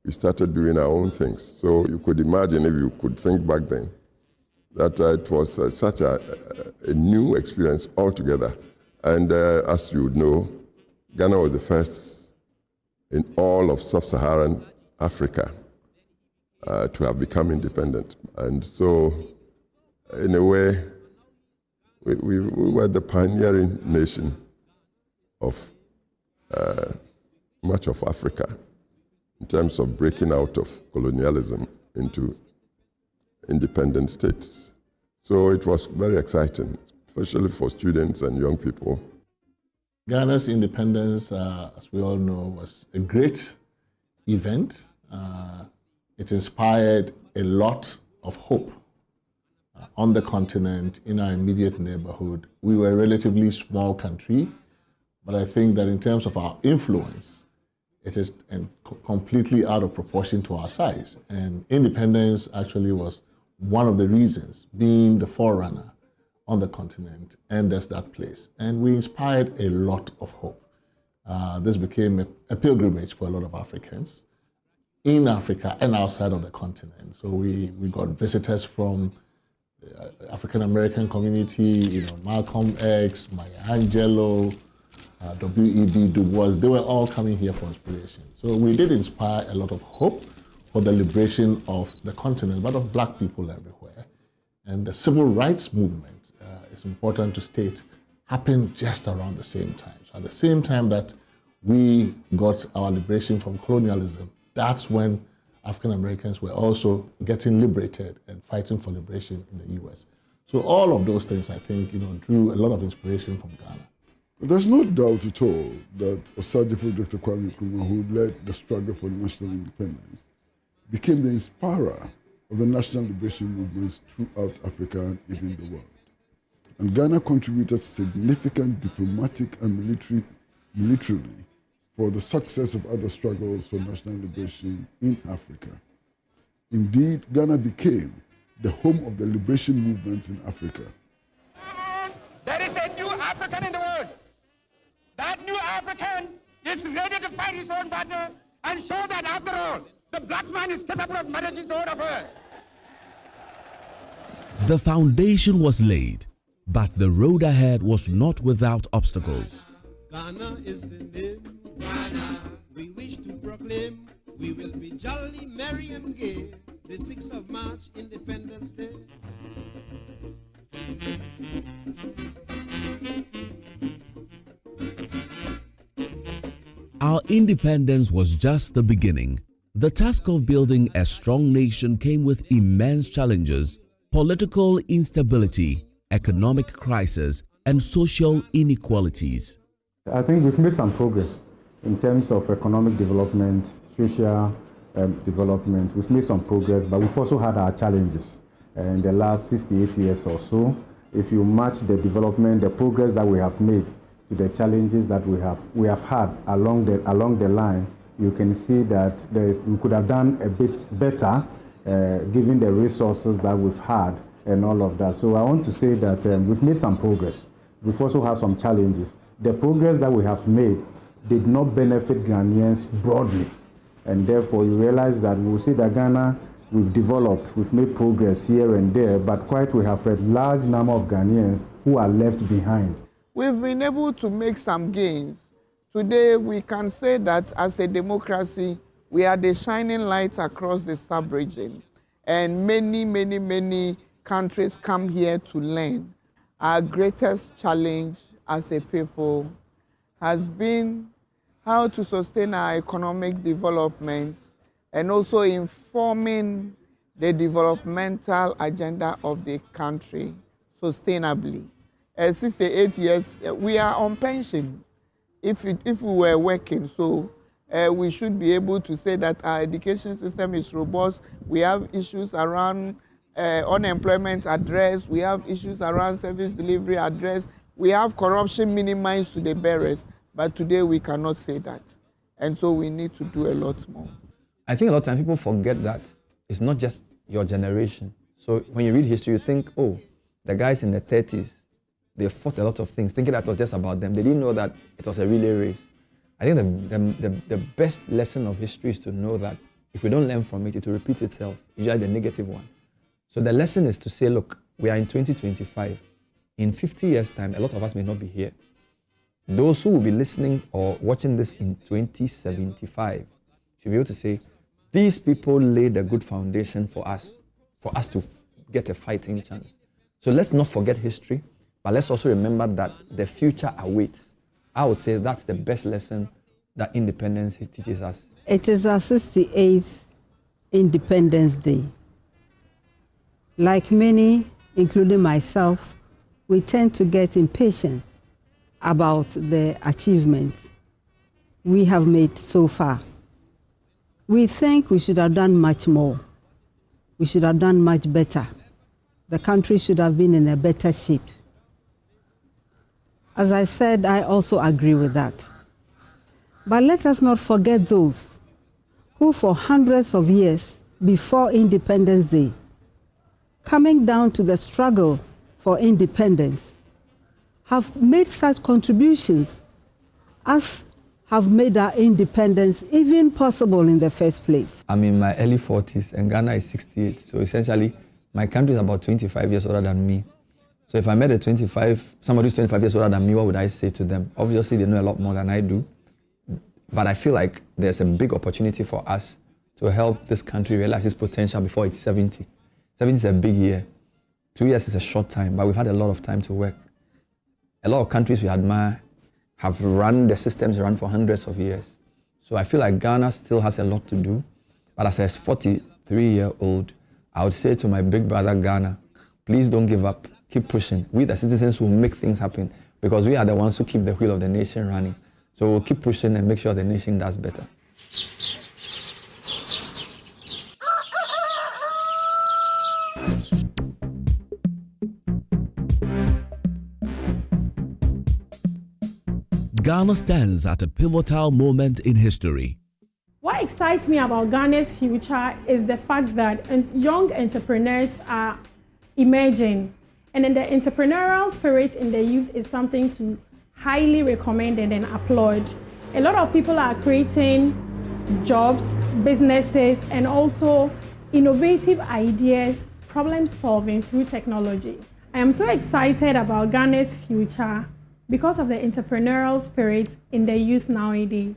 we started doing our own things. So you could imagine, if you could think back then, that it was such a new experience altogether. And as you would know, Ghana was the first in all of sub-Saharan Africa to have become independent. And so, in a way, we were the pioneering nation of much of Africa in terms of breaking out of colonialism into independent states. So it was very exciting, especially for students and young people. Ghana's independence, as we all know, was a great event. It inspired a lot of hope on the continent, in our immediate neighborhood. We were a relatively small country, but I think that in terms of our influence, it is completely out of proportion to our size. And independence actually was one of the reasons, being the forerunner on the continent, and there's that place. And we inspired a lot of hope. This became a pilgrimage for a lot of Africans in Africa and outside of the continent. So we got visitors from the African American community, Malcolm X, Maya Angelou, W.E.B. Du Bois. They were all coming here for inspiration. So we did inspire a lot of hope for the liberation of the continent, but of black people everywhere. And the civil rights movement, it's important to state, happened just around the same time. So at the same time that we got our liberation from colonialism, that's when African Americans were also getting liberated and fighting for liberation in the US. So all of those things, I think, drew a lot of inspiration from Ghana. There's no doubt at all that Osagyefo Dr. Kwame Nkrumah, who led the struggle for national independence, became the inspirer of the national liberation movements throughout Africa and even the world. And Ghana contributed significant diplomatic and militarily for the success of other struggles for national liberation in Africa. Indeed, Ghana became the home of the liberation movements in Africa. There is a new African in the world. That new African is ready to fight his own battle and show that, after all, the black man is capable of managing his own affairs. The foundation was laid, but the road ahead was not without obstacles. Ghana is the name, Ghana we wish to proclaim. We will be jolly, merry and gay, the 6th of March, Independence Day. Our independence was just the beginning. The task of building a strong nation came with immense challenges, political instability, economic crisis, and social inequalities. I think we've made some progress in terms of economic development, social development. We've made some progress, but we've also had our challenges in the last 68 years or so. If you match the development, the progress that we have made to the challenges that we have had along the line, you can see that we could have done a bit better given the resources that we've had and all of that. So I want to say that we've made some progress. We've also had some challenges. The progress that we have made did not benefit Ghanaians broadly. And therefore, you realize that we will see that Ghana, we've made progress here and there, but we have a large number of Ghanaians who are left behind. We've been able to make some gains. Today, we can say that as a democracy, we are the shining lights across the sub-region. And many countries come here to learn. Our greatest challenge as a people has been how to sustain our economic development and also informing the developmental agenda of the country sustainably. 68 years, we are on pension if we were working, so we should be able to say that our education system is robust. We have issues around unemployment address, we have issues around service delivery address, we have corruption minimized to the barest, but today we cannot say that. And so we need to do a lot more. I think a lot of times people forget that it's not just your generation. So when you read history, you think, oh, the guys in the 30s, they fought a lot of things, thinking that it was just about them. They didn't know that it was a relay race. I think the best lesson of history is to know that if we don't learn from it, it will repeat itself, usually the negative one. So the lesson is to say, look, we are in 2025. In 50 years' time, a lot of us may not be here. Those who will be listening or watching this in 2075 should be able to say, these people laid a good foundation for us to get a fighting chance. So let's not forget history, but let's also remember that the future awaits. I would say that's the best lesson that independence teaches us. It is our 68th Independence Day. Like many, including myself, we tend to get impatient about the achievements we have made so far. We think we should have done much more. We should have done much better. The country should have been in a better shape. As I said, I also agree with that. But let us not forget those who for hundreds of years before Independence Day, coming down to the struggle for independence, have made such contributions as have made our independence even possible in the first place. I'm in my early 40s and Ghana is 68. So essentially, my country is about 25 years older than me. So if I met somebody who's 25 years older than me, what would I say to them? Obviously, they know a lot more than I do. But I feel like there's a big opportunity for us to help this country realize its potential before it's 70. 70 is a big year. 2 years is a short time, but we've had a lot of time to work. A lot of countries we admire have run the systems run for hundreds of years. So I feel like Ghana still has a lot to do. But as a 43-year-old, I would say to my big brother Ghana, please don't give up. Keep pushing. We, the citizens, will make things happen because we are the ones who keep the wheel of the nation running. So we'll keep pushing and make sure the nation does better. Ghana stands at a pivotal moment in history. What excites me about Ghana's future is the fact that young entrepreneurs are emerging. And then the entrepreneurial spirit in the youth is something to highly recommend and applaud. A lot of people are creating jobs, businesses, and also innovative ideas, problem solving through technology. I am so excited about Ghana's future because of the entrepreneurial spirit in the youth nowadays.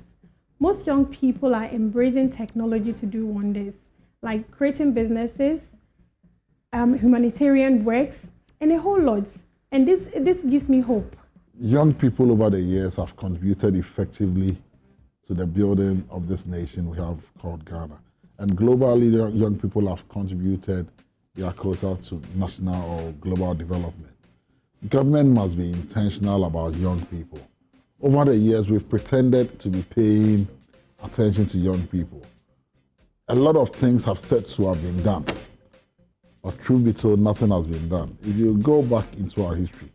Most young people are embracing technology to do wonders, like creating businesses, humanitarian works, and a whole lot. And this gives me hope. Young people over the years have contributed effectively to the building of this nation we have called Ghana. And globally, young people have contributed their quota to national or global development. government must be intentional about young people. Over the years, we've pretended to be paying attention to young people. A lot of things have said to have been done, but truth be told, nothing has been done. If you go back into our history,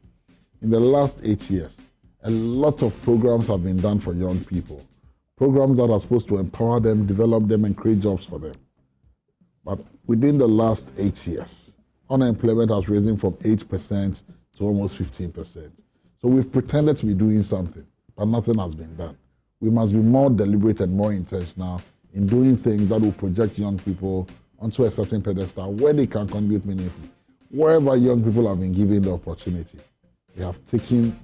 in the last 8 years, a lot of programs have been done for young people. Programs that are supposed to empower them, develop them, and create jobs for them. But within the last 8 years, unemployment has risen from 8% to almost 15%. So we've pretended to be doing something, but nothing has been done. We must be more deliberate and more intentional in doing things that will project young people onto a certain pedestal where they can contribute meaningfully. Wherever young people have been given the opportunity, they have taken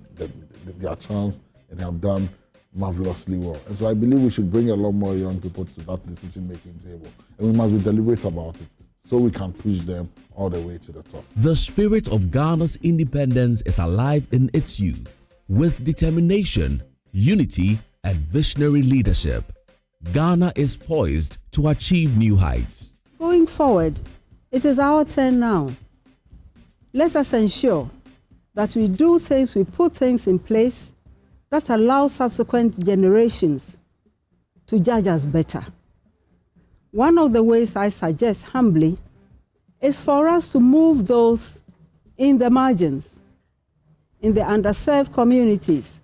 their chance and have done marvelously well. And so I believe we should bring a lot more young people to that decision-making table. And we must be deliberate about it so we can push them all the way to the top. The spirit of Ghana's independence is alive in its youth. With determination, unity, and visionary leadership, Ghana is poised to achieve new heights. Going forward, it is our turn now. Let us ensure that we do things, we put things in place that allow subsequent generations to judge us better. One of the ways I suggest humbly is for us to move those in the margins, in the underserved communities,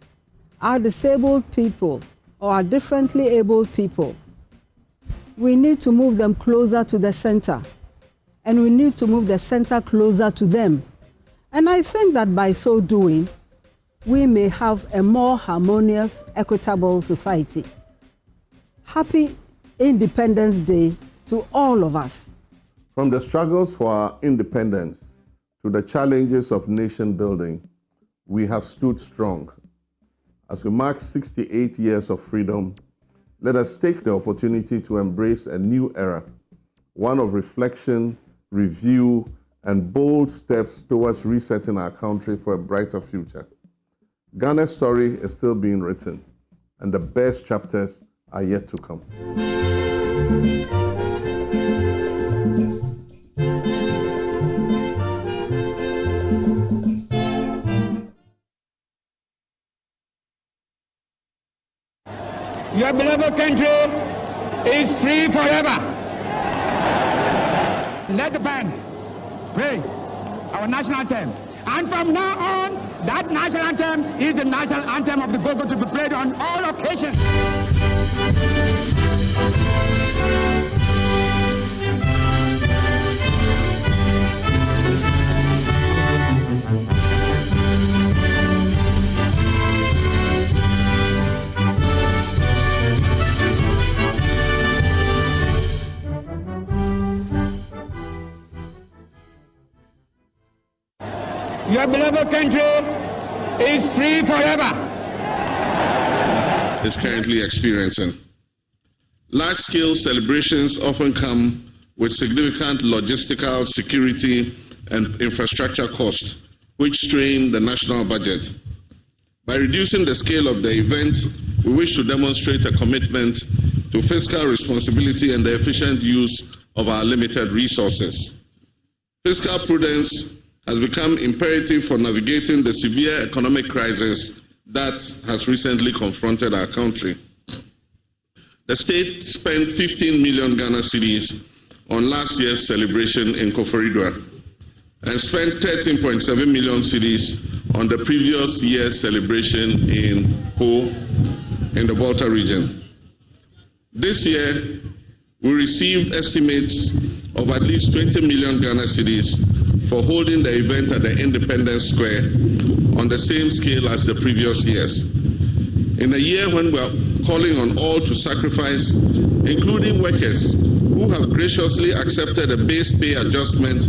our disabled people or our differently abled people. We need to move them closer to the center, and we need to move the center closer to them. And I think that by so doing, we may have a more harmonious, equitable society. Happy Independence Day to all of us. From the struggles for our independence to the challenges of nation building, we have stood strong. As we mark 68 years of freedom, let us take the opportunity to embrace a new era, one of reflection, review, and bold steps towards resetting our country for a brighter future. Ghana's story is still being written, and the best chapters are yet to come. Your beloved country is free forever. Let the band play our national anthem. And from now on, that national anthem is the national anthem of the Gogo to be played on all occasions. Your beloved country is free forever. Is currently experiencing. Large-scale celebrations often come with significant logistical, security, and infrastructure costs, which strain the national budget. By reducing the scale of the event, we wish to demonstrate a commitment to fiscal responsibility and the efficient use of our limited resources. Fiscal prudence has become imperative for navigating the severe economic crisis that has recently confronted our country. The state spent 15 million Ghana cedis on last year's celebration in OFORI-ATTA and spent 13.7 million cedis on the previous year's celebration in Po in the Volta region. This year, we received estimates of at least 20 million Ghana cedis for holding the event at the Independence Square on the same scale as the previous years. In a year when we are calling on all to sacrifice, including workers who have graciously accepted a base pay adjustment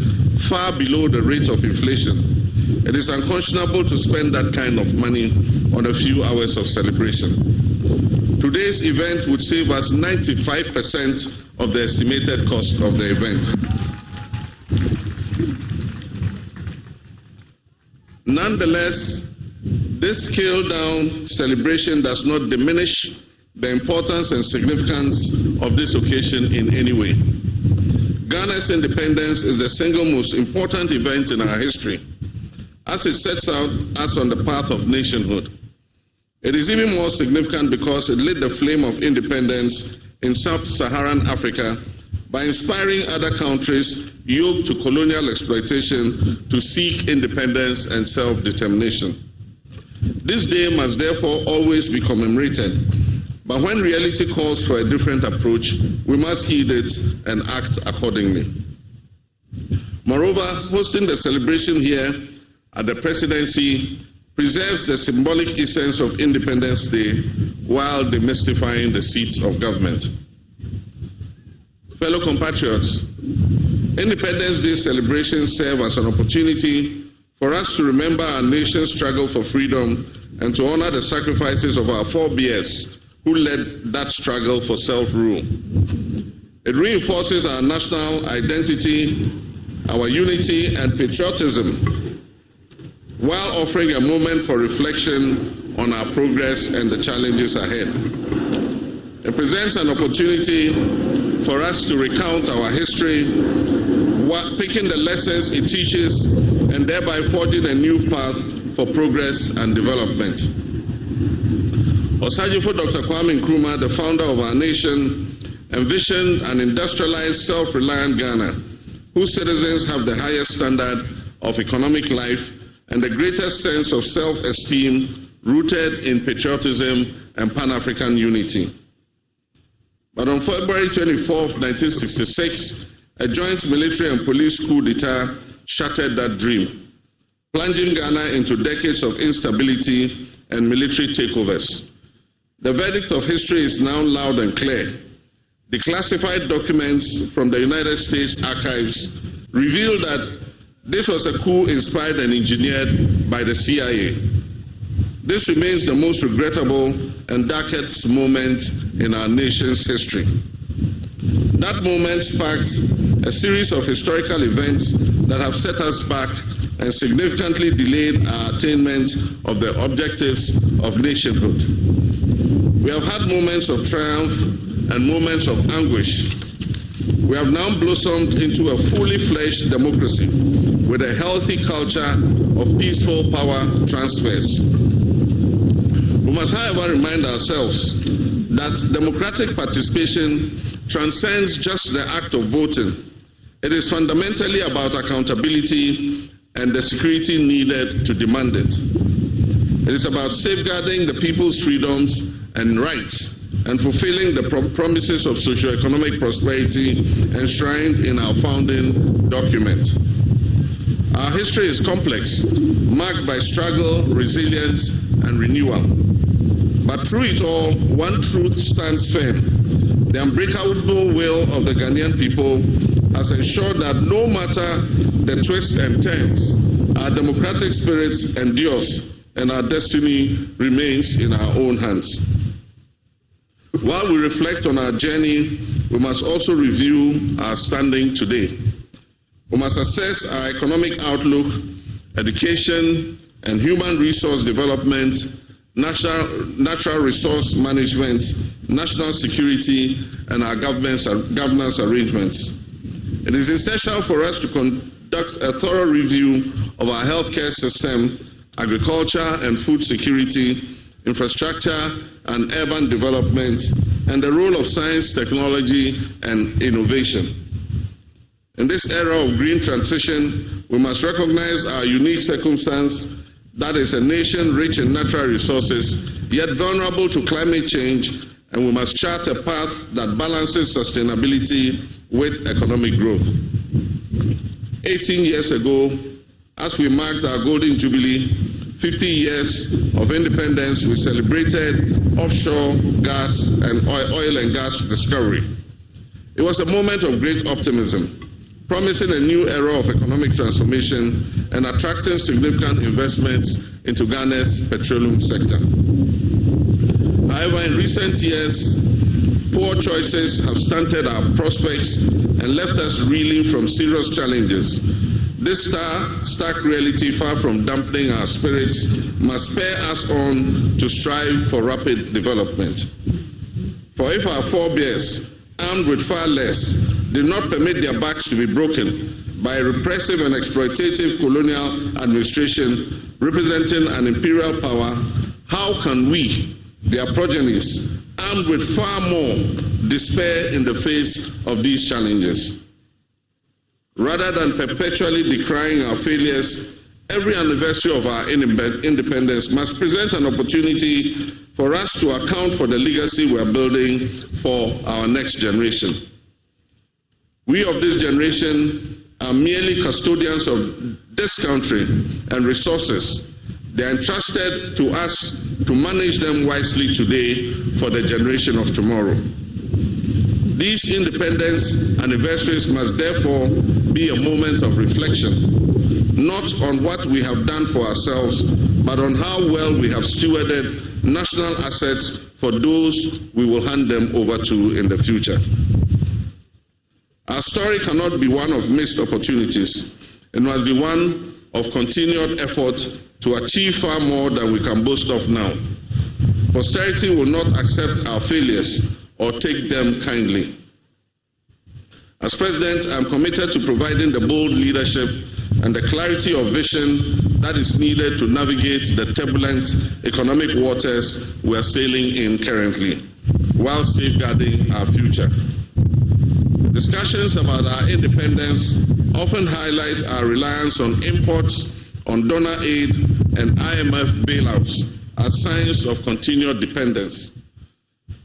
far below the rate of inflation, it is unconscionable to spend that kind of money on a few hours of celebration. Today's event would save us 95% of the estimated cost of the event. Nonetheless, this scaled-down celebration does not diminish the importance and significance of this occasion in any way. Ghana's independence is the single most important event in our history. as it sets out us on the path of nationhood. It is even more significant because it lit the flame of independence in sub-Saharan Africa by inspiring other countries yoked to colonial exploitation to seek independence and self-determination. This day must therefore always be commemorated, but when reality calls for a different approach, we must heed it and act accordingly. Moreover, hosting the celebration here at the presidency preserves the symbolic essence of Independence Day while demystifying the seats of government. Fellow compatriots, Independence Day celebrations serve as an opportunity for us to remember our nation's struggle for freedom and to honor the sacrifices of our forebears who led that struggle for self-rule. It reinforces our national identity, our unity and patriotism, while offering a moment for reflection on our progress and the challenges ahead. It presents an opportunity for us to recount our history, picking the lessons it teaches, and thereby forging a new path for progress and development. Osajifo Dr. Kwame Nkrumah, the founder of our nation, envisioned an industrialized, self-reliant Ghana, whose citizens have the highest standard of economic life and the greatest sense of self-esteem rooted in patriotism and Pan-African unity. But on February 24, 1966, a joint military and police coup d'etat shattered that dream, plunging Ghana into decades of instability and military takeovers. The verdict of history is now loud and clear. Declassified documents from the United States archives reveal that this was a coup inspired and engineered by the CIA. This remains the most regrettable and darkest moment in our nation's history. That moment sparked a series of historical events that have set us back and significantly delayed our attainment of the objectives of nationhood. We have had moments of triumph and moments of anguish. We have now blossomed into a fully fledged democracy with a healthy culture of peaceful power transfers. We must, however, remind ourselves that democratic participation transcends just the act of voting. It is fundamentally about accountability and the security needed to demand it. It is about safeguarding the people's freedoms and rights and fulfilling the promises of socio-economic prosperity enshrined in our founding document. Our history is complex, marked by struggle, resilience, and renewal. But through it all, one truth stands firm. The unbreakable will of the Ghanaian people has ensured that no matter the twists and turns, our democratic spirit endures and our destiny remains in our own hands. While we reflect on our journey, we must also review our standing today. We must assess our economic outlook, education and human resource development, natural resource management, national security, and our governance arrangements. It is essential for us to conduct a thorough review of our healthcare system, agriculture and food security, infrastructure and urban development, and the role of science, technology, and innovation. In this era of green transition, we must recognize our unique circumstance that is a nation rich in natural resources, yet vulnerable to climate change, and we must chart a path that balances sustainability with economic growth. 18 years ago, as we marked our Golden Jubilee, 50 years of independence, we celebrated offshore gas and oil and gas discovery. It was a moment of great optimism, promising a new era of economic transformation and attracting significant investments into Ghana's petroleum sector. However, in recent years, poor choices have stunted our prospects and left us reeling from serious challenges. This stark reality, far from dampening our spirits, must spur us on to strive for rapid development. For if our forebears, armed with far less, did not permit their backs to be broken, by a repressive and exploitative colonial administration representing an imperial power, how can we, their progenies, armed with far more, despair in the face of these challenges? Rather than perpetually decrying our failures, every anniversary of our independence must present an opportunity for us to account for the legacy we are building for our next generation. We of this generation are merely custodians of this country and resources. They are entrusted to us to manage them wisely today for the generation of tomorrow. These independence anniversaries must therefore be a moment of reflection, not on what we have done for ourselves, but on how well we have stewarded national assets for those we will hand them over to in the future. Our story cannot be one of missed opportunities. It must be one of continued effort to achieve far more than we can boast of now. Posterity will not accept our failures or take them kindly. As President, I am committed to providing the bold leadership and the clarity of vision that is needed to navigate the turbulent economic waters we are sailing in currently, while safeguarding our future. Discussions about our independence often highlight our reliance on imports, on donor aid, and IMF bailouts as signs of continued dependence.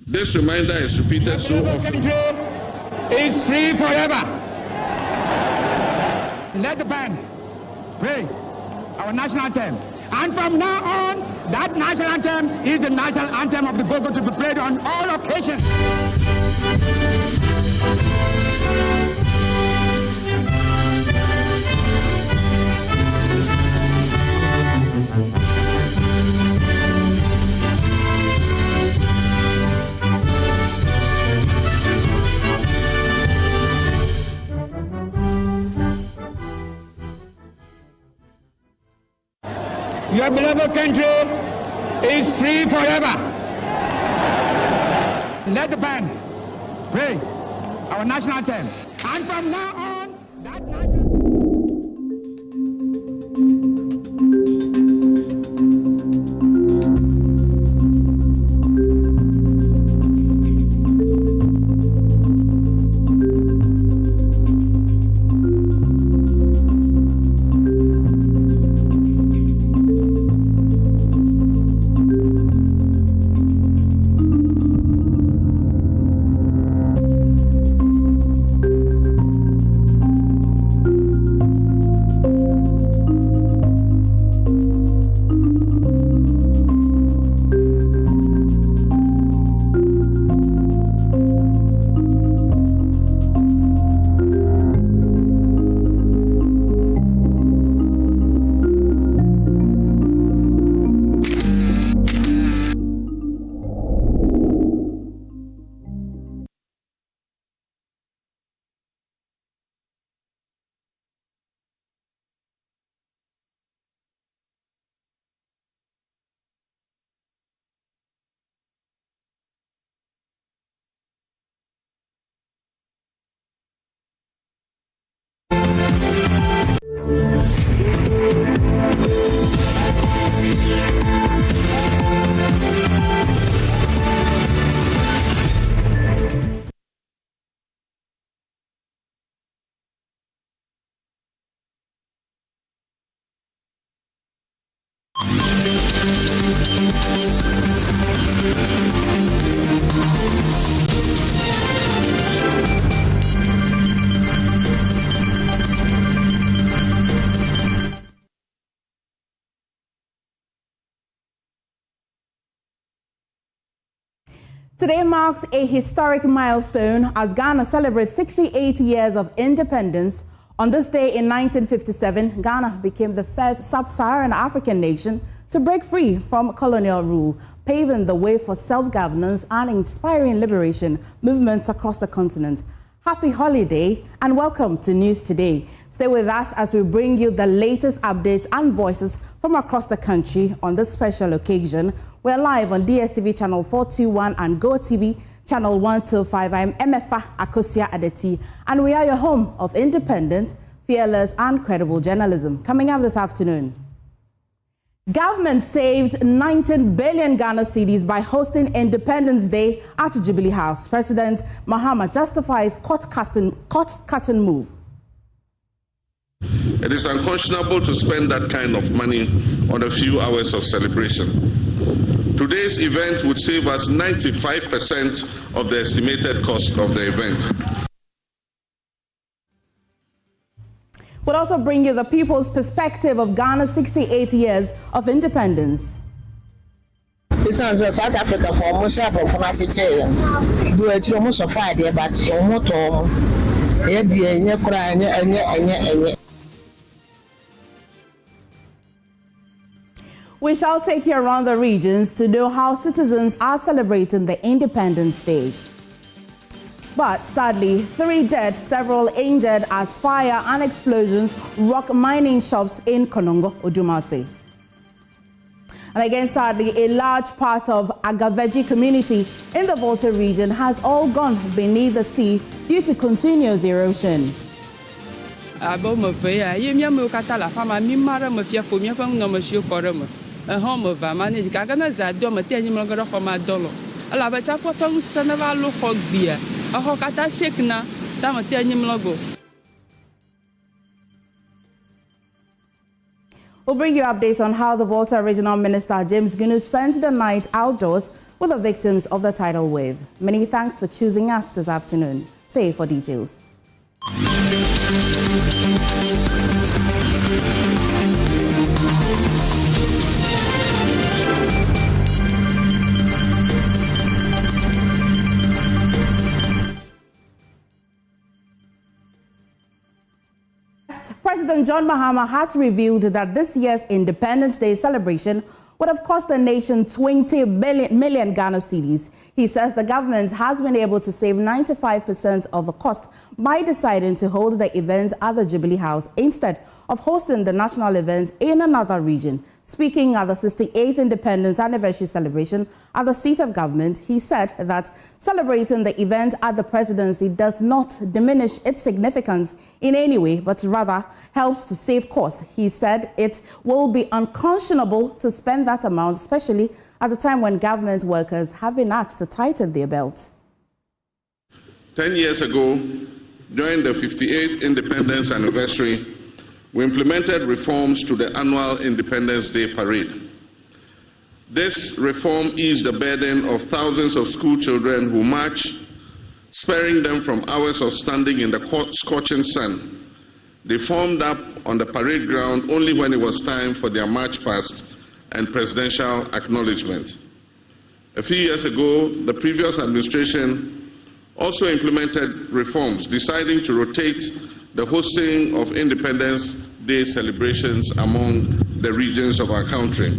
This reminder is repeated so often. Is free forever. Let the band play our national anthem. And from now on, that national anthem is the national anthem of the Gogo to be played on all occasions. Your beloved country is free forever. Let the band play our national anthem. And from now on, that national... Today marks a historic milestone as Ghana celebrates 68 years of independence. On this day in 1957, Ghana became the first sub-Saharan African nation to break free from colonial rule, paving the way for self-governance and inspiring liberation movements across the continent. Happy holiday and welcome to News Today. Stay with us as we bring you the latest updates and voices from across the country on this special occasion. We're live on DSTV channel 421 and GoTV channel 125. I'm MFA Akosia Adeti, and we are your home of independent, fearless and credible journalism. Coming up this afternoon. Government saves 19 billion Ghana cedis by hosting Independence Day at Jubilee House. President Mahama justifies cost-cutting move. It is unconscionable to spend that kind of money on a few hours of celebration. Today's event would save us 95% of the estimated cost of the event. We'll also bring you the people's perspective of Ghana's 68 years of independence. South Africa for almost half of the do it almost a Friday, but almost We shall take you around the regions to know how citizens are celebrating the Independence Day. But sadly, 3 dead, several injured as fire and explosions rock mining shops in Konongo, Odumase. And again, sadly, a large part of Agaveji community in the Volta region has all gone beneath the sea due to continuous erosion. We'll bring you updates on how the Volta Regional Minister James Gunu spent the night outdoors with the victims of the tidal wave. Many thanks for choosing us this afternoon. Stay for details. President John Mahama has revealed that this year's Independence Day celebration would have cost the nation 20 million Ghana cedis. He says the government has been able to save 95% of the cost by deciding to hold the event at the Jubilee House instead of hosting the national event in another region. Speaking at the 68th Independence Anniversary celebration at the seat of government, he said that celebrating the event at the presidency does not diminish its significance in any way, but rather helps to save costs. He said it will be unconscionable to spend that amount, especially at a time when government workers have been asked to tighten their belts. 10 years ago, during the 58th Independence Anniversary, we implemented reforms to the annual Independence Day parade. This reform eased the burden of thousands of school children who march, sparing them from hours of standing in the scorching sun. They formed up on the parade ground only when it was time for their march past and presidential acknowledgement. A few years ago, the previous administration also implemented reforms, deciding to rotate the hosting of Independence Day celebrations among the regions of our country.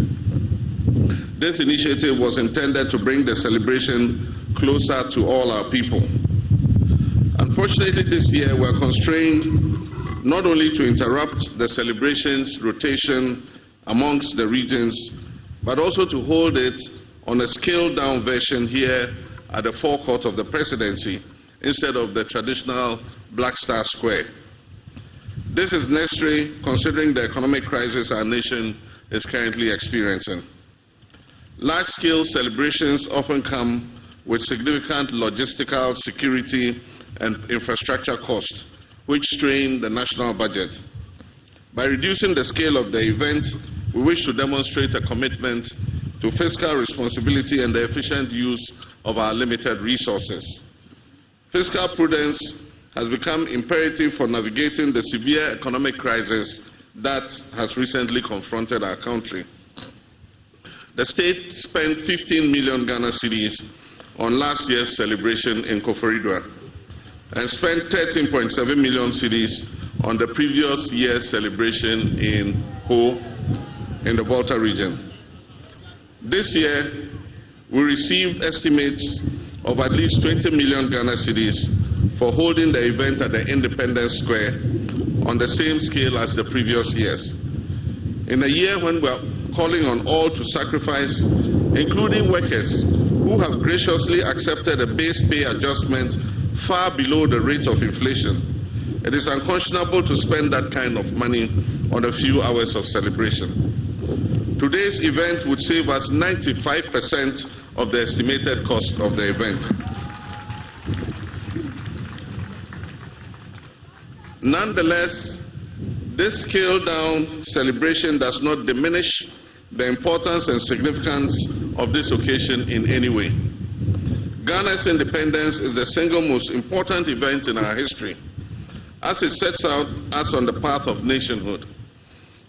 This initiative was intended to bring the celebration closer to all our people. Unfortunately, this year we are constrained not only to interrupt the celebrations rotation amongst the regions, but also to hold it on a scaled-down version here at the forecourt of the presidency instead of the traditional Black Star Square. This is necessary considering the economic crisis our nation is currently experiencing. Large-scale celebrations often come with significant logistical, security, and infrastructure costs, which strain the national budget. By reducing the scale of the event, we wish to demonstrate a commitment to fiscal responsibility and the efficient use of our limited resources. Fiscal prudence has become imperative for navigating the severe economic crisis that has recently confronted our country. The state spent 15 million Ghana cedis on last year's celebration in OFORI-ATTA and spent 13.7 million cedis on the previous year's celebration in Ho in the Volta region. This year, we received estimates of at least 20 million Ghana cedis for holding the event at the Independence Square on the same scale as the previous years. In a year when we are calling on all to sacrifice, including workers who have graciously accepted a base pay adjustment far below the rate of inflation, It is unconscionable to spend that kind of money on a few hours of celebration. Today's event would save us 95% of the estimated cost of the event. Nonetheless, this scaled-down celebration does not diminish the importance and significance of this occasion in any way. Ghana's independence is the single most important event in our history, as it sets out us on the path of nationhood.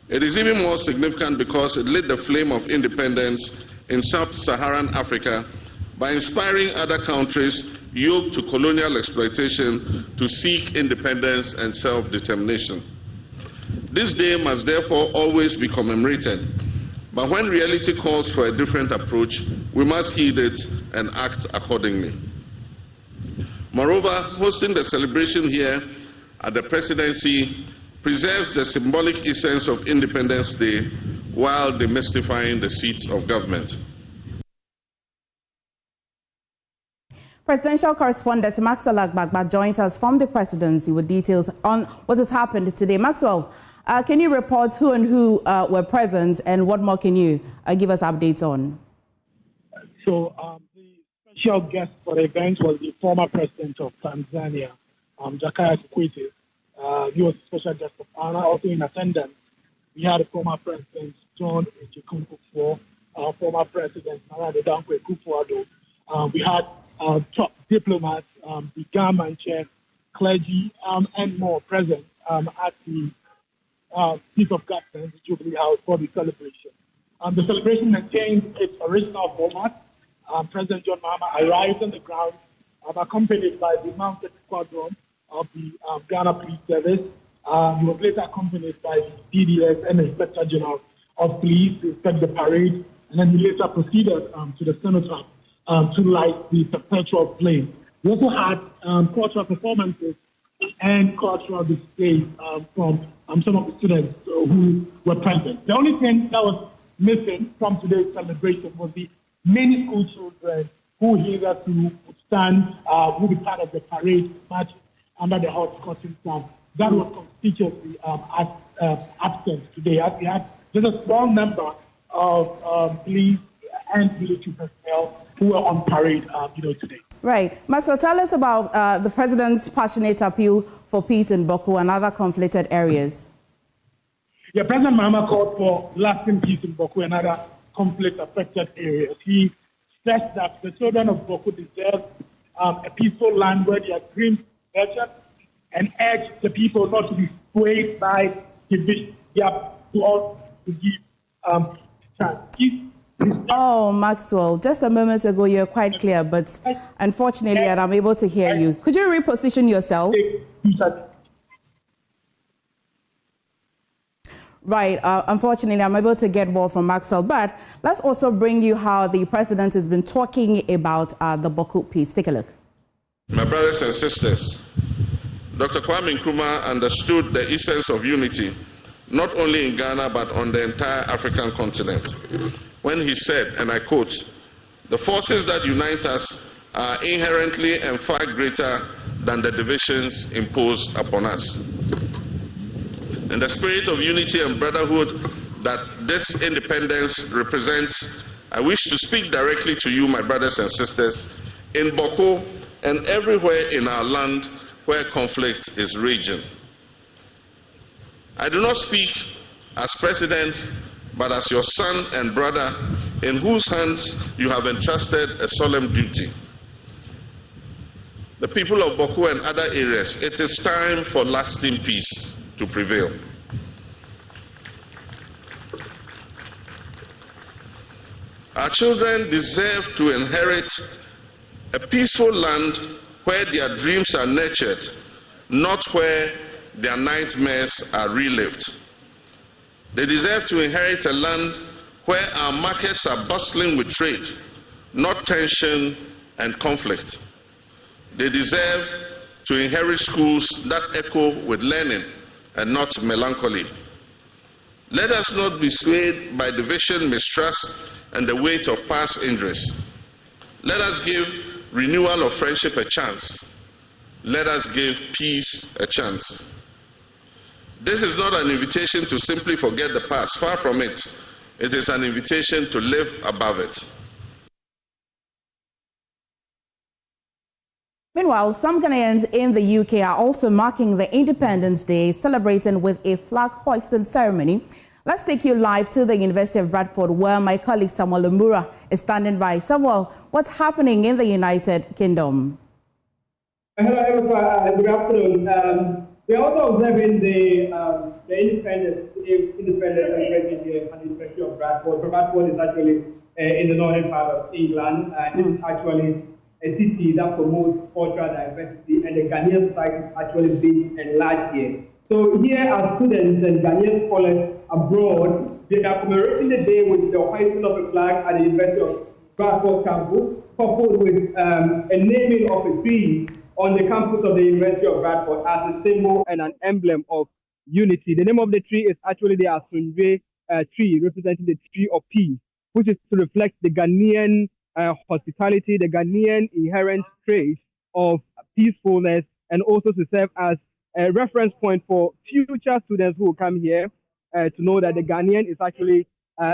It is even more significant because it lit the flame of independence in sub-Saharan Africa by inspiring other countries yoked to colonial exploitation to seek independence and self-determination. This day must therefore always be commemorated, but when reality calls for a different approach, we must heed it and act accordingly. Moreover, hosting the celebration here at the presidency preserves the symbolic essence of Independence Day while demystifying the seats of government. Presidential correspondent Maxwell Agbagba joins us from the presidency with details on what has happened today. Maxwell, can you report who and who were present, and what more can you give us updates on? So the special guest for the event was the former president of Tanzania, Jakaya Kikwete. He was a special guest of honor. Also in attendance, we had the former president John Ejikunkufo, former president Nana Dankwa Akufo-Addo. We had top diplomats, the government chair, clergy, and more present at the Chief of Government, the Jubilee House, for the celebration. The celebration maintained its original format. President John Mahama arrived on the ground, accompanied by the mounted squadron of the Ghana Police Service. He was later accompanied by the DDS and the Inspector General of Police to inspect the parade, and then he later proceeded to the cenotaph to light the perpetual flame. We also had cultural performances and cultural displays from some of the students who were present. The only thing that was missing from today's celebration was the many school children who hitherto would stand, would be part of the parade march under the hot cotton sun. That was conspicuously absent today, as we had just a small number of police and military personnel who were on parade today. Right. Maxwell, tell us about the president's passionate appeal for peace in Boko and other conflicted areas. Yeah, President Mahama called for lasting peace in Boko and other conflict-affected areas. He stressed that the children of Boko deserve a peaceful land where their dreams are nurtured, and urged the people not to be swayed by division. They have to all to give chance. Oh, Maxwell, just a moment ago you were quite clear, but unfortunately I'm unable to hear you. Could you reposition yourself? Right. Unfortunately, I'm able to get more from Maxwell, but let's also bring you how the president has been talking about the Boko peace. Take a look. My brothers and sisters, Dr. Kwame Nkrumah understood the essence of unity, not only in Ghana, but on the entire African continent, when he said, and I quote, "The forces that unite us are inherently and far greater than the divisions imposed upon us." In the spirit of unity and brotherhood that this independence represents, I wish to speak directly to you, my brothers and sisters, in Boko and everywhere in our land where conflict is raging. I do not speak as president, but as your son and brother, in whose hands you have entrusted a solemn duty. The people of Boko and other areas, it is time for lasting peace to prevail. Our children deserve to inherit a peaceful land where their dreams are nurtured, not where their nightmares are relived. They deserve to inherit a land where our markets are bustling with trade, not tension and conflict. They deserve to inherit schools that echo with learning and not melancholy. Let us not be swayed by division, mistrust, and the weight of past injuries. Let us give renewal of friendship a chance. Let us give peace a chance. This is not an invitation to simply forget the past. Far from it. It is an invitation to live above it. Meanwhile, some Ghanaians in the UK are also marking the Independence Day, celebrating with a flag hoisting ceremony. Let's take you live to the University of Bradford, where my colleague Samuel Lumura is standing by. Samuel, what's happening in the United Kingdom? Hello, everyone. Good afternoon. We are also observing the independence celebration here at the University of Bradford. Bradford is actually in the northern part of England. This is actually a city that promotes cultural diversity, and the Ghanaian society is actually being enlarged here. So here are students and Ghanaian scholars abroad. They are commemorating the day with the hoisting of a flag at the University of Bradford campus, coupled with a naming of a tree on the campus of the University of Bradford as a symbol and an emblem of unity. The name of the tree is actually the Asunje tree, representing the tree of peace, which is to reflect the Ghanaian hospitality, the Ghanaian inherent trait of peacefulness, and also to serve as a reference point for future students who will come here to know that the Ghanaian is actually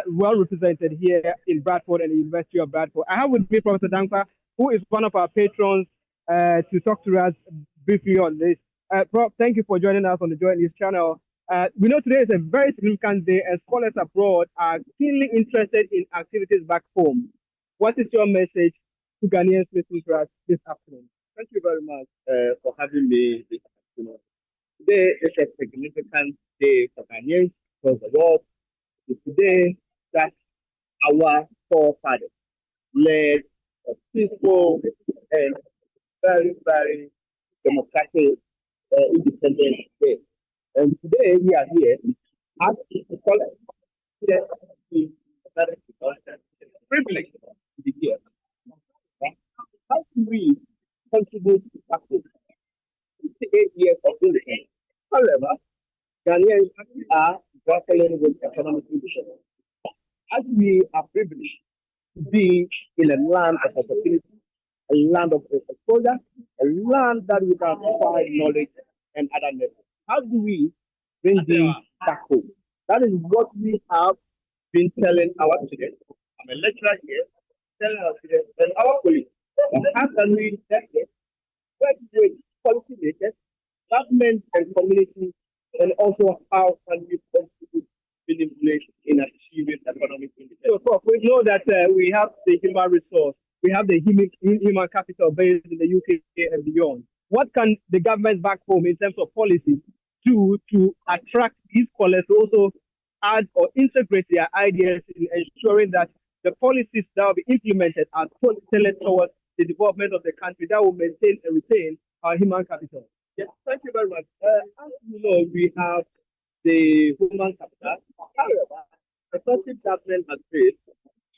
well represented here in Bradford and the University of Bradford. I have with me Professor Dankwa, who is one of our patrons, to talk to us briefly on this. Prof, thank you for joining us on the JoyNews channel. We know today is a very significant day, and scholars abroad are keenly interested in activities back home. What is your message to Ghanaians listening to us this afternoon? Thank you very much for having me this afternoon. Today is a significant day for Ghanaians across the world. It's today that our forefathers led a peaceful and very, very democratic independence day. And today we are here as scholars. It's a privilege to be here. How can we contribute to practice 68 years of independence? However, Ghanaians are grappling with economic issues. As we are privileged to be in a land of opportunity, a land of exposure, a land that we can acquire knowledge and other methods. How do we bring these back home? That is what we have been telling our students. I'm a lecturer here, telling our students and our colleagues. How can we work with policymakers, government and community, and also how can we contribute meaningfully in achieving economic independence? So, we know that we have the human resource, we have the human capital based in the UK and beyond. What can the government back home in terms of policies do to attract these scholars to also add or integrate their ideas in ensuring that the policies that will be implemented are tailored towards the development of the country that will maintain and retain our human capital? Yes, thank you very much. As you know, we have the human capital. However, the effective government has failed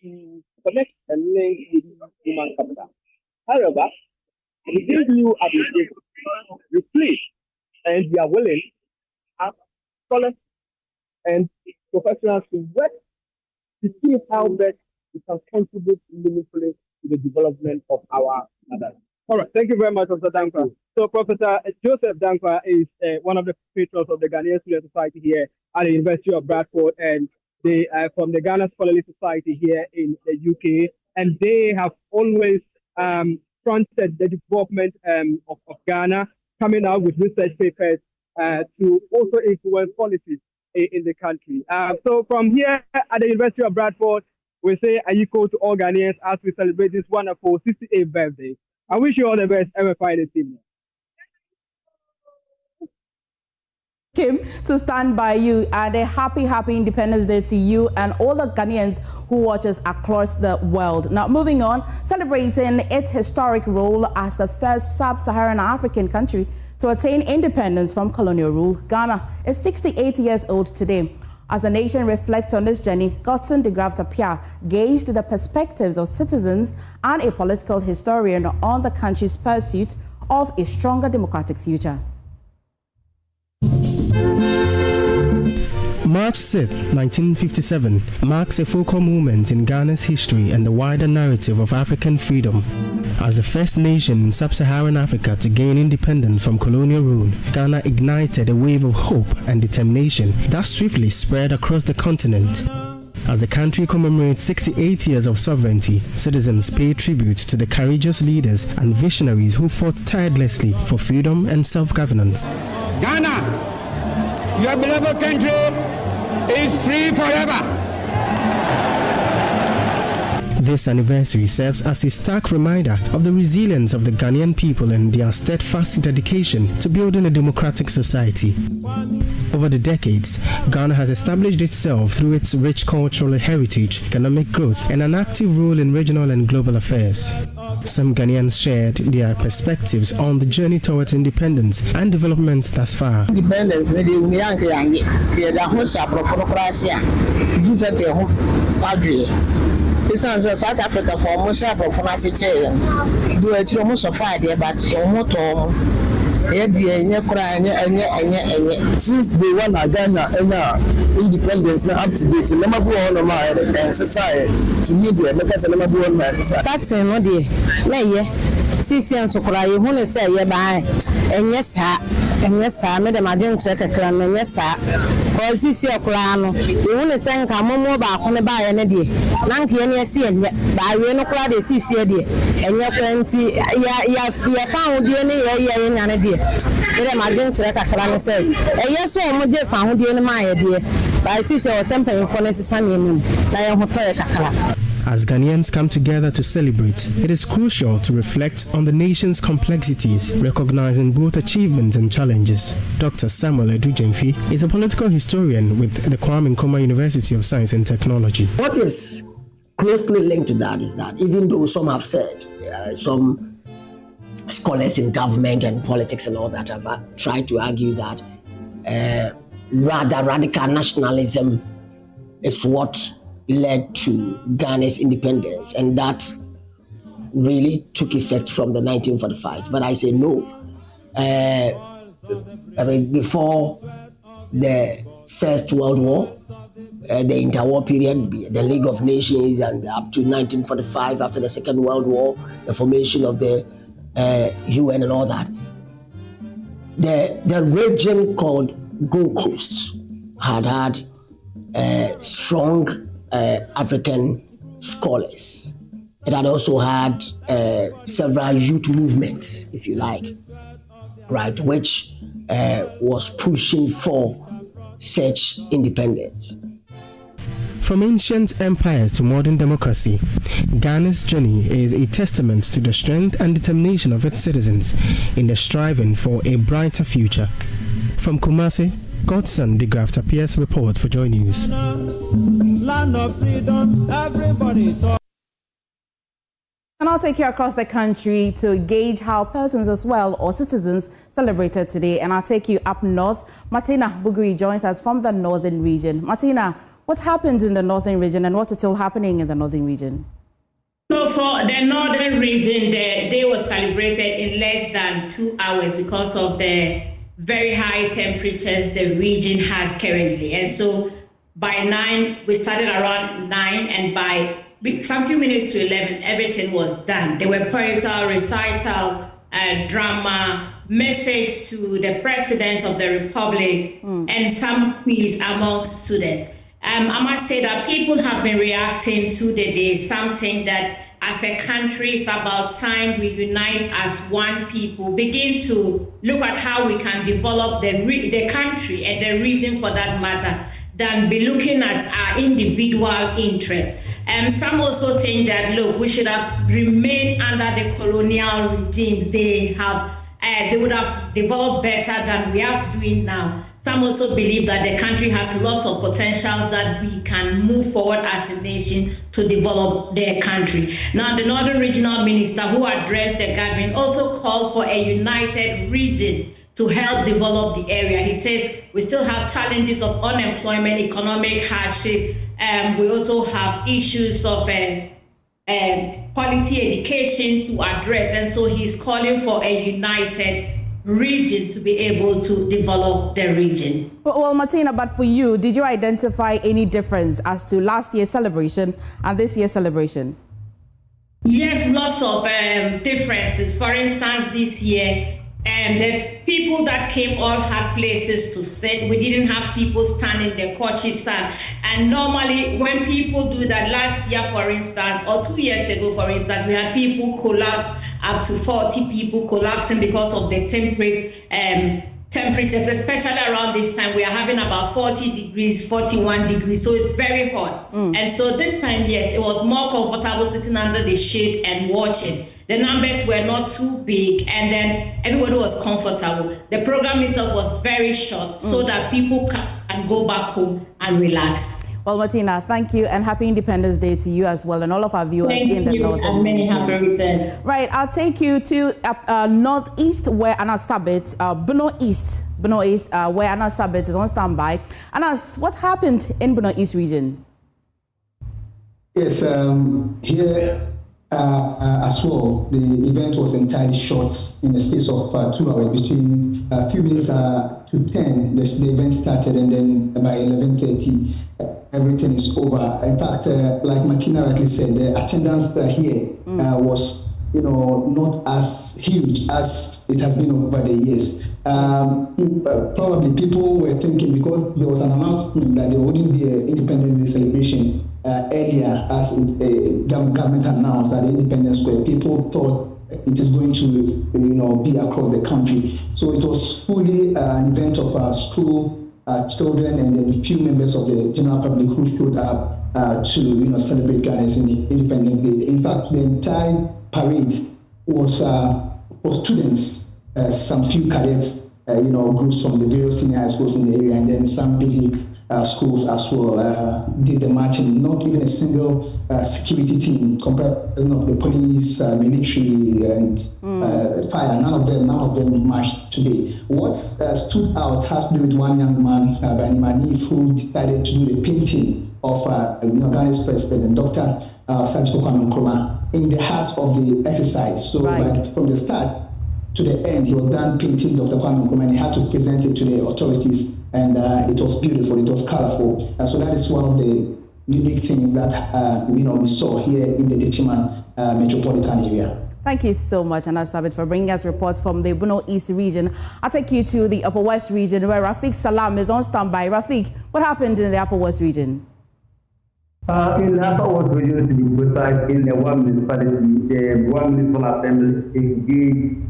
to connect and link with human capital. However, we give you appreciation. We please, and we are willing as scholars and professionals to work to see how best we can contribute meaningfully to the development of our others. All right, thank you very much, Professor Dankwa. So Professor Joseph Dankwa is one of the patrons of the Ghanaian Student Society here at the University of Bradford, and they are from the Ghana Scholarly Society here in the UK, and they have always fronted the development of Ghana, coming out with research papers to also influence policies in the country. So from here at the University of Bradford, we say Ayiko to all Ghanaians as we celebrate this wonderful 68th birthday. I wish you all the best. Ever find this evening. Kim, to stand by you, and a happy Independence Day to you and all the Ghanaians who watch us across the world. Now, moving on, celebrating its historic role as the first sub-Saharan African country to attain independence from colonial rule, Ghana is 68 years old today. As the nation reflects on this journey, Godson de Graaf Tapia gauged the perspectives of citizens and a political historian on the country's pursuit of a stronger democratic future. March 6, 1957 marks a focal moment in Ghana's history and the wider narrative of African freedom. As the first nation in sub-Saharan Africa to gain independence from colonial rule, Ghana ignited a wave of hope and determination that swiftly spread across the continent. As the country commemorates 68 years of sovereignty, citizens pay tribute to the courageous leaders and visionaries who fought tirelessly for freedom and self-governance. Ghana, your beloved country, is free forever. This anniversary serves as a stark reminder of the resilience of the Ghanaian people and their steadfast dedication to building a democratic society. Over the decades, Ghana has established itself through its rich cultural heritage, economic growth, and an active role in regional and global affairs. Some Ghanaians shared their perspectives on the journey towards independence and development thus far. Independence, South Africa for most of do it almost a Friday, but since they won Ghana independence now up to date, number one of my society to media because number one my society. That's no dear. Sisian to cry, you want to say, and yes, sir, Madam, I didn't check a clan, and yes, sir. Because this year, Crano, you want to send come more back on the buy and a day. Nanky and yes, by no crowd is this year, and you're plenty, you found DNA and a dear. Madam, I didn't check a clan and say, yes, so much found you in my idea. But I see so something for necessary moon, like a hotel. As Ghanaians come together to celebrate, it is crucial to reflect on the nation's complexities, recognizing both achievements and challenges. Dr. Samuel Edujemfi is a political historian with the Kwame Nkrumah University of Science and Technology. What is closely linked to that is that even though some have said, some scholars in government and politics and all that have tried to argue that rather radical nationalism is what led to Ghana's independence, and that really took effect from the 1945. But I say no. Before the First World War, the interwar period, the League of Nations, and up to 1945, after the Second World War, the formation of the UN and all that, the region called Gold Coast had strong African scholars. It had also had several youth movements, if you like, right, which was pushing for such independence. From ancient empires to modern democracy, Ghana's journey is a testament to the strength and determination of its citizens in their striving for a brighter future. From Kumasi, Godson de Graft appears report for JoyNews. Land of freedom, everybody talk. And I'll take you across the country to gauge how persons as well or citizens celebrated today. And I'll take you up north. Martina Buguri joins us from the northern region. Martina, what happened in the northern region and what is still happening in the northern region? So for the northern region, the day was celebrated in less than 2 hours because of the very high temperatures the region has currently. And so by 9, we started around 9, and by some few minutes to 11, everything was done. There were poetry, recital, drama, message to the President of the Republic, and some quiz among students. I must say that people have been reacting to the day, something that as a country, it's about time we unite as one people, begin to look at how we can develop the country and the region for that matter, than be looking at our individual interests. Some also think that, look, we should have remained under the colonial regimes. They would have developed better than we are doing now. Some also believe that the country has lots of potentials that we can move forward as a nation to develop their country. Now, the Northern Regional Minister who addressed the gathering also called for a united region to help develop the area. He says we still have challenges of unemployment, economic hardship. We also have issues of quality education to address. And so he's calling for a united region to be able to develop the region. Well, Martina, but for you, did you identify any difference as to last year's celebration and this year's celebration? Yes, lots of differences. For instance, this year, the people that came all had places to sit. We didn't have people standing the coaches stand. And normally when people do that, last year, for instance, or 2 years ago, for instance, we had people collapse, up to 40 people collapsing because of the temperatures, especially around this time. We are having about 40 degrees, 41 degrees, so it's very hot. And so this time, yes, it was more comfortable sitting under the shade and watching. The numbers were not too big, and then everybody was comfortable. The program itself was very short so that people can go back home and relax. Well, Martina, thank you, and happy Independence Day to you as well, and all of our viewers in the northern and many region. happy returns. Right, I'll take you to northeast, where Anna Sabit, Bono East, where Anna Sabit is on standby. Anas, what happened in Bono East region? Yes, here as well, the event was entirely short in the space of 2 hours, between a few minutes to 10. The event started, and then by 11:30. Everything is over. In fact, like Martina rightly said, the attendance here was, not as huge as it has been over the years. Probably people were thinking, because there was an announcement that there wouldn't be an Independence Day celebration earlier, as government announced at the Independence Square. People thought it is going to, be across the country. So it was fully an event of school children and then a few members of the general public who showed up to celebrate Ghana's Independence Day. In fact, the entire parade was for students, some few cadets, groups from the various senior high schools in the area, and then some basic schools as well did the marching. Not even a single security team, comparison of the police, military, and fire. None of them marched today. What stood out has to do with one young man by the name of Anif, who decided to do the painting of Ghana's first president, Dr. Sajiko Kwame Nkrumah, in the heart of the exercise. So from the start to the end, he was done painting Dr. Kwame Nkrumah, and he had to present it to the authorities. And it was beautiful, it was colorful. So that is one of the unique things that we saw here in the Techiman metropolitan area. Thank you so much, Anna Sabit, for bringing us reports from the Bono East region. I'll take you to the Upper West region, where Rafiq Salam is on standby. Rafiq, what happened in the Upper West region? In the Upper West region, to be precise, in the one municipality, the one municipal assembly engaged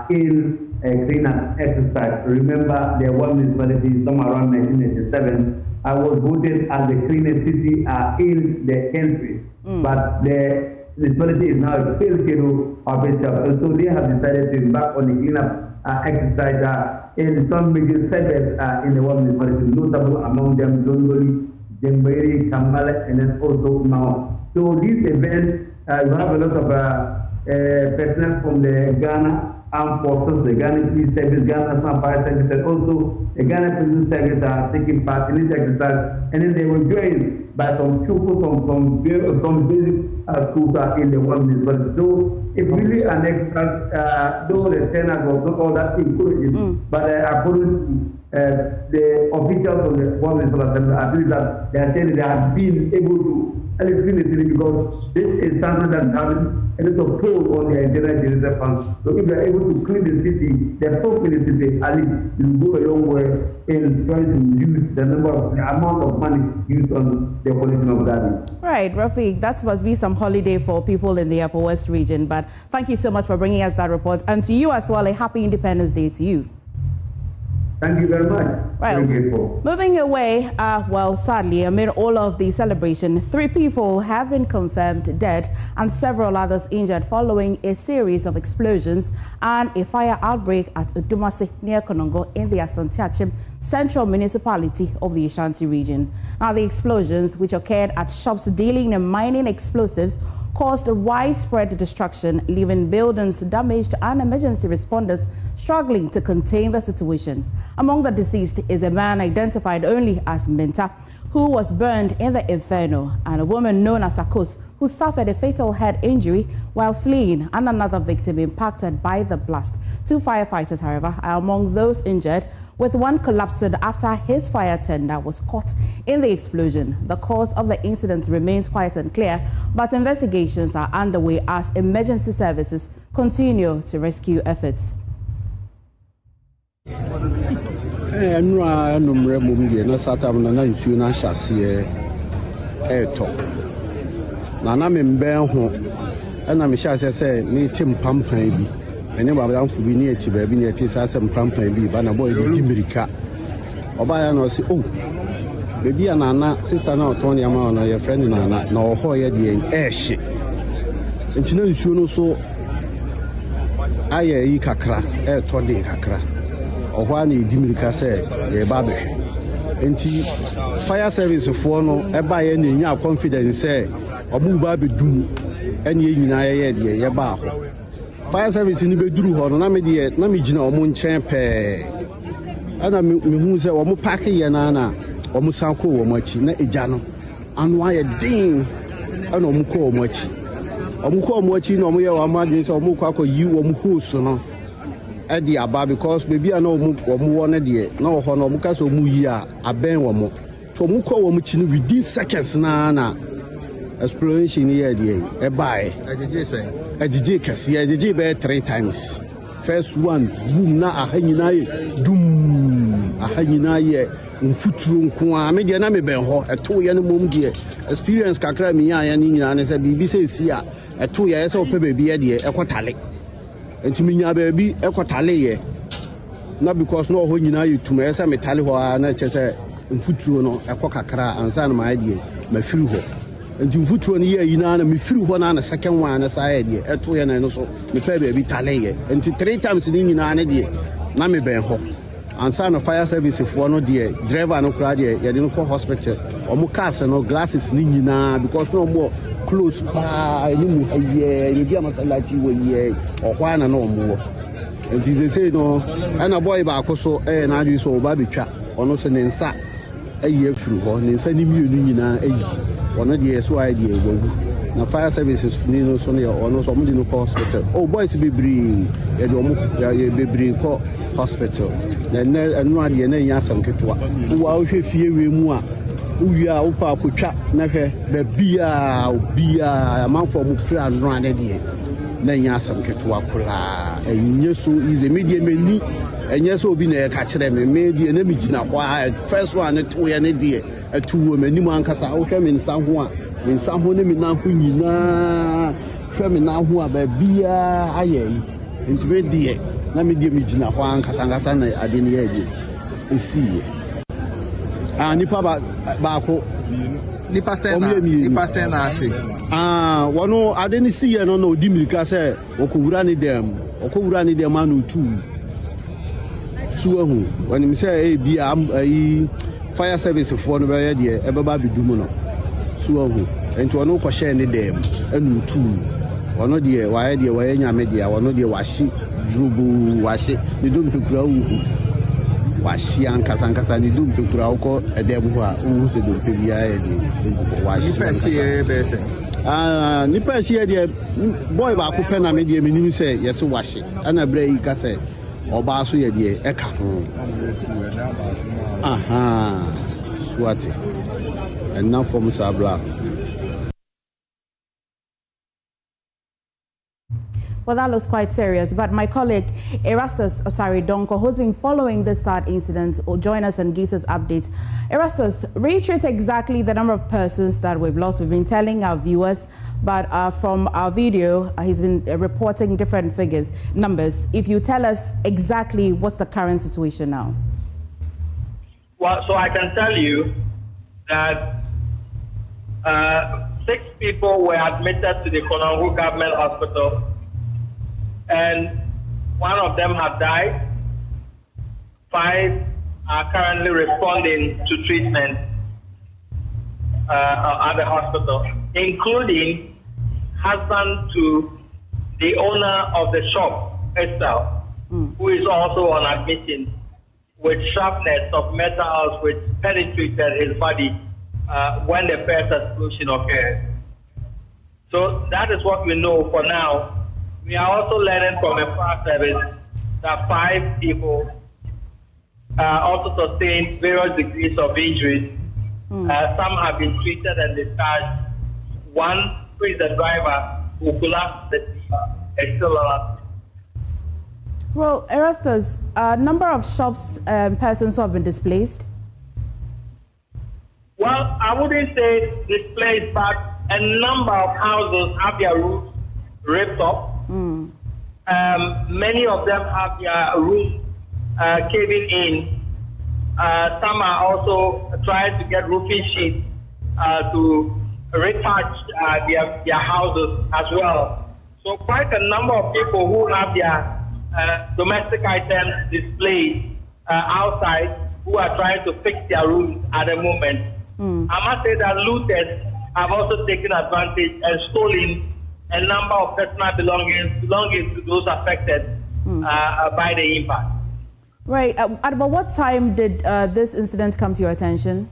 in a cleanup exercise. Remember, the one municipality, somewhere around 1987, I was voted as the cleanest city in the country. But the municipality is now a failed schedule of itself. And so they have decided to embark on a cleanup exercise in some major suburbs in the one municipality, notable among them Dongoli, Jemberi, Kambale, and then also Mao. So this event, you have a lot of personnel from the Ghana Armed Forces, the Ghana Police Service, Ghana National Fire Service, and also the Ghana Prison Service are taking part in this exercise. And then they were joined by some people from basic schools in the one municipality. So it's really an exercise, though the turnout was not all that encouraging, but according to the officials of the one municipal assembly, I believe that they are saying they have been able to at least clean the city, because this is something that is having a lot of toll on the internal generator fund. So if they are able to clean the city, the folk in the city, at least it will go a long way in trying to reduce the amount of money used on the collection of garbage. Right, Rafiq, that must be some holiday for people in the Upper West region. But thank you so much for bringing us that report. And to you as well, a happy Independence Day to you. Thank you very much. Right. Moving away, sadly, amid all of the celebration, 3 people have been confirmed dead and several others injured following a series of explosions and a fire outbreak at Udumase near Konongo in the Asante-Achim Central Municipality of the Ashanti region. Now, the explosions, which occurred at shops dealing in mining explosives, caused widespread destruction, leaving buildings damaged and emergency responders struggling to contain the situation. Among the deceased is a man identified only as Menta, who was burned in the inferno, and a woman known as Akos, who suffered a fatal head injury while fleeing, and another victim impacted by the blast. 2 firefighters, however, are among those injured, with one collapsed after his fire tender was caught in the explosion. The cause of the incident remains quite unclear, but investigations are underway as emergency services continue to rescue efforts. Nana memben ho na me sha se me tim pampan bi ene baba fu bi ne eti ba bi ne eti sa sem pampan bi ba na boy bi mirika oba ya no se oh baby nana sister na oton ya ma no your friend nana na oho ye de ehye ntina nsuo no so aye yi kakra to de kakra oho ana edi mirika se ye ba be enti fire service for no e ba ye na nya confidence say obuba be dum ene nyina ye de ye ba ho fire service ni be duru ho no na me de na me gina omo nchen pe ana me hu se omo park ye na na omo san ko omo achi na eja no anu aye din ana omo ko omo achi na omo ye wa ma din se omo ko akoyi omo hose no e de aba because baby na omo won de na ho no omo ka so omo yi a aben omo to omo ko omo chi no within seconds na exploration here there e buy ejije kase ejije be 3 times first one boom na ahanyina ye dum ahanyina ye mfuturo nko a me de na me ben ho eto ye no mom de experience kakra mi ya ni nyina ne se bibi se si a eto ye se ope baby ye de ekotale enti nya baby ekotale ye na because no ho nyina ye tuma ye se metale ho na che se mfuturo no ekokakra ansa na ma de ma firi ho and you put one year in an flew one on a second one as I had at 2 and so the baby tale and 3 times in an idea. Nami Benho and son of fire service for no dear driver no crowd ye didn't call hospital or Mukasa no glasses nina because no more close by you give us like you were ye or one and no more. And they say no and a boy back also and I do so baby trap or no sending sack a year through one and sending you one of the SY idea na fire services ni no so no ono so mo di no hospital oh boys be bree e do mo ya be bree ko hospital na anu ade na nya asam ketwa wo a hwe fie we mu a uwi a wo pa akotwa na hwe ba bia amanfo mo pra anu ade de na nya asam ketwa kula enye so is a media meni enye so obi na e ka kire me media na mi gina kwa first one to ya ne de atu wo mani mu ankasa wo hwe me nsan ho a me nsan ho ne me nan ho nyina hwe me nan ho a ba bia aye nti me de na me de me gina ho ankasa na ade ne ya je esi nipa ba ko nipa sen na ase wono ade ne si ye no na odi mirika se okowura ne dem anu tu suahu wani mi se bia fire service for no be de e baba bidumu no suahu enti wono ko share ne dem anu tu wono de waye nyame de wono de washi drubu washi ne dum pekura wu washi ankasa ne dum pekura ko edem ho a wu se dum pebia e de washi pese bese nipa shie de boy ba ko pena me de menim se yes washi ana bra yi ka se oba so ye de e ka ho swati and now from Sabla. Well, that looks quite serious, but my colleague Erastus Donko, who's been following this sad incident, will join us and give us updates. Erastus, reiterate exactly the number of persons that we've lost. We've been telling our viewers, but from our video, he's been reporting different numbers. If you tell us exactly what's the current situation now. Well, so I can tell you that 6 people were admitted to the Konongo Government Hospital, and 1 of them have died. 5 are currently responding to treatment at the hospital, including husband to the owner of the shop itself, who is also on admission with sharpness of metals which penetrated his body when the first explosion occurred. So that is what we know for now. We are also learning from the fire service that 5 people also sustained various degrees of injuries. Some have been treated and discharged. One, who is the driver, who collapsed the team, is still alive. Well, Erastus, a number of shops and persons who have been displaced? Well, I wouldn't say displaced, but a number of houses have their roofs ripped off. Many of them have their roofs caving in. Some are also trying to get roofing sheets to retouch their houses as well. So quite a number of people who have their domestic items displayed outside, who are trying to fix their rooms at the moment. I must say that looters have also taken advantage and stolen a number of personal belongings to those affected by the impact. Right. At about what time did this incident come to your attention?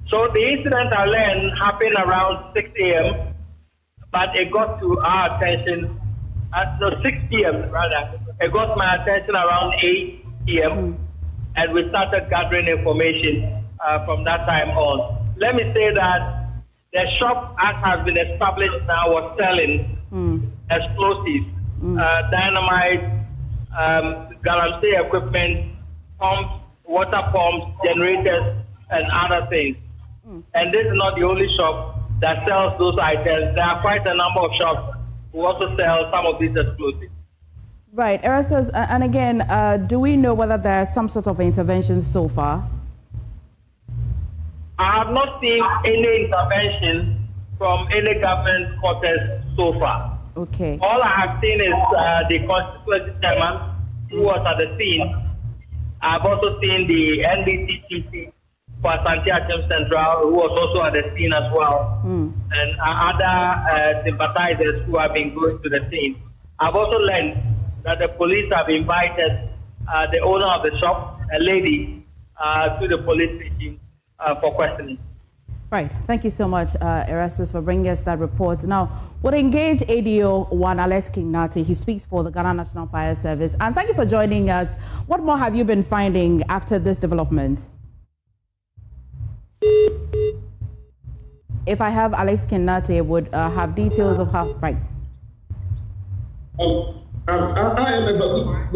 So the incident I learned happened around 6 a.m., but it got to our attention at 6 p.m. rather. It got my attention around 8 p.m. And we started gathering information from that time on. Let me say that the shop, as has been established now, was selling explosives, dynamite, guarantee equipment, pumps, water pumps, generators, and other things. And this is not the only shop that sells those items. There are quite a number of shops who also sell some of these explosives. Right. Erastus, and again, do we know whether there are some sort of interventions so far? I have not seen any intervention from any government quarters so far. Okay. All I have seen is the constituency chairman who was at the scene. I've also seen the NDTTC for Asante Central, who was also at the scene as well, and other sympathizers who have been going to the scene. I've also learned that the police have invited the owner of the shop, a lady, to the police station for questioning. Right. Thank you so much, Erastus, for bringing us that report. Now, we'll engage ADO 1 Alex Kignati. He speaks for the Ghana National Fire Service. And thank you for joining us. What more have you been finding after this development? If I have Alex Kignati, I would have details of how... Right. Good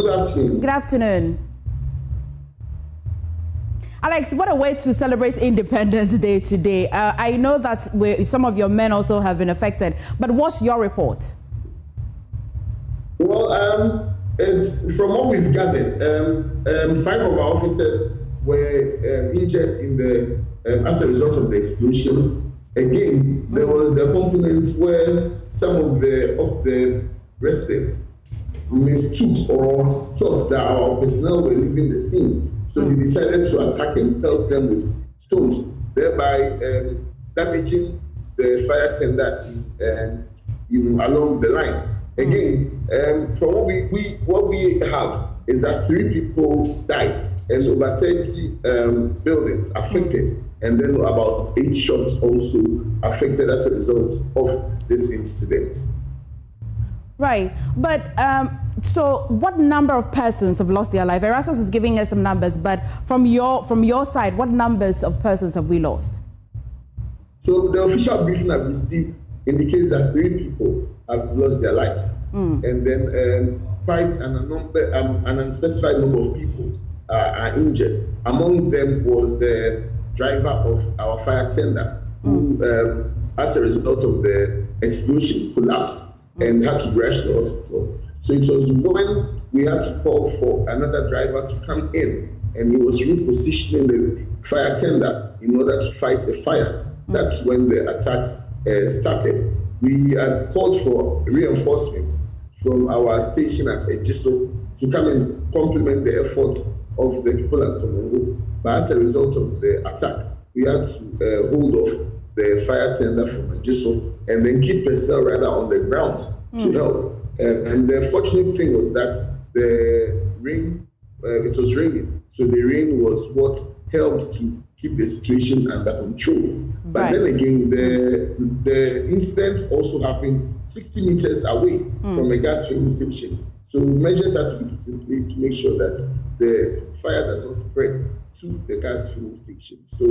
afternoon. Good afternoon. Alex, what a way to celebrate Independence Day today. I know that some of your men also have been affected, but what's your report? Well, it's, from what we've gathered, 5 of our officers were injured in the as a result of the explosion. Again, there was the component where some of the residents mistook or thought that our personnel were leaving the scene. So they decided to attack and pelt them with stones, thereby damaging the fire tender along the line. Again, from what we have is that 3 people died and over 30 buildings affected, and then about 8 shops also affected as a result of this incident. Right, but so what number of persons have lost their life? Erastus is giving us some numbers, but from your side, what numbers of persons have we lost? So the official briefing I've received indicates that 3 people have lost their lives, and then quite an unspecified number of people are injured. Amongst them was the driver of our fire tender, who, as a result of the explosion, collapsed and had to rush to the hospital. So it was when we had to call for another driver to come in, and he was repositioning the fire tender in order to fight a fire. That's when the attacks started. We had called for reinforcement from our station at Ejiso to come and complement the efforts of the people at Konongo. But as a result of the attack, we had to hold off the fire tender from Ejiso and then keep personnel rather on the ground to help. And the fortunate thing was that the rain, it was raining, so the rain was what helped to keep the situation under control. But then again, the incident also happened 60 meters away from a gas filling station. So measures have to be put in place to make sure that the fire does not spread to the gas filling station. So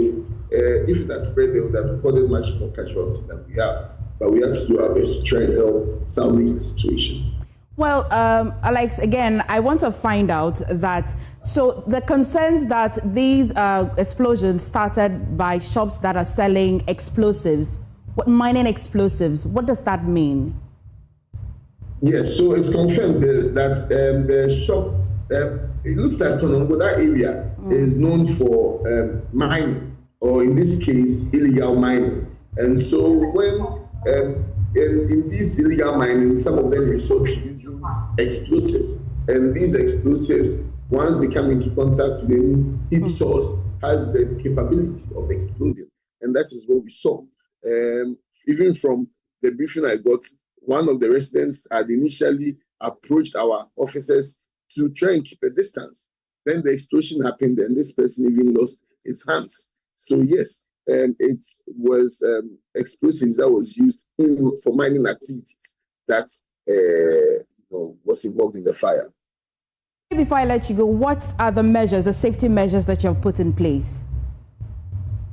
if it had spread, they would have recorded much more casualties than we have. But we have to do our best to try and help salvage the situation. Well, Alex, again, I want to find out that, so the concerns that these explosions started by shops that are selling explosives, mining explosives, what does that mean? Yes, so it's confirmed that the shop, it looks like Konongo, that area is known for mining, or in this case, illegal mining. And so when in this illegal mining, some of them resort to using explosives. And these explosives, once they come into contact with any heat source, has the capability of exploding. And that is what we saw. Even from the briefing I got, one of the residents had initially approached our officers to try and keep a distance. Then the explosion happened and this person even lost his hands. So yes, it was explosives that was used for mining activities that was involved in the fire. Before I let you go, what are the measures, the safety measures that you have put in place?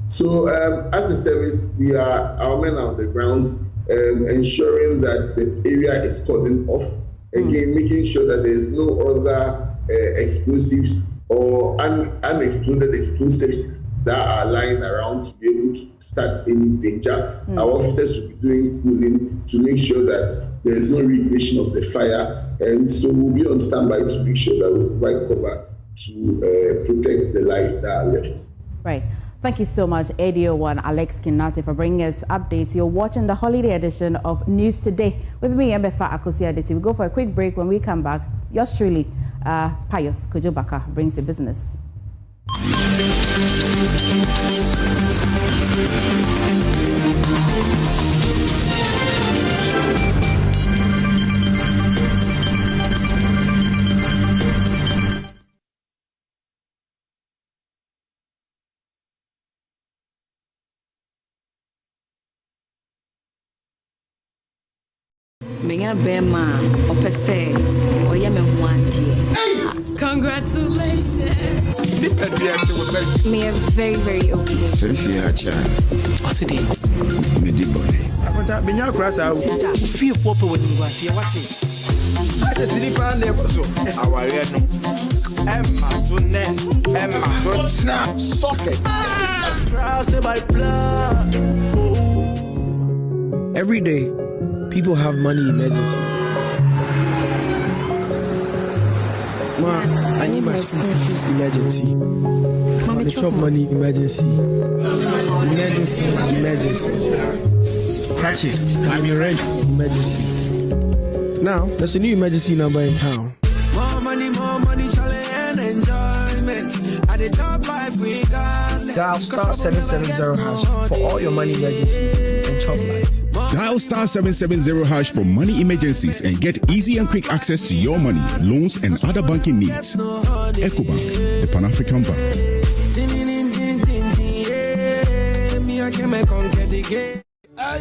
So as a service, our men are on the ground, ensuring that the area is cordoned off. Again, making sure that there is no other explosives or unexploded explosives that are lying around to be able to start any danger. Our officers should be doing cooling to make sure that there is no reignition of the fire. And so we'll be on standby to make sure that we provide cover to protect the lives that are left. Right. Thank you so much, ADO1 Alex Kinati, for bringing us updates. You're watching the holiday edition of News Today with me, Mbefa Akosi-Aditi. We'll go for a quick break. When we come back, yours truly, Pius Kojobaka, brings you business. Congratulations. Me are very, very okay. Sophia Cha. What's it? Medibone. I got Binya Crasa. Few pop when you are here. What's it? I just sleep on there. So, our no. Emma, so Emma, so snap, socket. Crossed by blood. Every day, people have money emergencies. Ma, I need my school fees emergency. Mommy, chop money emergency. Emergency. Catch it. I'm your rent emergency. Now, there's a new emergency number in town. More money, challenge and enjoyment. At the top life we got. Dial star 770 hash for all your money emergencies and chop life. Dial star 770 hash for money emergencies and get easy and quick access to your money, loans, and other banking needs. EcoBank, the Pan-African Bank.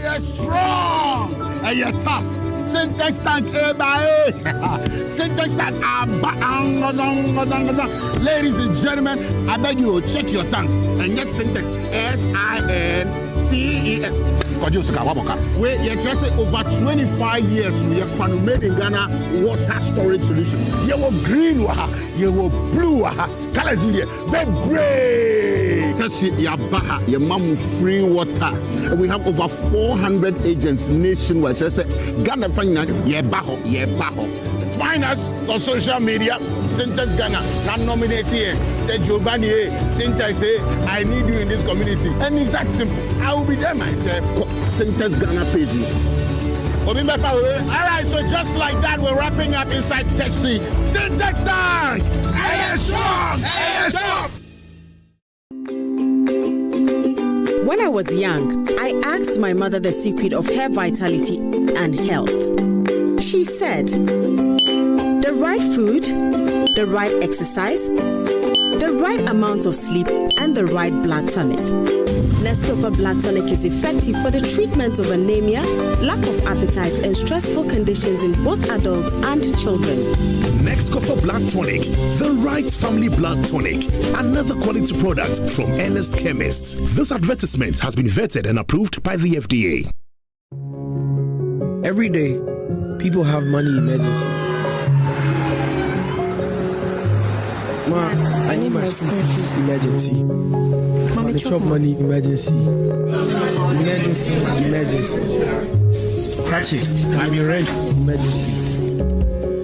You're strong and you're tough. Syntax tank A by A. Syntax tank. Ladies and gentlemen, I beg you check your tank and get Syntax SINTEX. Wait, you're just over 25 years. We are made in Ghana water storage solution. You were green, you were blue, colors in here. Great. That's it, your baha, your mom free water. We have over 400 agents nationwide. Just Ghana finance, yeah, baho. Find us on social media, Syntax Ghana. Not nominate here. Say Giovanni, Syntax, I need you in this community. And it's that simple. I will be there myself. Syntax Ghana page me. All right, so just like that, we're wrapping up inside Tessie. Syntax Tank! When I was young, I asked my mother the secret of hair vitality and health. She said, the right food, the right exercise, the right amount of sleep, and the right blood tonic. Nescafe Blood Tonic is effective for the treatment of anemia, lack of appetite, and stressful conditions in both adults and children. Nescafe Blood Tonic, the right family blood tonic. Another quality product from Ernest Chemists. This advertisement has been vetted and approved by the FDA. Every day, people have money emergencies. Ma, I need my school fees emergency. Mommy, chop money emergency. Emergency. Patrick, I'm your rent emergency.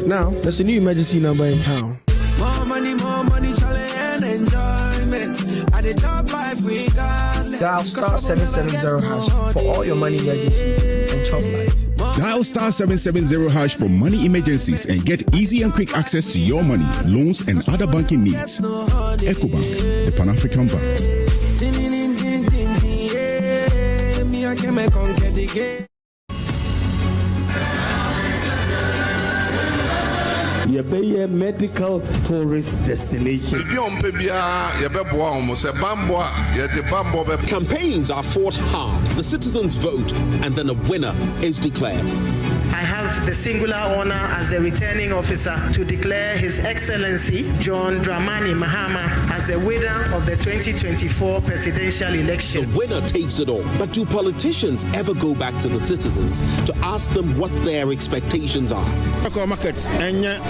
Now, there's a new emergency number in town. More money, challenge and enjoyment. At the top life we got. Dial star 770 hash for all your money emergencies and chop life. Dial star 770 hash for money emergencies and get easy and quick access to your money, loans, and other banking needs. EcoBank, the Pan-African Bank. Yebeye medical tourist destination. Campaigns are fought hard. The citizens vote, and then a winner is declared. I have the singular honor as the returning officer to declare His Excellency John Dramani Mahama as the winner of the 2024 presidential election. The winner takes it all. But do politicians ever go back to the citizens to ask them what their expectations are?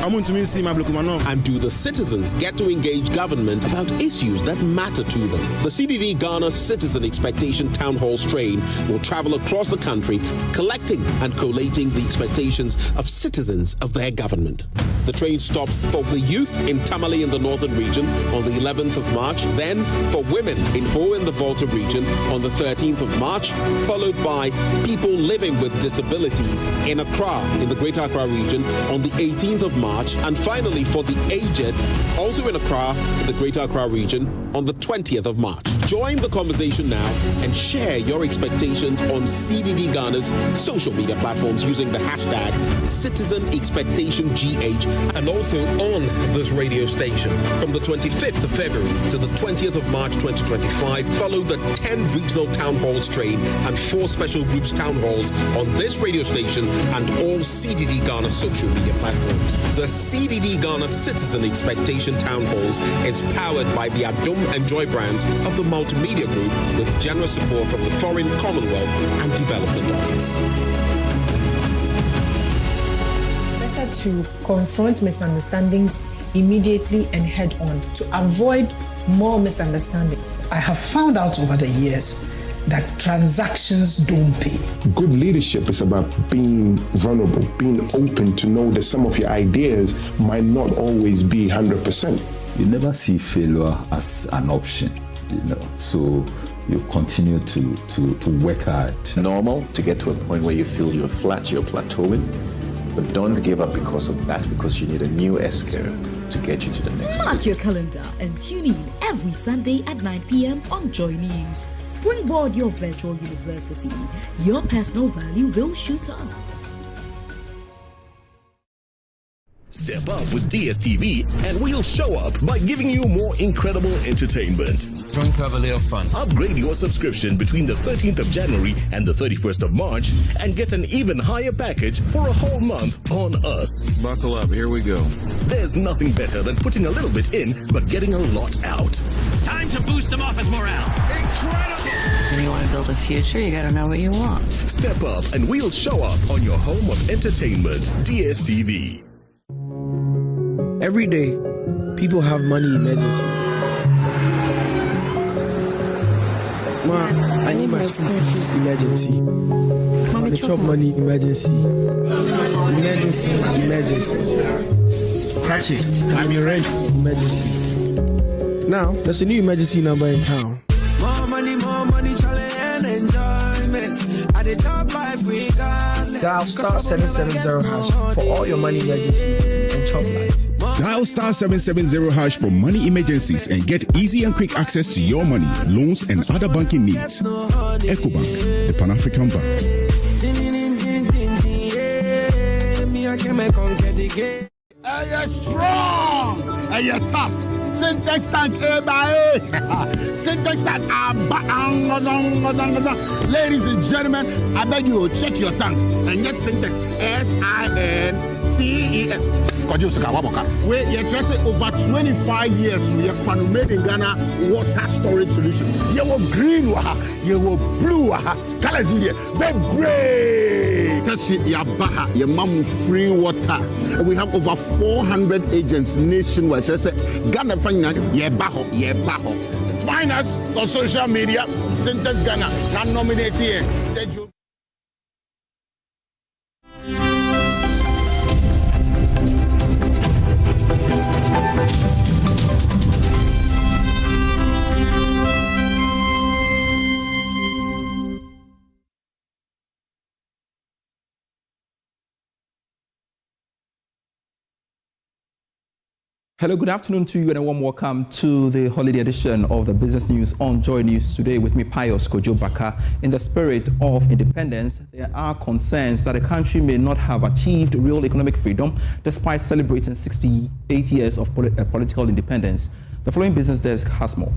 And do the citizens get to engage government about issues that matter to them? The CDD Ghana Citizen Expectation Town Hall strain will travel across the country, collecting and collating the expectations of citizens of their government. The train stops for the youth in Tamale in the northern region on the 11th of March, then for women in Ho in the Volta region on the 13th of March, followed by people living with disabilities in Accra in the Greater Accra region on the 18th of March, and finally for the aged, also in Accra in the Greater Accra region on the 20th of March. Join the conversation now and share your expectations on CDD Ghana's social media platforms using the hashtag CitizenExpectationGH and also on this radio station. From the 25th of February to the 20th of March 2025, follow the 10 regional town halls train and 4 special groups town halls on this radio station and all CDD Ghana social media platforms. The CDD Ghana Citizen Expectation Town Halls is powered by the Adum and Joy brands of the Multimedia Group with generous support from the Foreign, Commonwealth and Development Office. Better to confront misunderstandings immediately and head on to avoid more misunderstanding. I have found out over the years that transactions don't pay. Good leadership is about being vulnerable, being open to know that some of your ideas might not always be 100%. You never see failure as an option, so you continue to work hard. Normal to get to a point where you feel you're flat, you're plateauing, but don't give up because of that, because you need a new S-curve to get you to the next Mark your calendar and tune in every Sunday at 9 p.m. on JoyNews. Springboard your virtual university. Your personal value will shoot up. Step up with DSTV and we'll show up by giving you more incredible entertainment. Going to have a little fun. Upgrade your subscription between the 13th of January and the 31st of March and get an even higher package for a whole month on us. Buckle up, here we go. There's nothing better than putting a little bit in but getting a lot out. Time to boost some office morale. Incredible! If you want to build a future, you gotta know what you want. Step up and we'll show up on your home of entertainment, DSTV. Every day, people have money emergencies. Ma, I need my school fees emergency. Mommy, chop money emergency. Emergency. Patrick, I'm your rent emergency. Now, there's a new emergency number in town. More money, challenge and enjoyment. At the top life we got. Dial star 770 hash for all your money emergencies and chop life. Dial star 770 hash for money emergencies and get easy and quick access to your money, loans, and other banking needs. EcoBank, the Pan-African Bank. You're strong and you're tough. Syntax tank, Syntax tank. Ladies and gentlemen, I beg you, check your tank and get Syntax. SINTEX. Where you're trusting over 25 years, we are made in Ghana water storage solution. You were green, you were blue, colors in there, but gray. That's it, Yabaha, your mom free water. We have over 400 agents nationwide. Ghana Finance, Yebaho. Find us on social media, Syntax Ghana, can nominate here. Hello, good afternoon to you and a warm welcome to the holiday edition of the Business News on Joy News. Today with me, Pius Kojo Baka. In the spirit of independence, there are concerns that the country may not have achieved real economic freedom despite celebrating 68 years of political independence. The following business desk has more.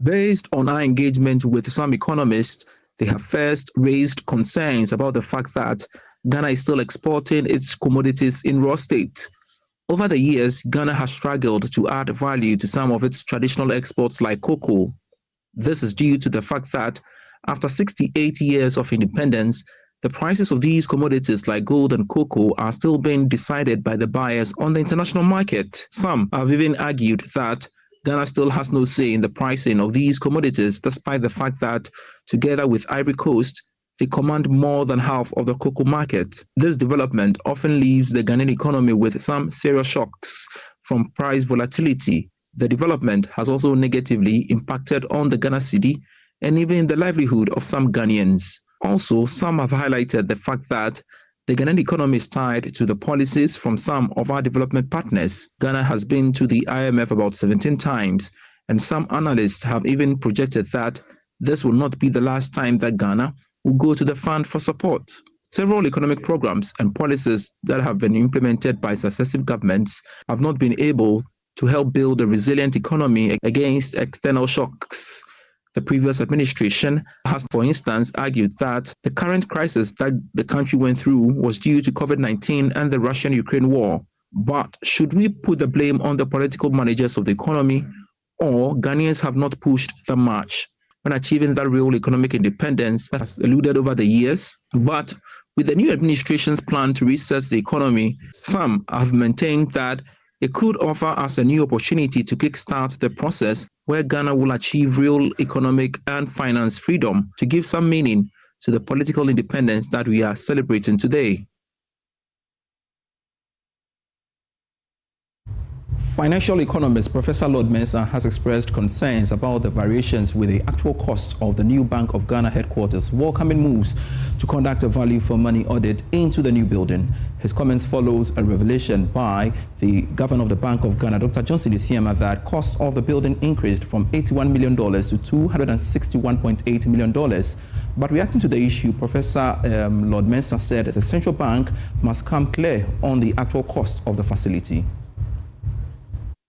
Based on our engagement with some economists, they have first raised concerns about the fact that Ghana is still exporting its commodities in raw state. Over the years, Ghana has struggled to add value to some of its traditional exports like cocoa. This is due to the fact that after 68 years of independence, the prices of these commodities like gold and cocoa are still being decided by the buyers on the international market. Some have even argued that Ghana still has no say in the pricing of these commodities, despite the fact that, together with Ivory Coast, they command more than half of the cocoa market. This development often leaves the Ghanaian economy with some serious shocks from price volatility. The development has also negatively impacted on the Ghana cedi and even the livelihood of some Ghanaians. Also, some have highlighted the fact that the Ghanaian economy is tied to the policies from some of our development partners. Ghana has been to the IMF about 17 times, and some analysts have even projected that this will not be the last time that Ghana will go to the fund for support. Several economic programs and policies that have been implemented by successive governments have not been able to help build a resilient economy against external shocks. The previous administration has, for instance, argued that the current crisis that the country went through was due to COVID-19 and the Russian-Ukraine war. But should we put the blame on the political managers of the economy, or Ghanaians have not pushed that much when achieving that real economic independence that has eluded over the years? But with the new administration's plan to reset the economy, some have maintained that it could offer us a new opportunity to kickstart the process where Ghana will achieve real economic and finance freedom to give some meaning to the political independence that we are celebrating today. Financial economist Professor Lord Mensah has expressed concerns about the variations with the actual cost of the new Bank of Ghana headquarters, welcoming moves to conduct a value for money audit into the new building. His comments follows a revelation by the governor of the Bank of Ghana, Dr. Johnson Isiema, that cost of the building increased from $81 million to $261.8 million. But reacting to the issue, Professor Lord Mensah said that the central bank must come clear on the actual cost of the facility.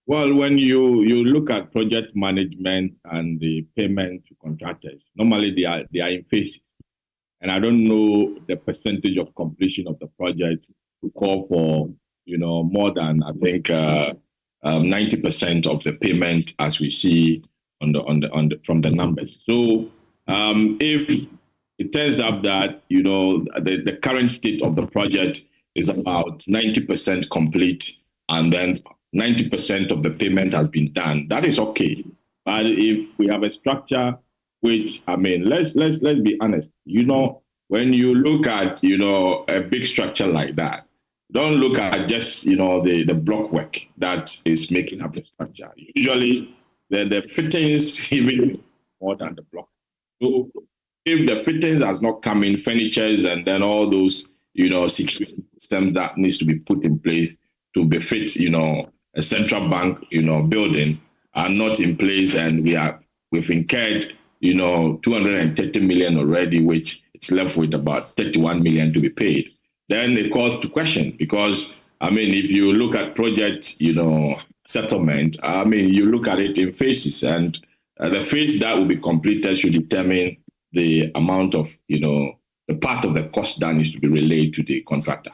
Well, when you look at project management and the payment to contractors, normally they are in phases. And I don't know the percentage of completion of the project to call for, more than, I think, 90% of the payment as we see from the numbers. So if it turns out that, the current state of the project is about 90% complete, and then 90% of the payment has been done, that is okay. But if we have a structure which, let's be honest, when you look at, a big structure like that, don't look at just, the block work that is making up the structure. Usually the fittings even more than the block. So if the fittings has not come in, furnitures and then all those, security systems that needs to be put in place to befit, a central bank, building are not in place, and we've incurred, 230 million already, which it's left with about 31 million to be paid. Then it calls to question, because I mean, if you look at project, settlement, I mean, you look at it in phases, and the phase that will be completed should determine the amount of, the part of the cost that needs to be relayed to the contractor.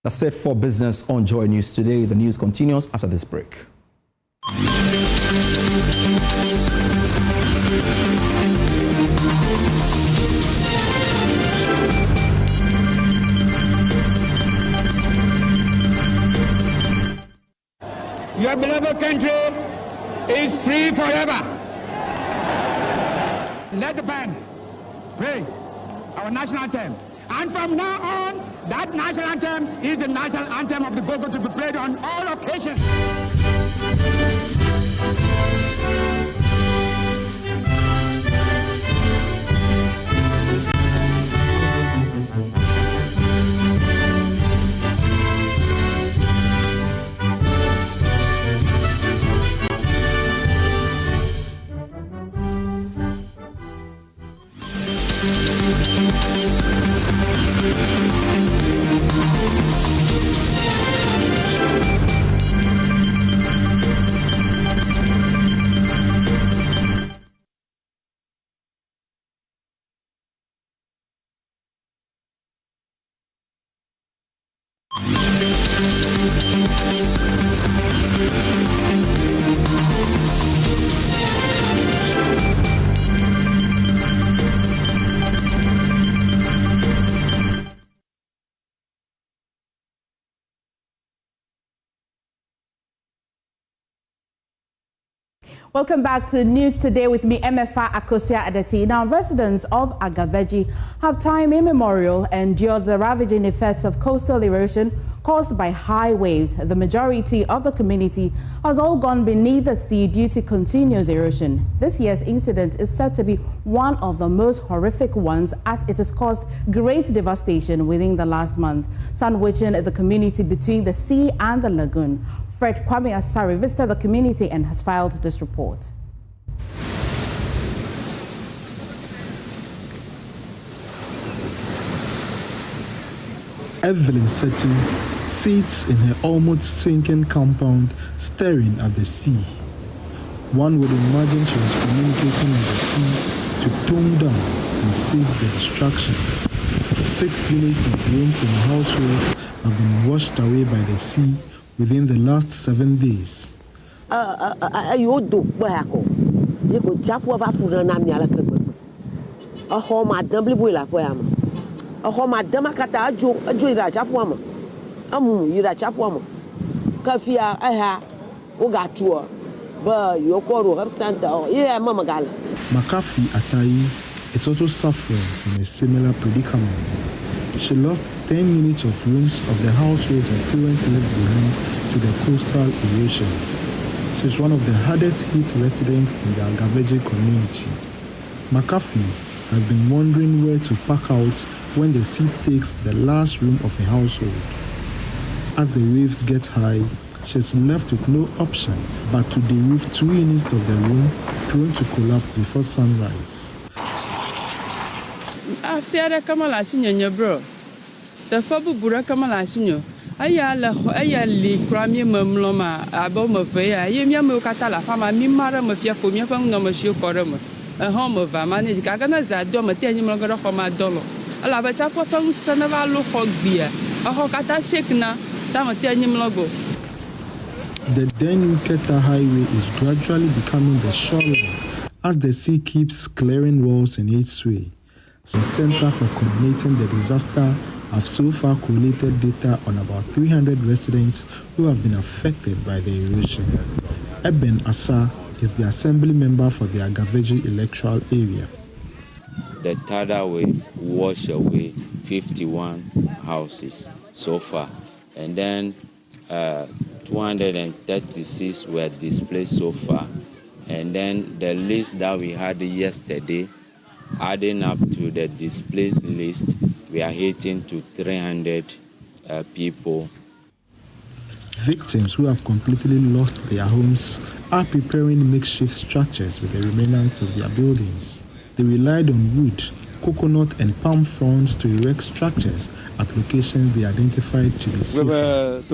That's it for business on Joy News today. The news continues after this break. Your beloved country is free forever. Let the band play our national anthem. And from now on, that national anthem is the national anthem of the Gogo to be played on all occasions. Welcome back to News Today with me, MFA Akosia Adeti. Now, residents of Agaveji have time immemorial endured the ravaging effects of coastal erosion caused by high waves. The majority of the community has all gone beneath the sea due to continuous erosion. This year's incident is said to be one of the most horrific ones, as it has caused great devastation within the last month, sandwiching the community between the sea and the lagoon. Fred Kwame Asari visited the community and has filed this report. Evelyn Setu sits in her almost sinking compound, staring at the sea. One would imagine she was communicating with the sea to tone down and cease the destruction. 6 villages, rooms and households have been washed away by the sea within the last 7 days. McAfee Atai is also suffering from a similar predicament. She lost 10 units of rooms of the households her parents left behind to the coastal erosions. She's one of the hardest hit residents in the Agaveji community. McAfee has been wondering where to pack out when the sea takes the last room of a household. As the waves get high, she's left with no option but to deroof 2 units of the room, prone to collapse before sunrise. Afiara kamala sinyo bro. The fabu bura kamala sinyo. Aya li krami mamloma abo mavea. Yemia mo katala fama mimara mafia fomia pang no mashio korama. A home of Vamani Gagana Zado Matani Magara Homa Dolo. A lavachapo pang sanava lo hogbia. A hokata shekna, Tamatani Mlogo. The Denuketa Highway is gradually becoming the shoreline as the sea keeps clearing walls in its way. The Center for Coordinating the Disaster have so far collated data on about 300 residents who have been affected by the erosion. Eben Asa is the assembly member for the Agaveji electoral area. The tidal wave washed away 51 houses so far, and then 236 were displaced so far. And then the list that we had yesterday, adding up to the displaced list, we are hitting to 300 people. Victims who have completely lost their homes are preparing makeshift structures with the remnants of their buildings. They relied on wood, coconut and palm fronds to erect structures at locations they identified to be safe.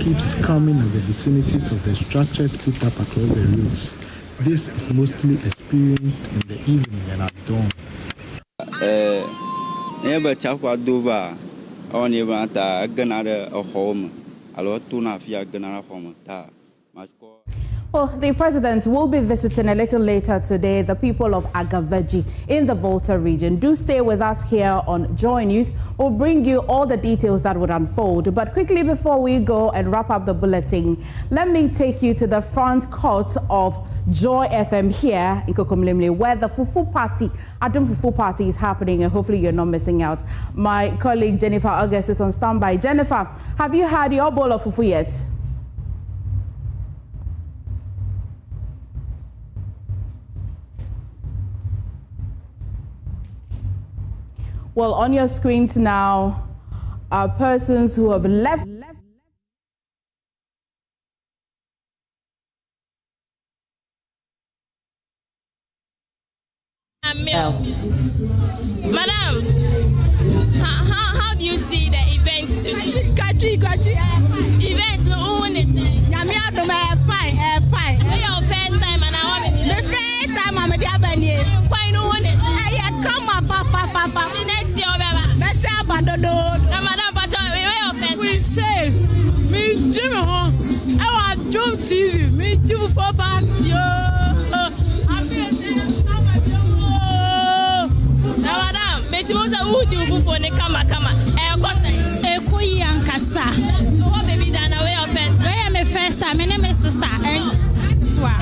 Keeps coming at the vicinities of the structures put up across the roads. This is mostly experienced in the evening and at dawn. Well, the president will be visiting a little later today the people of Agaveji in the Volta region. Do stay with us here on Joy News. We'll bring you all the details that would unfold. But quickly before we go and wrap up the bulletin, let me take you to the front court of Joy FM here in Kokomlimle, where the Fufu Party, Adum Fufu Party is happening, and hopefully you're not missing out. My colleague Jennifer August is on standby. Jennifer, have you had your bowl of fufu yet? Well, on your screens now are persons who have left. Madam, how do you see the event today? Event, fine. Your first time and I want to be the first time I'm a Japanese. Why no one? Come on, papa. The next year, let's say Madam Patriotic, where your first? We chase. Me Jimmy, I want Joe TV. Me do for back yo. Madam, Betimosa who do for the kama. Ekoyi ankasa. What baby Dana way of it? Where my first time, my name is sister. Twa.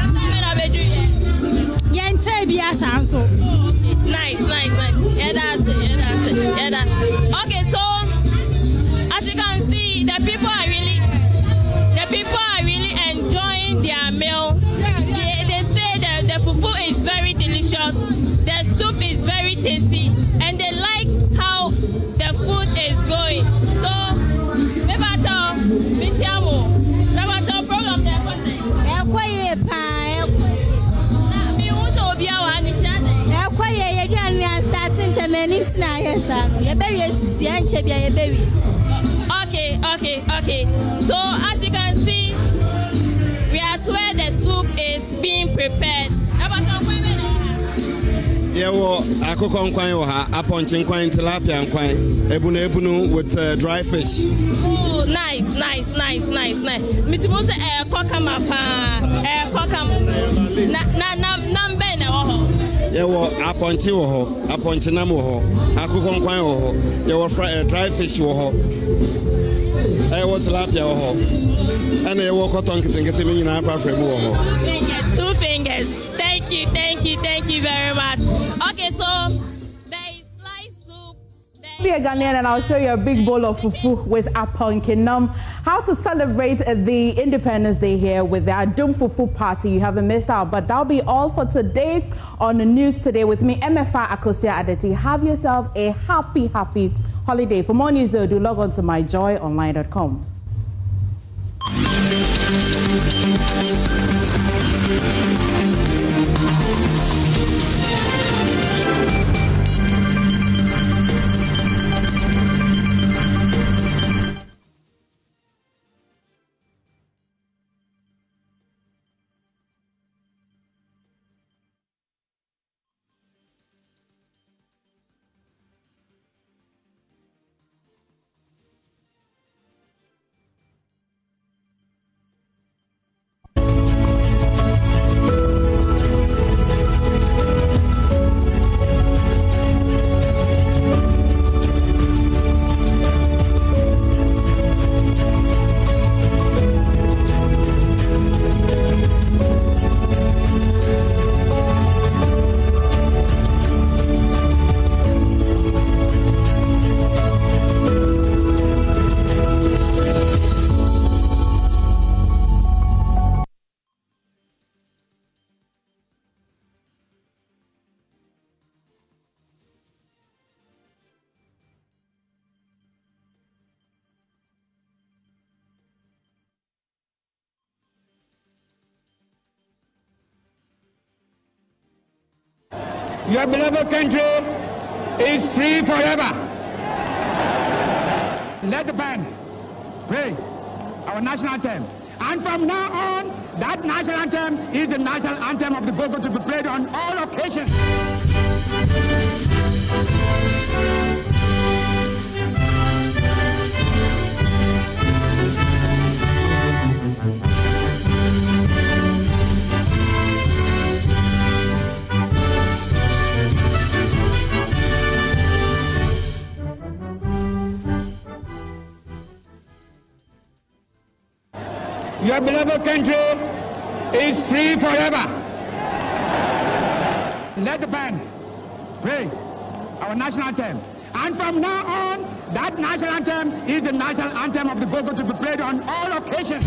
Yen che biasa so. Nice. Yeah, that's it. Okay, so as you can see, the people are really enjoying their meal. They say that the fufu is very delicious, the soup is very tasty, and they like how the food is going. So, program Okay. So as you can see, we are where the soup is being prepared. Akoko nkwan wo ha, aponche nkwan, tilapia nkwan, ebunu with dry fish. Oh, nice. Mitimo se kokama pa, kokama. Na mbene wo ho. Aponche wo ho, aponche nam wo ho, akoko nkwan wo ho, dry fish wo ho. Tilapia wo ho. And cotton kitten me nyina afa frame wo ho. 2 fingers. Thank you very much. Okay, so there is sliced soup. Be a Ghanaian and I'll show you a big bowl of fufu with aponkinam. How to celebrate the Independence Day here with the Adum Fufu Party. You haven't missed out, but that'll be all for today on the news today with me, MFA Akosia Adeti. Have yourself a happy holiday. For more news though, do log on to myjoyonline.com. Your beloved country is free forever. Let the band play our national anthem. And from now on, that national anthem is the national anthem of the Gogo to be played on all occasions. Your beloved country is free forever. Let the band play our national anthem. And from now on, that national anthem is the national anthem of the Gogo to be played on all occasions.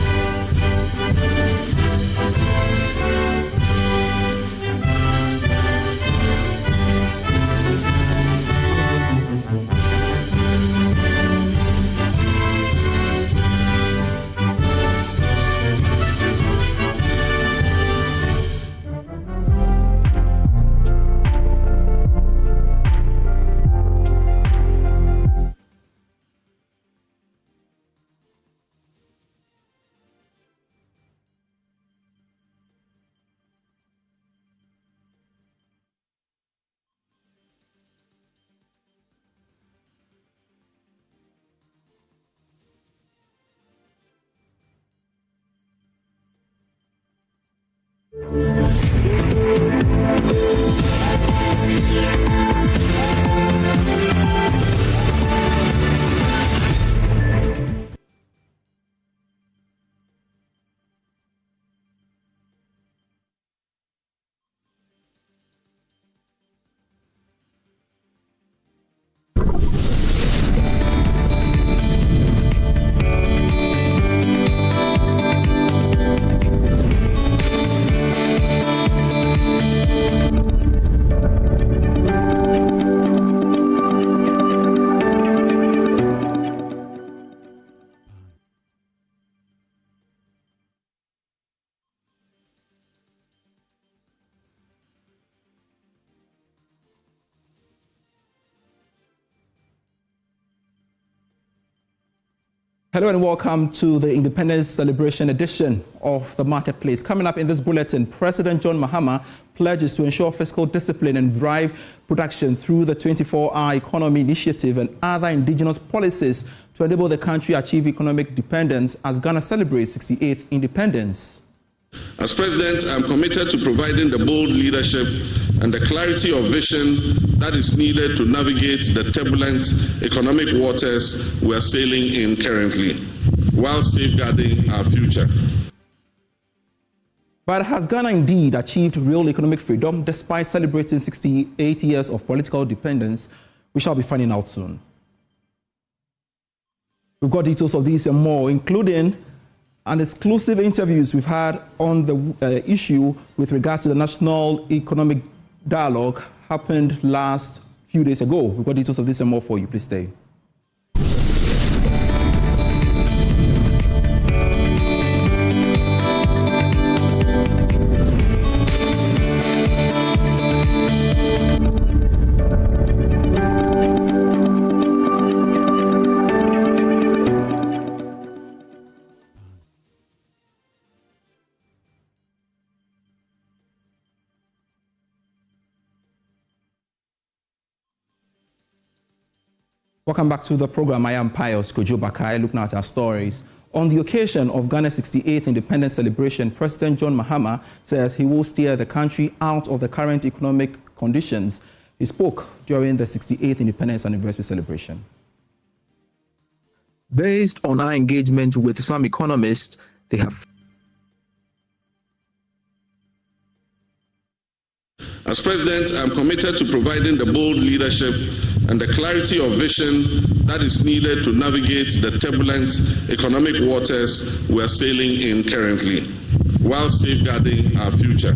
Hello and welcome to the Independence Celebration edition of the Marketplace. Coming up in this bulletin, President John Mahama pledges to ensure fiscal discipline and drive production through the 24-hour economy initiative and other indigenous policies to enable the country achieve economic independence as Ghana celebrates 68th independence. As President, I am committed to providing the bold leadership and the clarity of vision that is needed to navigate the turbulent economic waters we are sailing in currently, while safeguarding our future. But has Ghana indeed achieved real economic freedom despite celebrating 68 years of political independence? We shall be finding out soon. We've got details of these and more, including an exclusive interviews we've had on the issue with regards to the National Economic Dialogue happened last few days ago. We've got details of this and more for you. Please stay. Welcome back to the program. I am Pius Kojo-Bakai, looking at our stories. On the occasion of Ghana's 68th independence celebration, President John Mahama says he will steer the country out of the current economic conditions. He spoke during the 68th independence anniversary celebration. Based on our engagement with some economists, they have As President, I am committed to providing the bold leadership and the clarity of vision that is needed to navigate the turbulent economic waters we are sailing in currently, while safeguarding our future.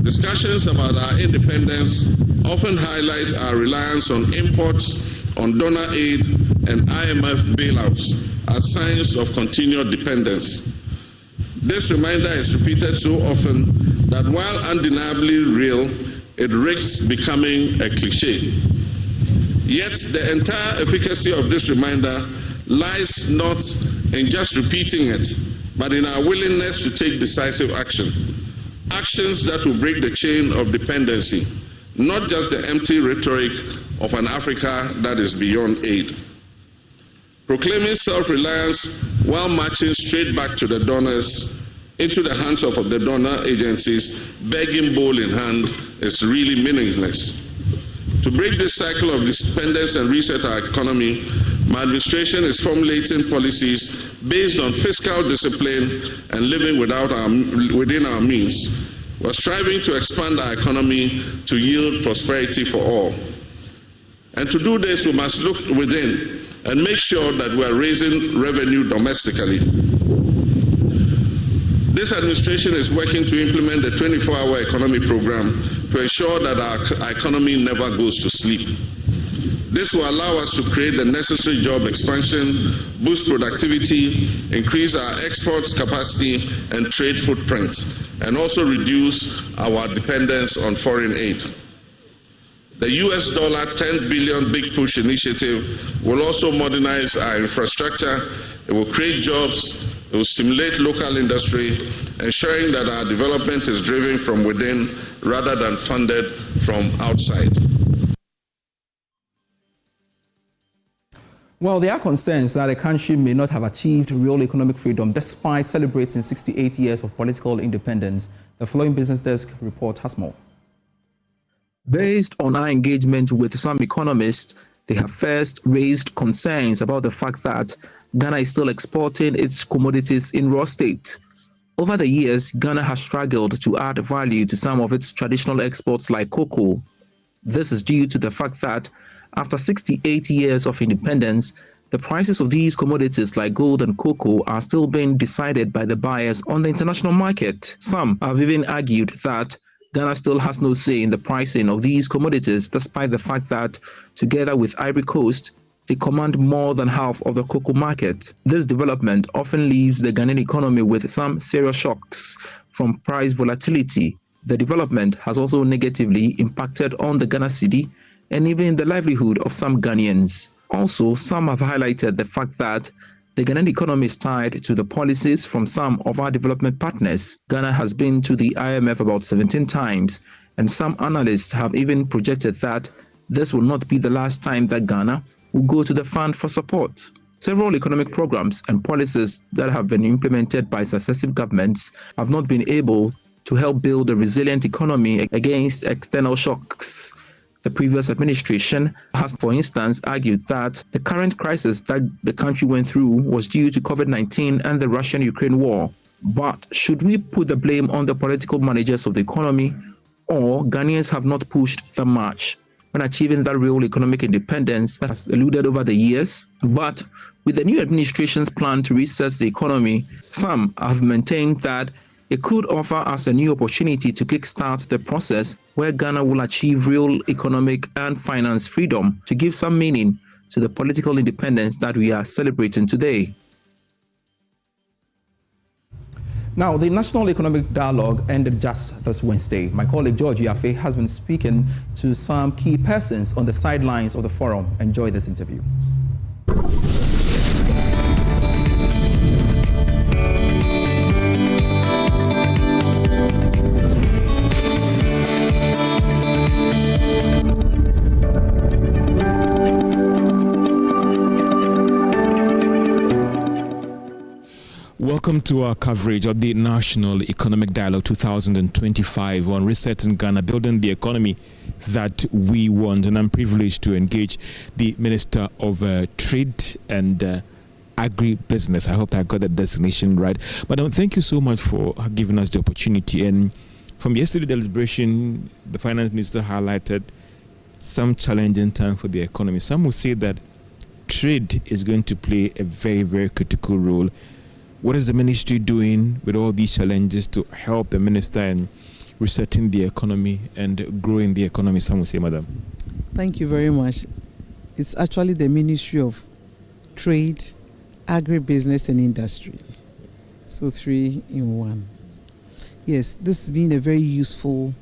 Discussions about our independence often highlight our reliance on imports, on donor aid, and IMF bailouts as signs of continued dependence. This reminder is repeated so often that while undeniably real, it risks becoming a cliche. Yet the entire efficacy of this reminder lies not in just repeating it, but in our willingness to take decisive action. Actions that will break the chain of dependency, not just the empty rhetoric of an Africa that is beyond aid. Proclaiming self-reliance while marching straight back to the donors, into the hands of the donor agencies, begging bowl in hand, is really meaningless. To break this cycle of dependence and reset our economy, my administration is formulating policies based on fiscal discipline and living within our means. We're striving to expand our economy to yield prosperity for all. And to do this, we must look within and make sure that we are raising revenue domestically. This administration is working to implement the 24-hour economy program to ensure that our economy never goes to sleep. This will allow us to create the necessary job expansion, boost productivity, increase our exports capacity and trade footprint, and also reduce our dependence on foreign aid. The US $10 billion Big Push initiative will also modernize our infrastructure. It will create jobs. It will stimulate local industry, ensuring that our development is driven from within rather than funded from outside. Well, there are concerns that the country may not have achieved real economic freedom despite celebrating 68 years of political independence. The following Business Desk report has more. Based on our engagement with some economists, they have first raised concerns about the fact that Ghana is still exporting its commodities in raw state. Over the years, Ghana has struggled to add value to some of its traditional exports like cocoa. This is due to the fact that after 68 years of independence, the prices of these commodities like gold and cocoa are still being decided by the buyers on the international market. Some have even argued that Ghana still has no say in the pricing of these commodities, despite the fact that, together with Ivory Coast, they command more than half of the cocoa market. This development often leaves the Ghanaian economy with some serious shocks from price volatility. The development has also negatively impacted on the Ghana cedi and even the livelihood of some Ghanaians. Also, some have highlighted the fact that the Ghanaian economy is tied to the policies from some of our development partners. Ghana has been to the IMF about 17 times, and some analysts have even projected that this will not be the last time that Ghana will go to the fund for support. Several economic programs and policies that have been implemented by successive governments have not been able to help build a resilient economy against external shocks. The previous administration has, for instance, argued that the current crisis that the country went through was due to COVID-19 and the Russian-Ukraine war. But should we put the blame on the political managers of the economy, or Ghanaians have not pushed the march when achieving that real economic independence that has eluded over the years? But with the new administration's plan to reset the economy, some have maintained that it could offer us a new opportunity to kickstart the process where Ghana will achieve real economic and finance freedom to give some meaning to the political independence that we are celebrating today. Now, the National Economic Dialogue ended just this Wednesday. My colleague George Yafe has been speaking to some key persons on the sidelines of the forum. Enjoy this interview. Welcome to our coverage of the National Economic Dialogue 2025 on resetting Ghana, building the economy that we want. And I'm privileged to engage the Minister of Trade and Agribusiness. I hope I got that designation right. Madam, thank you so much for giving us the opportunity. And from yesterday's deliberation, the Finance Minister highlighted some challenging time for the economy. Some will say that trade is going to play a very, very critical role. What is the ministry doing with all these challenges to help the minister in resetting the economy and growing the economy? Some will say, Madam. Thank you very much. It's actually the Ministry of Trade, Agribusiness and Industry. So 3 in 1. Yes, this has been a very useful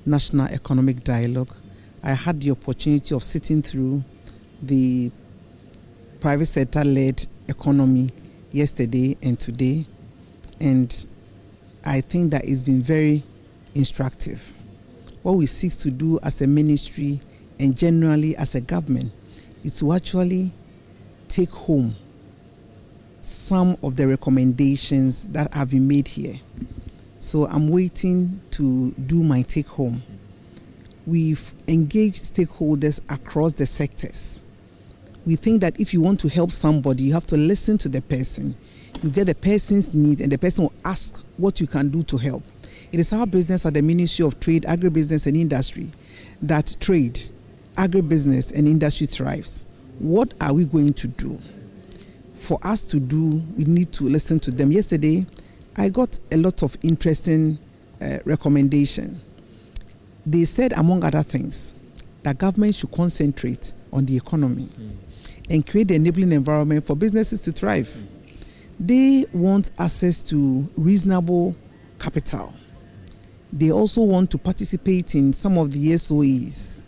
national economic dialogue. I had the opportunity of sitting through the private sector-led economy yesterday and today, and I think that it's been very instructive. What we seek to do as a ministry and generally as a government is to actually take home some of the recommendations that have been made here. So I'm waiting to do my take home. We've engaged stakeholders across the sectors. We think that if you want to help somebody, you have to listen to the person. You get the person's need and the person will ask what you can do to help. It is our business at the Ministry of Trade, Agribusiness and Industry that trade, agribusiness and industry thrives. What are we going to do? For us to do, we need to listen to them. Yesterday, I got a lot of interesting recommendation. They said, among other things, that government should concentrate on the economy and create the enabling environment for businesses to thrive. They want access to reasonable capital. They also want to participate in some of the SOEs.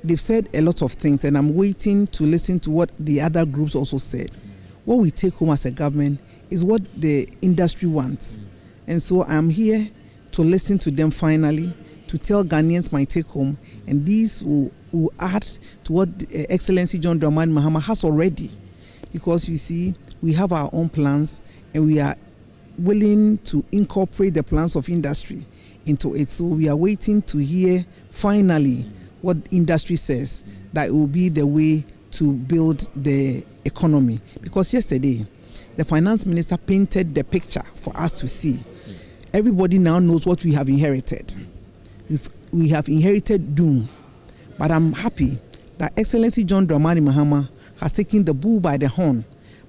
They've said a lot of things, and I'm waiting to listen to what the other groups also said. What we take home as a government is what the industry wants. And so I'm here to listen to them finally, to tell Ghanaians my take home, and these will add to what Excellency John Dramani Mahama has already. Because you see, we have our own plans and we are willing to incorporate the plans of industry into it. So we are waiting to hear finally what industry says that it will be the way to build the economy. Because yesterday, the finance minister painted the picture for us to see. Everybody now knows what we have inherited. We have inherited doom. But I'm happy that Excellency John Dramani Mahama has taken the bull by the horn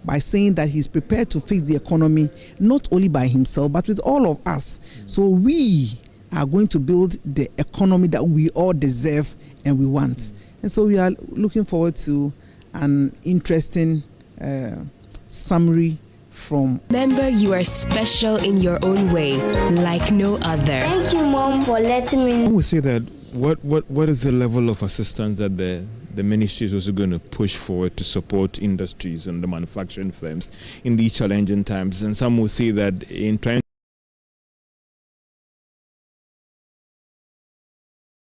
by saying that he's prepared to fix the economy, not only by himself, but with all of us. So we are going to build the economy that we all deserve and we want. And so we are looking forward to an interesting summary from... Remember, you are special in your own way, like no other. Thank you, Mom, for letting me know. I would say that what is the level of assistance that the ministry is also going to push forward to support industries and the manufacturing firms in these challenging times? And some will say that in trying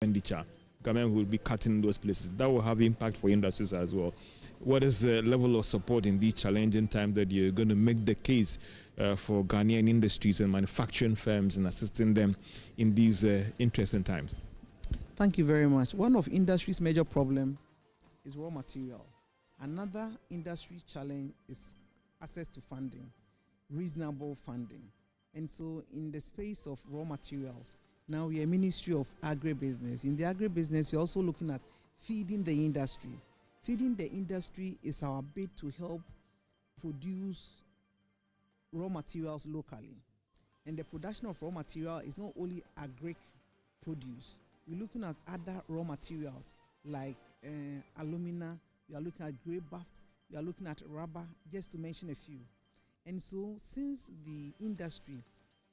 expenditure, government will be cutting those places. That will have impact for industries as well. What is the level of support in these challenging times that you're going to make the case for Ghanaian industries and manufacturing firms and assisting them in these interesting times? Thank you very much. One of industry's major problem is raw material. Another industry challenge is access to funding, reasonable funding. And so in the space of raw materials, now we are Ministry of Agribusiness. In the agribusiness, we're also looking at feeding the industry. Feeding the industry is our bid to help produce raw materials locally. And the production of raw material is not only agric produce. We're looking at other raw materials like alumina, we are looking at grey baft, we are looking at rubber, just to mention a few. And so since the industry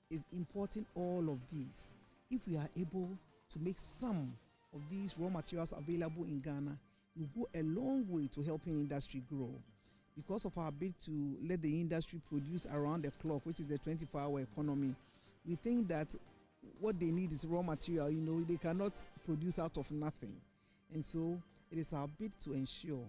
is importing all of these, if we are able to make some of these raw materials available in Ghana, it will go a long way to helping industry grow. Because of our bid to let the industry produce around the clock, which is the 24-hour economy, we think that what they need is raw material. You know, they cannot produce out of nothing. And so it is our bid to ensure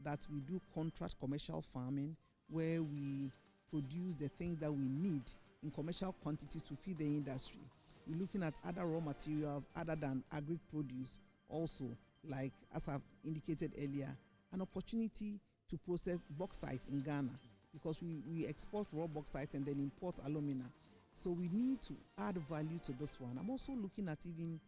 that we do contract commercial farming where we produce the things that we need in commercial quantities to feed the industry. We're looking at other raw materials other than agri produce also, like as I've indicated earlier, an opportunity to process bauxite in Ghana because we export raw bauxite and then import alumina. So we need to add value to this one. I'm also looking at even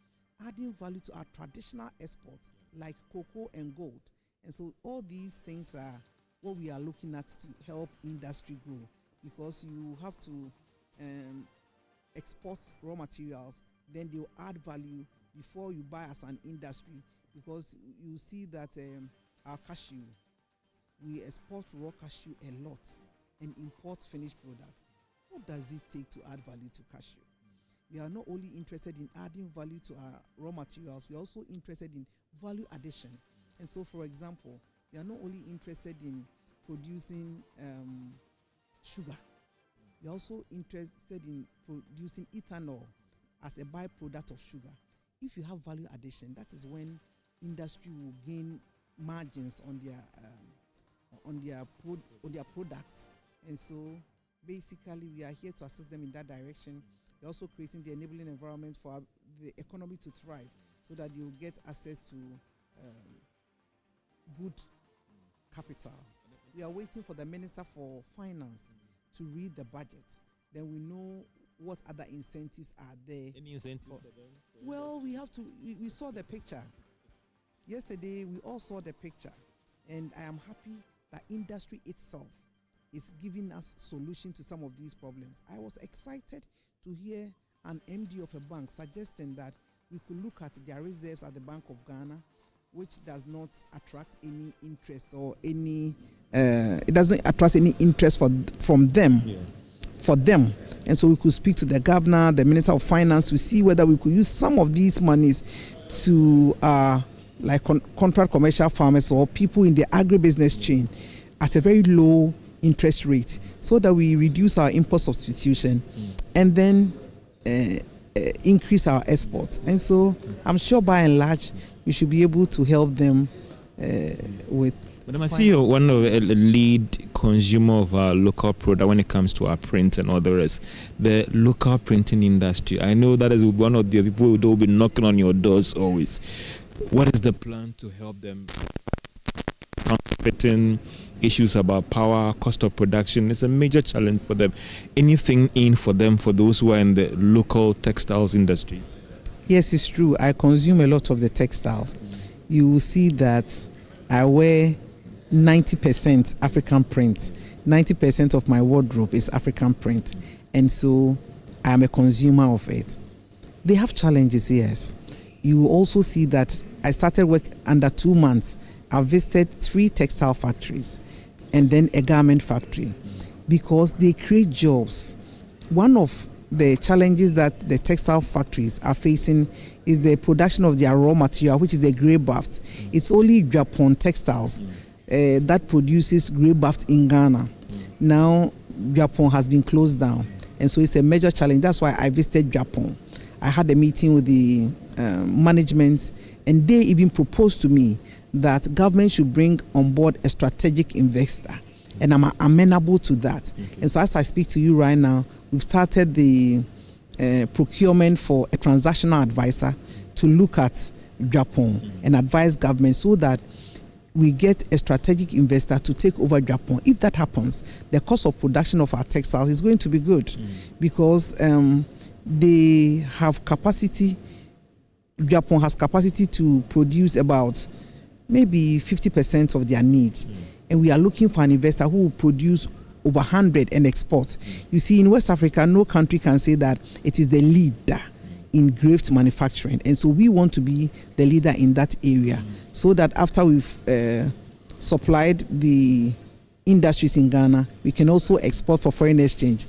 adding value to our traditional exports like cocoa and gold. And so all these things are what we are looking at to help industry grow, because you have to export raw materials, then they will add value before you buy as an industry, because you see that our cashew, we export raw cashew a lot and import finished product. What does it take to add value to cashew? we are not only interested in adding value to our raw materials, we are also interested in value addition. And so, for example, we are not only interested in producing sugar, we are also interested in producing ethanol as a byproduct of sugar. If you have value addition, that is when industry will gain margins on their products. And so basically we are here to assist them in that direction. We're also creating the enabling environment for the economy to thrive so that they will get access to good capital. We are waiting for the Minister for Finance to read the budget. Then we know what other incentives are there. Any incentives for them? Well, we saw the picture. Yesterday, we all saw the picture. And I am happy that industry itself is giving us solution to some of these problems. I was excited to hear an MD of a bank suggesting that we could look at their reserves at the Bank of Ghana, which does not attract any interest or any, it doesn't attract any interest from them, for them. And so we could speak to the governor, the Minister of Finance, to see whether we could use some of these monies to like contract commercial farmers or people in the agribusiness chain at a very low interest rate, so that we reduce our import substitution and then increase our exports. And so I'm sure by and large we should be able to help them with. But I see you're one of a lead consumer of our local product when it comes to our print and all the rest. The local printing industry, I know that is one of the people who will be knocking on your doors always. What is the plan to help them? Competing issues about power, cost of production, it's a major challenge for them. Anything in for them, for those who are in the local textiles industry? Yes, it's true. I consume a lot of the textiles. You will see that I wear 90% African print. 90% of my wardrobe is African print. And so I am a consumer of it. They have challenges, yes. You will also see that I started work under 2 months. I visited 3 textile factories and then a garment factory because they create jobs. One of the challenges that the textile factories are facing is the production of their raw material, which is the grey baft. It's only Japan Textiles that produces grey baft in Ghana. Now Japan has been closed down, and so it's a major challenge. That's why I visited Japan. I had a meeting with the management, and they even proposed to me that government should bring on board a strategic investor, and I'm amenable to that. Okay. And so as I speak to you right now, we've started the procurement for a transactional advisor to look at Japan and advise government so that we get a strategic investor to take over Japan. If that happens, the cost of production of our textiles is going to be good because they have capacity. Japan has capacity to produce about maybe 50% of their needs. And we are looking for an investor who will produce over 100 and export. You see, in West Africa, no country can say that it is the leader in graft manufacturing. And so we want to be the leader in that area so that after we've supplied the industries in Ghana, we can also export for foreign exchange.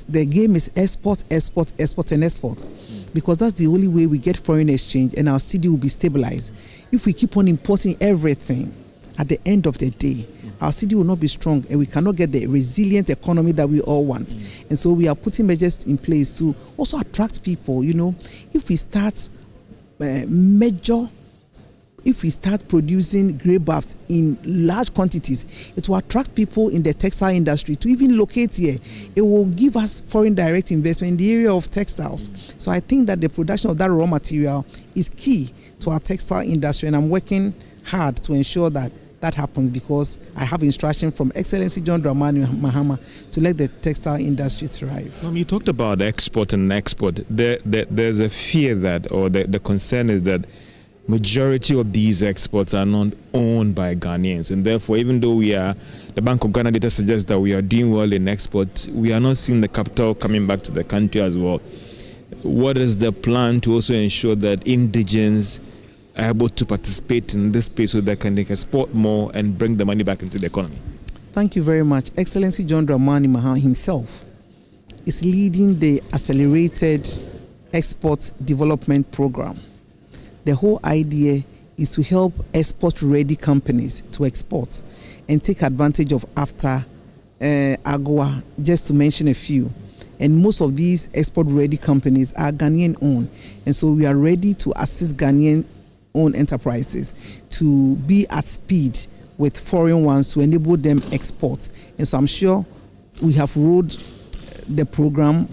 The game is export, export, export, and export. Because that's the only way we get foreign exchange and our city will be stabilized. If we keep on importing everything, at the end of the day, our city will not be strong and we cannot get the resilient economy that we all want. And so we are putting measures in place to also attract people. You know, if we start if we start producing grey baft in large quantities, it will attract people in the textile industry to even locate here. It will give us foreign direct investment in the area of textiles. So I think that the production of that raw material is key to our textile industry, and I'm working hard to ensure that that happens because I have instruction from Excellency John Dramani Mahama to let the textile industry thrive. You talked about export and export. There's a fear that, or the concern is that majority of these exports are not owned by Ghanaians, and therefore, even though the Bank of Ghana data suggests that we are doing well in export, we are not seeing the capital coming back to the country as well. What is the plan to also ensure that indigents are able to participate in this space so they can export more and bring the money back into the economy? Thank you very much. Excellency John Dramani Mahama himself is leading the accelerated export development program. The whole idea is to help export-ready companies to export and take advantage of AFTA, AGOA, just to mention a few. And most of these export-ready companies are Ghanaian-owned. And so we are ready to assist Ghanaian-owned enterprises to be at speed with foreign ones to enable them export. And so I'm sure we have rolled the program,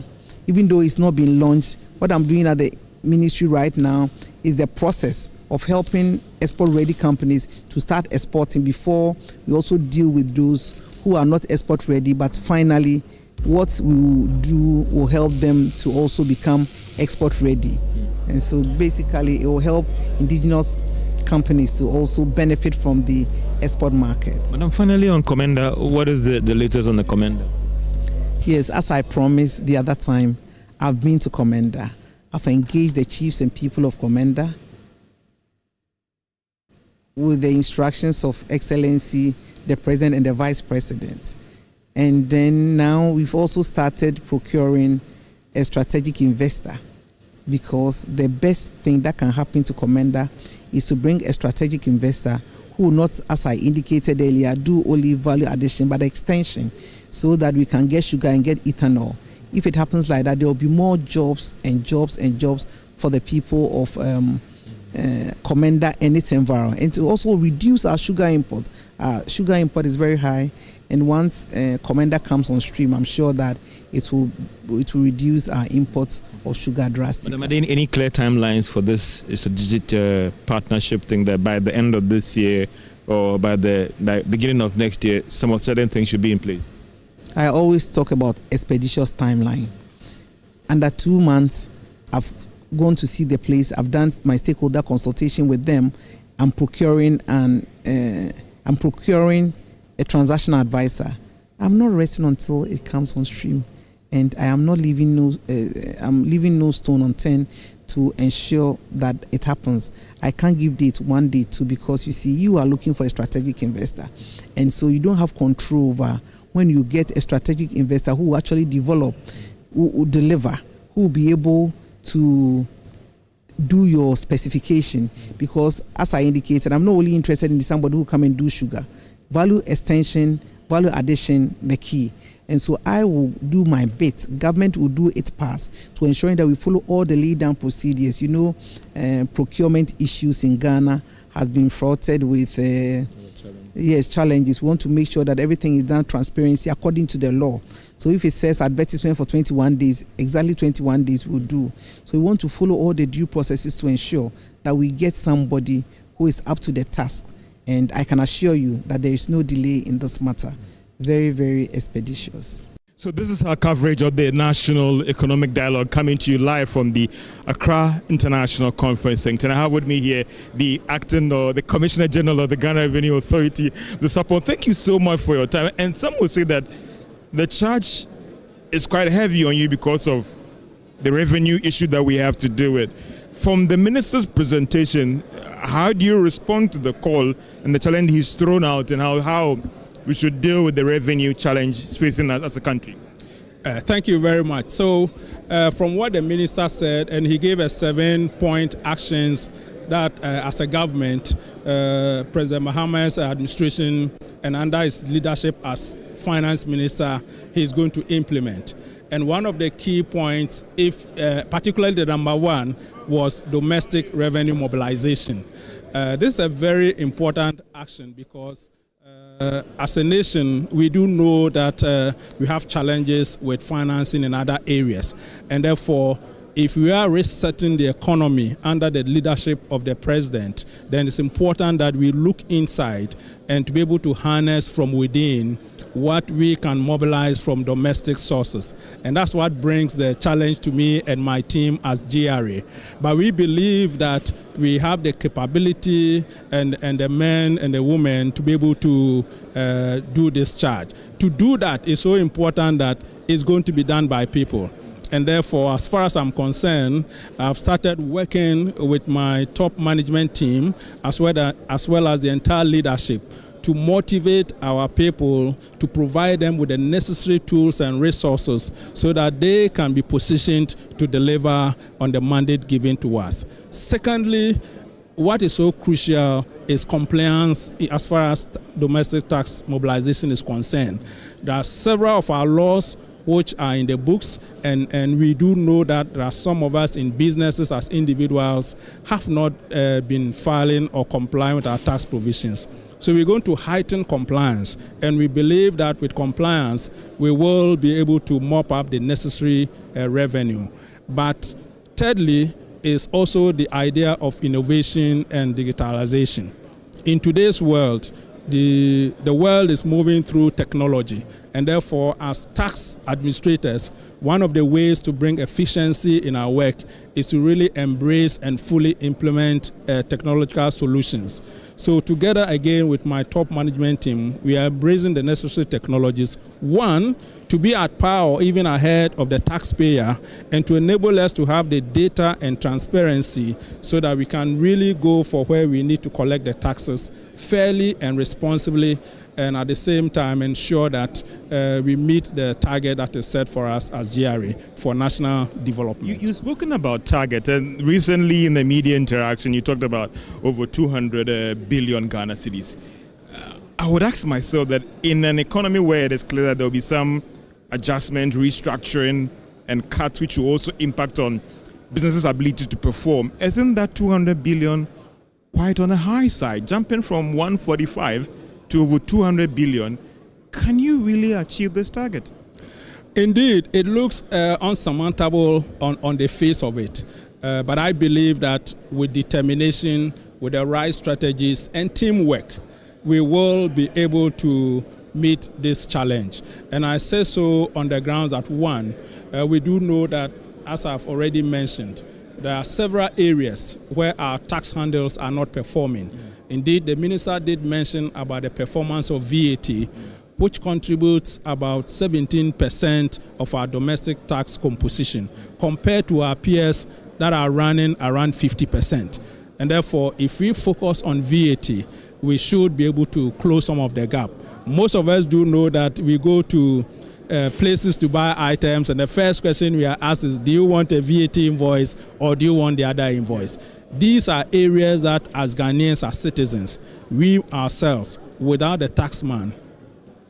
even though it's not been launched. What I'm doing at the ministry right now is the process of helping export-ready companies to start exporting before we also deal with those who are not export-ready, but finally what we will do will help them to also become export-ready. And so basically it will help indigenous companies to also benefit from the export market. Madam, finally on Comenda, what is the latest on the Comenda? Yes, as I promised the other time, I've been to Comenda. I've engaged the chiefs and people of Comenda with the instructions of Excellency, the President and the Vice President. And then now we've also started procuring a strategic investor, because the best thing that can happen to Comenda is to bring a strategic investor who will not, as I indicated earlier, do only value addition but extension, so that we can get sugar and get ethanol. If it happens like that, there will be more jobs and jobs and jobs for the people of Comenda and its environment, and to also reduce our sugar import. Sugar import is very high, and once Comenda comes on stream, I'm sure that it will reduce our import of sugar drastically. Madam, are there any clear timelines for this strategic partnership thing, that by the end of this year or by the beginning of next year, some of certain things should be in place? I always talk about expeditious timeline. Under 2 months, I've gone to see the place. I've done my stakeholder consultation with them. I'm procuring a transaction advisor. I'm not resting until it comes on stream, and I am not leaving no stone unturned to ensure that it happens. I can't give date 1 day, 2, because you see, you are looking for a strategic investor, and so you don't have control over when you get a strategic investor who will actually develop, who will deliver, who will be able to do your specification. Because as I indicated, I'm not only interested in somebody who come and do sugar. Value extension, value addition, the key. And so I will do my bit. Government will do its part to ensuring that we follow all the lay down procedures. You know, procurement issues in Ghana has been fraughted with challenges. We want to make sure that everything is done transparency according to the law. So if it says advertisement for 21 days, exactly 21 days we'll do. So we want to follow all the due processes to ensure that we get somebody who is up to the task. And I can assure you that there is no delay in this matter. Very, very expeditious. So this is our coverage of the National Economic Dialogue, coming to you live from the Accra International Conference Center. And I have with me here the the Commissioner General of the Ghana Revenue Authority, the support. Thank you so much for your time. And some will say that the charge is quite heavy on you because of the revenue issue that we have to deal with. From the minister's presentation, how do you respond to the call and the challenge he's thrown out, and how we should deal with the revenue challenge facing us as a country? Thank you very much. So from what the minister said, and he gave us 7-point actions that as a government, President Mohammed's administration and under his leadership as finance minister, he's going to implement. And one of the key points, particularly the number one, was domestic revenue mobilization. This is a very important action because as a nation, we do know that we have challenges with financing in other areas. And therefore, if we are resetting the economy under the leadership of the president, then it's important that we look inside and to be able to harness from within what we can mobilize from domestic sources. And that's what brings the challenge to me and my team as GRA. But we believe that we have the capability and the men and the women to be able to do this charge. To do that is so important that it's going to be done by people. And therefore, as far as I'm concerned, I've started working with my top management team as well as the entire leadership to motivate our people, to provide them with the necessary tools and resources so that they can be positioned to deliver on the mandate given to us. Secondly, what is so crucial is compliance as far as domestic tax mobilization is concerned. There are several of our laws which are in the books, and we do know that there are some of us in businesses as individuals have not been filing or complying with our tax provisions. So we're going to heighten compliance, and we believe that with compliance, we will be able to mop up the necessary revenue. But thirdly, is also the idea of innovation and digitalization. In today's world, the world is moving through technology, and therefore, as tax administrators, one of the ways to bring efficiency in our work is to really embrace and fully implement technological solutions. So together again with my top management team, we are embracing the necessary technologies. One, to be at par or even ahead of the taxpayer, and to enable us to have the data and transparency so that we can really go for where we need to collect the taxes fairly and responsibly, and at the same time ensure that we meet the target that is set for us as GRA for national development. You've spoken about target, and recently in the media interaction you talked about over 200 billion Ghana cedis. I would ask myself that in an economy where it is clear that there will be some adjustment, restructuring and cuts which will also impact on businesses' ability to perform, isn't that 200 billion quite on a high side, jumping from 145 to over 200 billion? Can you really achieve this target? Indeed, it looks unsurmountable on the face of it. But I believe that with determination, with the right strategies and teamwork, we will be able to meet this challenge. And I say so on the grounds that one, we do know that, as I've already mentioned, there are several areas where our tax handles are not performing. Indeed, the minister did mention about the performance of VAT, which contributes about 17% of our domestic tax composition, compared to our peers that are running around 50%. And therefore, if we focus on VAT, we should be able to close some of the gap. Most of us do know that we go to places to buy items, and the first question we are asked is, do you want a VAT invoice or do you want the other invoice? These are areas that, as Ghanaians, as citizens, we ourselves, without the taxman,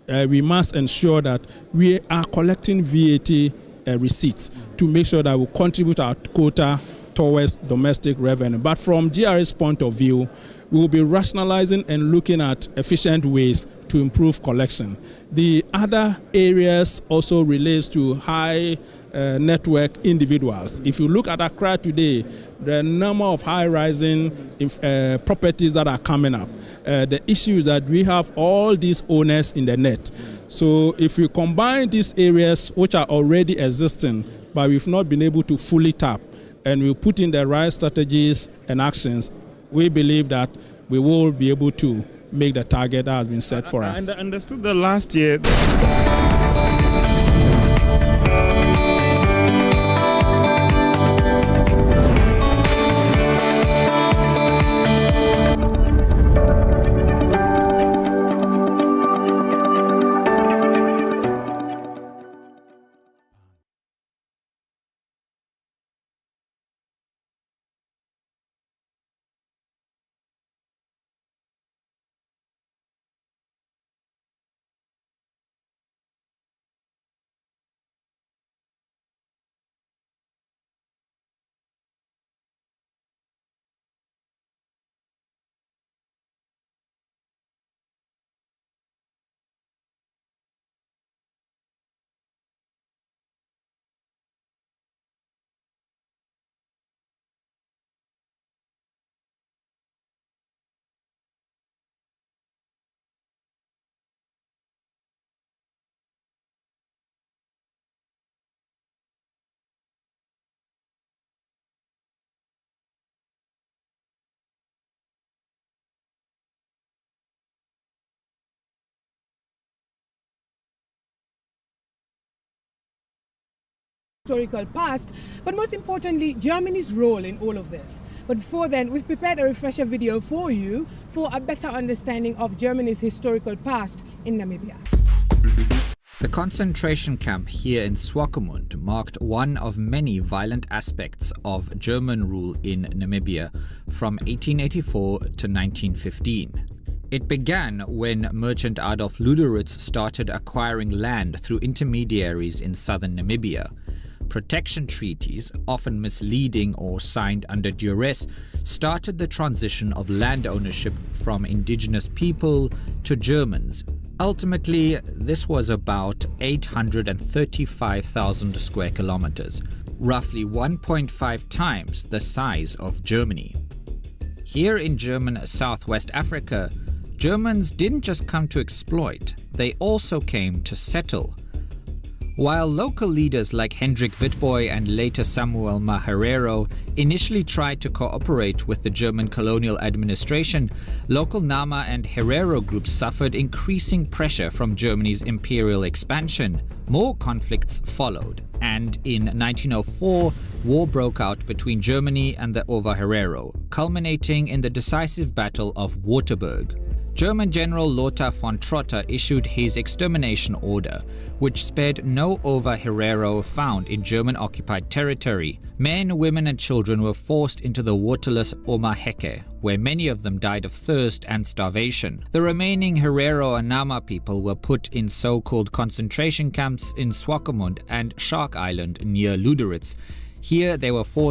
we must ensure that we are collecting VAT receipts to make sure that we contribute our quota towards domestic revenue. But from GRA's point of view, we will be rationalizing and looking at efficient ways to improve collection. The other areas also relates to high network individuals. If you look at Accra today, the number of high-rising properties that are coming up, the issue is that we have all these owners in the net. So if we combine these areas which are already existing, but we've not been able to fully tap, and we put in the right strategies and actions, we believe that we will be able to make the target that has been set for us. And I understood that last year historical past, but most importantly, Germany's role in all of this. But before then, we've prepared a refresher video for you for a better understanding of Germany's historical past in Namibia. The concentration camp here in Swakopmund marked one of many violent aspects of German rule in Namibia from 1884 to 1915. It began when merchant Adolf Luderitz started acquiring land through intermediaries in southern Namibia. Protection treaties, often misleading or signed under duress, started the transition of land ownership from indigenous people to Germans. Ultimately, this was about 835,000 square kilometers, roughly 1.5 times the size of Germany. Here in German Southwest Africa, Germans didn't just come to exploit, they also came to settle. While local leaders like Hendrik Witbooi and later Samuel Maherero initially tried to cooperate with the German colonial administration, local Nama and Herero groups suffered increasing pressure from Germany's imperial expansion. More conflicts followed, and in 1904, war broke out between Germany and the OFORI-ATTA, culminating in the decisive Battle of Waterberg. German General Lothar von Trotter issued his extermination order, which spared no OFORI-ATTA found in German-occupied territory. Men, women and children were forced into the waterless Omaheke, where many of them died of thirst and starvation. The remaining Herero and Nama people were put in so-called concentration camps in Swakopmund and Shark Island near Luderitz. Here they were forced